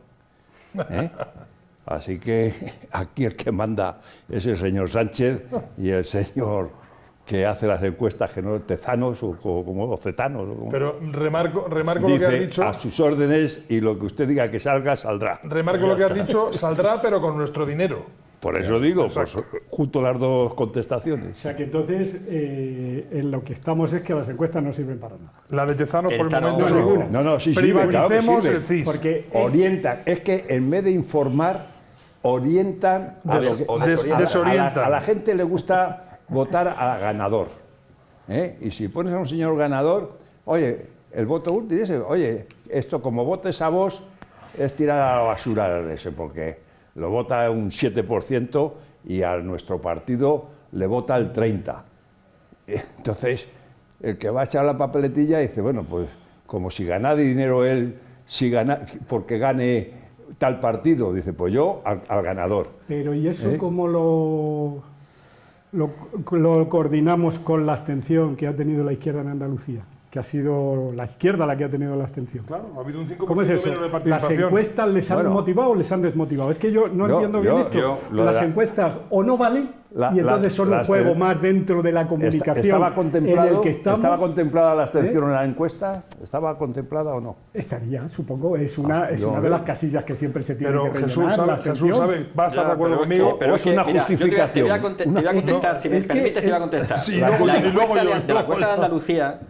[SPEAKER 2] Así que aquí el que manda es el señor Sánchez y el señor que hace las encuestas, que no es Tezanos o Cetanos.
[SPEAKER 4] Pero remarco
[SPEAKER 2] dice,
[SPEAKER 4] lo que has dicho.
[SPEAKER 2] A sus órdenes, y lo que usted diga que salga, saldrá.
[SPEAKER 4] Remarco lo que has dicho, saldrá, pero con nuestro dinero.
[SPEAKER 2] Por eso digo, pues, junto las dos contestaciones.
[SPEAKER 6] O sea que entonces en lo que estamos es que las encuestas no sirven para nada.
[SPEAKER 4] La de Tezanos por el momento
[SPEAKER 6] ninguna.
[SPEAKER 2] No, sí
[SPEAKER 4] privaticemos
[SPEAKER 2] sirve,
[SPEAKER 4] el CIS.
[SPEAKER 6] Porque
[SPEAKER 2] orientan, es que en vez de informar, orientan,
[SPEAKER 4] desorientan.
[SPEAKER 2] A la gente le gusta votar a ganador. Y si pones a un señor ganador, oye, el voto útil dice, oye, esto como votes a vos es tirar a la basura ese, porque lo vota un 7% y a nuestro partido le vota el 30%. Entonces, el que va a echar la papeletilla dice, bueno, pues como si gana dinero él, porque gane tal partido, dice, pues yo al ganador.
[SPEAKER 6] Pero ¿y eso cómo lo coordinamos con la abstención que ha tenido la izquierda en Andalucía? Que ha sido la izquierda la que ha tenido la abstención.
[SPEAKER 4] Claro, ha habido un 5%
[SPEAKER 6] ¿Cómo es eso?
[SPEAKER 4] menos de participación.
[SPEAKER 6] ¿Las encuestas les han motivado o les han desmotivado? Es que yo no entiendo bien esto. Las encuestas o no valen y entonces son un juego más dentro de la comunicación.
[SPEAKER 2] ¿Estaba contemplado,
[SPEAKER 6] en el que estamos,
[SPEAKER 2] ¿estaba contemplada la abstención en la encuesta? ¿Estaba contemplada o no?
[SPEAKER 6] Estaría, supongo, es una de las casillas que siempre se tiene que rellenar.
[SPEAKER 4] Jesús sabe, va a estar de acuerdo conmigo.
[SPEAKER 2] Pero es una justificación.
[SPEAKER 3] Te voy a contestar, si me permites, te voy a contestar. La encuesta de Andalucía,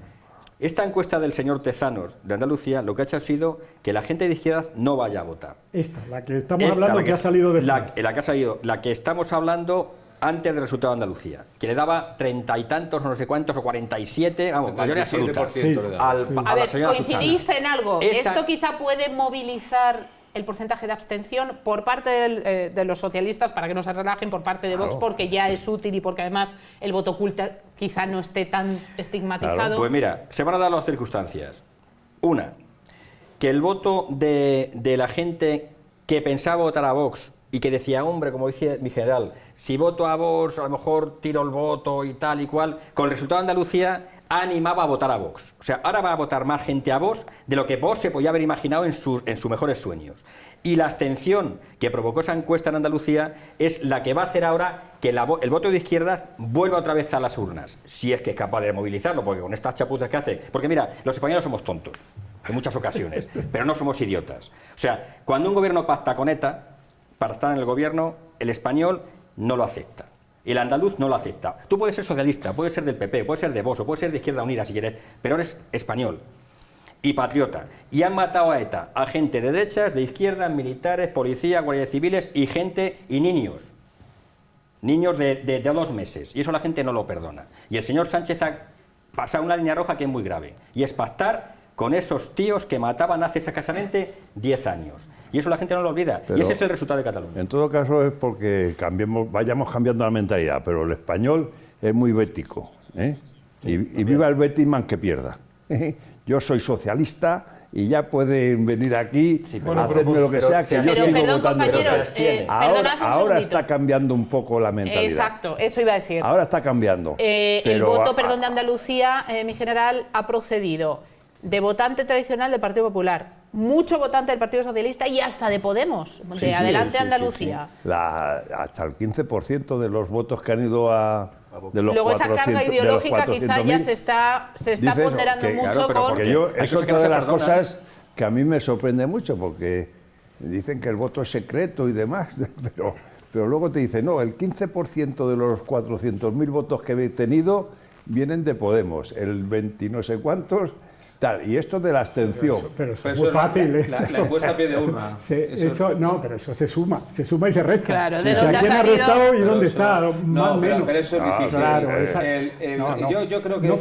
[SPEAKER 3] esta encuesta del señor Tezanos de Andalucía, lo que ha hecho ha sido que la gente de izquierda no vaya a votar.
[SPEAKER 6] La que estamos hablando, que ha salido después.
[SPEAKER 3] La que ha salido, la que estamos hablando antes del resultado de Andalucía, que le daba 30 y tantos, no sé cuántos, o 47, vamos, mayoría absoluta.
[SPEAKER 1] A ver, coincidís en algo. Esto quizá puede movilizar el porcentaje de abstención por parte de los socialistas, para que no se relajen, por parte de Vox, porque ya es útil y porque además el voto oculto quizá no esté tan estigmatizado.
[SPEAKER 3] Claro. Pues mira, se van a dar las circunstancias. Una, que el voto de la gente que pensaba votar a Vox y que decía, hombre, como decía mi general, si voto a Vox, a lo mejor tiro el voto y tal y cual, con el resultado de Andalucía animaba a votar a Vox. O sea, ahora va a votar más gente a Vox de lo que Vox se podía haber imaginado en sus mejores sueños. Y la abstención que provocó esa encuesta en Andalucía es la que va a hacer ahora que el voto de izquierdas vuelva otra vez a las urnas, si es que es capaz de movilizarlo, porque con estas chapuzas que hace... Porque mira, los españoles somos tontos, en muchas ocasiones, pero no somos idiotas. O sea, cuando un gobierno pacta con ETA, para estar en el gobierno, el español no lo acepta. El andaluz no lo acepta. Tú puedes ser socialista, puedes ser del PP, puedes ser de Vox, o puedes ser de Izquierda Unida si quieres, pero eres español y patriota. Y han matado a ETA, a gente de derechas, de izquierdas, militares, policía, guardias civiles y gente y niños. Niños de 2 meses. Y eso la gente no lo perdona. Y el señor Sánchez ha pasado una línea roja que es muy grave. Y es pactar con esos tíos que mataban hace escasamente 10 años. Y eso la gente no lo olvida. Pero y ese es el resultado de Cataluña.
[SPEAKER 2] En todo caso es porque vayamos cambiando la mentalidad, pero el español es muy bético, ¿eh? Y viva el Betisman que pierda. Yo soy socialista y ya pueden venir aquí a hacerme lo que sea, que yo sigo votando.
[SPEAKER 1] Compañeros,
[SPEAKER 2] ahora está cambiando un poco la mentalidad.
[SPEAKER 1] Exacto, eso iba a decir.
[SPEAKER 2] Ahora está cambiando.
[SPEAKER 1] El voto, de Andalucía, mi general, ha procedido de votante tradicional del Partido Popular, mucho votante del Partido Socialista y hasta de Podemos, de Adelante Andalucía.
[SPEAKER 2] Hasta el 15% de los votos que han ido a...
[SPEAKER 1] Luego esa carga ideológica quizá ya se está ponderando mucho
[SPEAKER 2] es otra de las cosas que a mí me sorprende mucho, porque dicen que el voto es secreto y demás, pero luego te dicen, no, el 15% de los 400.000 votos que he tenido vienen de Podemos, el 20 no sé cuántos... Y esto de la abstención.
[SPEAKER 6] Pero eso es muy fácil.
[SPEAKER 5] La encuesta a pie de urna.
[SPEAKER 6] Pero eso se suma y se resta.
[SPEAKER 1] Claro,
[SPEAKER 6] ¿de dónde quién ha restado y dónde está?
[SPEAKER 5] Más o menos. Pero eso es difícil.
[SPEAKER 6] Claro,
[SPEAKER 5] yo creo que
[SPEAKER 6] no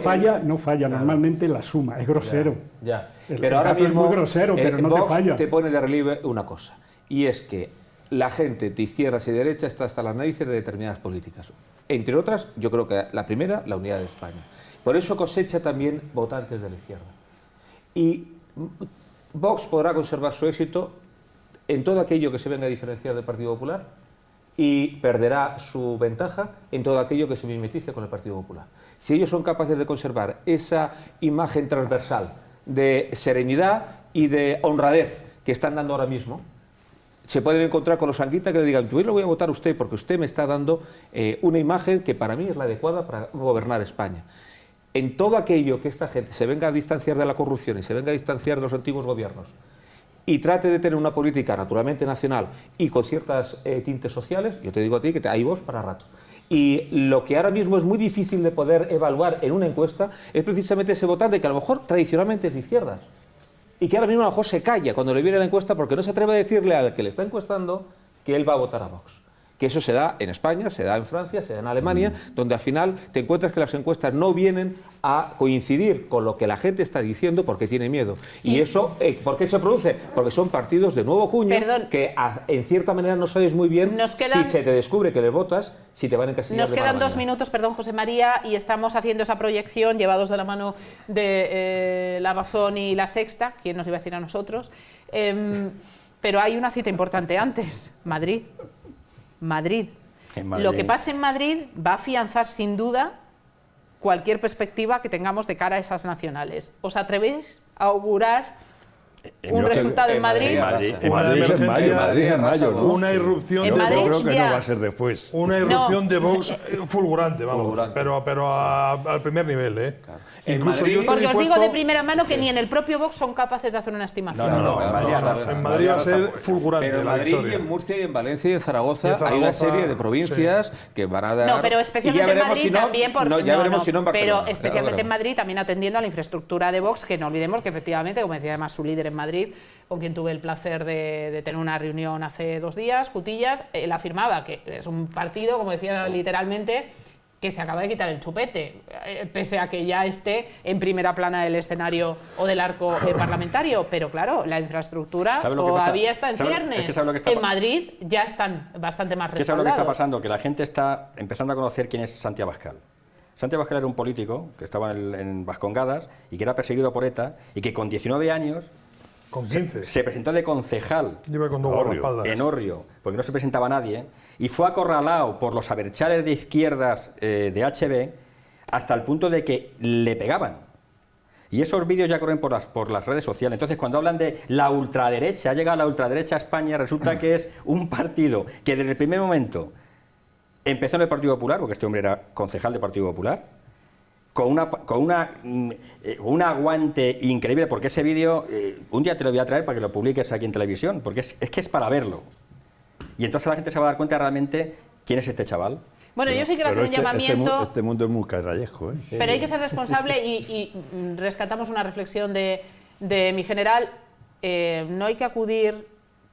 [SPEAKER 6] falla normalmente la suma, es grosero.
[SPEAKER 5] Ya.
[SPEAKER 6] Pero ahora mismo es muy grosero, pero no te falla.
[SPEAKER 5] Te pone de relieve una cosa, y es que la gente de izquierdas y derechas está hasta las narices de determinadas políticas. Entre otras, yo creo que la primera, la unidad de España. Por eso cosecha también votantes de la izquierda. Y Vox podrá conservar su éxito en todo aquello que se venga a diferenciar del Partido Popular y perderá su ventaja en todo aquello que se mimetice con el Partido Popular. Si ellos son capaces de conservar esa imagen transversal de serenidad y de honradez que están dando ahora mismo, se pueden encontrar con los anguitas que le digan, yo lo voy a votar a usted porque usted me está dando una imagen que para mí es la adecuada para gobernar España. En todo aquello que esta gente se venga a distanciar de la corrupción y se venga a distanciar de los antiguos gobiernos y trate de tener una política naturalmente nacional y con ciertas tintes sociales, yo te digo a ti que hay voz para rato. Y lo que ahora mismo es muy difícil de poder evaluar en una encuesta es precisamente ese votante que a lo mejor tradicionalmente es de izquierdas y que ahora mismo a lo mejor se calla cuando le viene la encuesta porque no se atreve a decirle al que le está encuestando que él va a votar a Vox. Que eso se da en España, se da en Francia, se da en Alemania, donde al final te encuentras que las encuestas no vienen a coincidir con lo que la gente está diciendo porque tiene miedo. Y eso, ¿por qué se produce? Porque son partidos de nuevo cuño que en cierta manera no sabes muy bien si se te descubre que le votas, si te van a encasillar.
[SPEAKER 1] Nos quedan 2 minutos, perdón, José María, y estamos haciendo esa proyección llevados de la mano de La Razón y La Sexta, ¿quién nos iba a decir a nosotros? Pero hay una cita importante antes, Madrid. Lo que pase en Madrid va a afianzar sin duda cualquier perspectiva que tengamos de cara a esas nacionales. ¿Os atrevéis a augurar un resultado en Madrid.
[SPEAKER 7] Madrid es en mayo, ¿no?
[SPEAKER 4] Una irrupción
[SPEAKER 1] En
[SPEAKER 4] de
[SPEAKER 1] Madrid
[SPEAKER 2] Yo
[SPEAKER 4] Vox.
[SPEAKER 2] creo que
[SPEAKER 1] ya.
[SPEAKER 2] no va a ser después.
[SPEAKER 4] Una irrupción de Vox fulgurante, vamos.
[SPEAKER 5] Fulgurante.
[SPEAKER 4] Pero al primer nivel, ¿eh?
[SPEAKER 5] En
[SPEAKER 4] Incluso
[SPEAKER 5] Madrid-
[SPEAKER 4] yo estoy
[SPEAKER 1] Porque os digo
[SPEAKER 4] dispuesto-
[SPEAKER 1] de primera mano que ni en el propio Vox son capaces de hacer una estimación.
[SPEAKER 3] No, en Madrid
[SPEAKER 4] en Madrid va a ser fulgurante
[SPEAKER 5] Pero en
[SPEAKER 4] la
[SPEAKER 5] Madrid, y
[SPEAKER 4] victoria.
[SPEAKER 5] en Murcia, y en Valencia, y en Zaragoza,
[SPEAKER 4] Y en
[SPEAKER 5] hay una
[SPEAKER 4] Zaragoza,
[SPEAKER 5] serie de provincias que van a dar...
[SPEAKER 1] No, pero
[SPEAKER 5] y
[SPEAKER 1] especialmente
[SPEAKER 5] ya
[SPEAKER 1] en
[SPEAKER 5] veremos
[SPEAKER 1] Madrid
[SPEAKER 5] si no,
[SPEAKER 1] también por,
[SPEAKER 5] no, ya veremos si no en Barcelona.
[SPEAKER 1] pero especialmente
[SPEAKER 5] Ya
[SPEAKER 1] en Madrid también atendiendo a la infraestructura de Vox, que no olvidemos que efectivamente, como decía además su líder en Madrid, con quien tuve el placer de tener una reunión hace 2 días, Cutillas, él afirmaba que es un partido, como decía literalmente, que se acaba de quitar el chupete, pese a que ya esté en primera plana del escenario o del arco parlamentario. Pero claro, la infraestructura
[SPEAKER 3] ¿Sabe lo que pasa?
[SPEAKER 1] todavía está en
[SPEAKER 3] ¿Sabe-
[SPEAKER 1] ciernes.
[SPEAKER 3] es que sabe lo que está
[SPEAKER 1] En
[SPEAKER 3] pa-
[SPEAKER 1] Madrid ya están bastante más
[SPEAKER 3] ¿Qué sabe lo que está
[SPEAKER 1] respaldados.
[SPEAKER 3] pasando? Que la gente está empezando a conocer quién es Santi Abascal. Santi Abascal era un político que estaba en Vascongadas y que era perseguido por ETA y que con 19 años
[SPEAKER 4] Con 15.
[SPEAKER 3] se presentó de concejal
[SPEAKER 4] Lleva con 2 guardaespaldas.
[SPEAKER 3] en Orrio, porque no se presentaba nadie, y fue acorralado por los abertzales de izquierdas de HB hasta el punto de que le pegaban. Y esos vídeos ya corren por las redes sociales. Entonces, cuando hablan de la ultraderecha, ha llegado la ultraderecha a España, resulta que es un partido que desde el primer momento empezó en el Partido Popular, porque este hombre era concejal del Partido Popular, con un aguante increíble, porque ese vídeo, un día te lo voy a traer para que lo publiques aquí en televisión, porque es que es para verlo. Y entonces la gente se va a dar cuenta realmente quién es este chaval.
[SPEAKER 1] Bueno, yo sí quiero hacer un llamamiento,
[SPEAKER 7] Este mundo es muy carrallejo, ¿eh?
[SPEAKER 1] pero hay que ser responsable y rescatamos una reflexión de mi general. No hay que acudir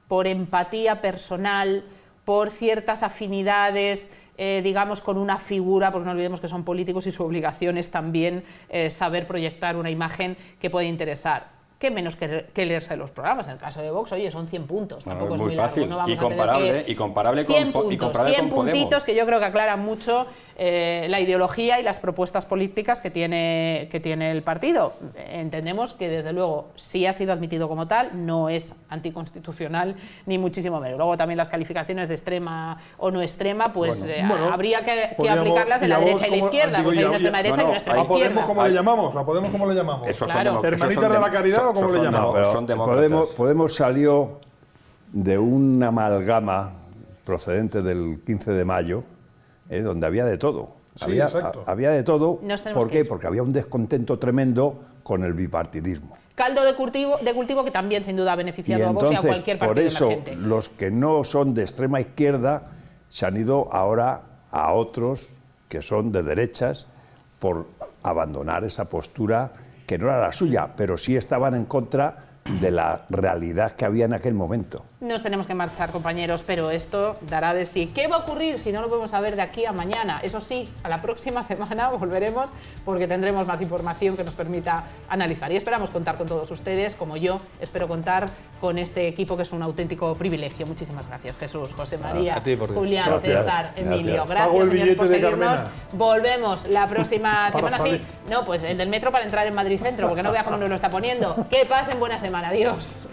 [SPEAKER 1] por empatía personal, por ciertas afinidades, digamos, con una figura, porque no olvidemos que son políticos y su obligación es también saber proyectar una imagen que puede interesar. Qué menos que leerse los programas. En el caso de Vox, oye, son 100 puntos, tampoco es muy
[SPEAKER 3] fácil,
[SPEAKER 1] largo. No vamos
[SPEAKER 3] y
[SPEAKER 1] a tener
[SPEAKER 3] comparable,
[SPEAKER 1] que...
[SPEAKER 3] y comparable
[SPEAKER 1] 100
[SPEAKER 3] con,
[SPEAKER 1] puntos,
[SPEAKER 3] y comparable
[SPEAKER 1] 100
[SPEAKER 3] con Podemos.
[SPEAKER 1] puntitos que yo creo que aclaran mucho la ideología y las propuestas políticas que tiene el partido. Entendemos que, desde luego, sí ha sido admitido como tal, no es anticonstitucional, ni muchísimo menos. Luego también las calificaciones de extrema o no extrema, pues
[SPEAKER 4] Bueno,
[SPEAKER 1] habría que
[SPEAKER 4] podríamos-
[SPEAKER 1] aplicarlas en la
[SPEAKER 4] y a
[SPEAKER 1] derecha y la
[SPEAKER 4] Vox como-
[SPEAKER 1] izquierda.
[SPEAKER 4] digo,
[SPEAKER 1] Pues hay
[SPEAKER 4] y a-
[SPEAKER 1] una extrema derecha y
[SPEAKER 3] no,
[SPEAKER 1] una extrema
[SPEAKER 4] ¿La Podemos
[SPEAKER 1] izquierda.
[SPEAKER 4] cómo le llamamos? ¿La Podemos cómo le llamamos?
[SPEAKER 3] Esos
[SPEAKER 1] Claro.
[SPEAKER 3] son
[SPEAKER 4] ¿Hermanitas de la caridad o cómo le llamamos?
[SPEAKER 2] Pero
[SPEAKER 3] son demócratas.
[SPEAKER 2] Podemos salió de una amalgama procedente del 15 de mayo, donde había de todo.
[SPEAKER 4] Sí, exacto.
[SPEAKER 2] Había de todo.
[SPEAKER 1] Nos tenemos
[SPEAKER 2] ¿Por
[SPEAKER 1] que
[SPEAKER 2] qué?
[SPEAKER 1] ir.
[SPEAKER 2] Porque había un descontento tremendo con el bipartidismo.
[SPEAKER 1] Caldo de cultivo que también, sin duda, ha
[SPEAKER 2] Y
[SPEAKER 1] beneficiado a Vox y a
[SPEAKER 2] entonces,
[SPEAKER 1] cualquier
[SPEAKER 2] por
[SPEAKER 1] partido
[SPEAKER 2] eso,
[SPEAKER 1] emergente.
[SPEAKER 2] los que no son de extrema izquierda se han ido ahora a otros que son de derechas por abandonar esa postura que no era la suya, pero sí estaban en contra de la realidad que había en aquel momento.
[SPEAKER 1] Nos tenemos que marchar, compañeros, pero esto dará de sí. ¿Qué va a ocurrir si no lo podemos saber de aquí a mañana? Eso sí, a la próxima semana volveremos porque tendremos más información que nos permita analizar. Y esperamos contar con todos ustedes, como yo espero contar con este equipo que es un auténtico privilegio. Muchísimas gracias, Jesús, José María,
[SPEAKER 5] A ti, por Dios.
[SPEAKER 1] Julián,
[SPEAKER 2] Gracias.
[SPEAKER 1] César, Emilio.
[SPEAKER 2] Gracias.
[SPEAKER 4] Pago
[SPEAKER 1] Gracias,
[SPEAKER 4] el
[SPEAKER 1] señores, por
[SPEAKER 4] billete de
[SPEAKER 1] seguirnos.
[SPEAKER 4] Carmena.
[SPEAKER 1] Volvemos la próxima semana, sí.
[SPEAKER 4] salir.
[SPEAKER 1] No, pues el del metro para entrar en Madrid Centro, porque no vea cómo nos lo está poniendo. Que pasen buena semana. Adiós.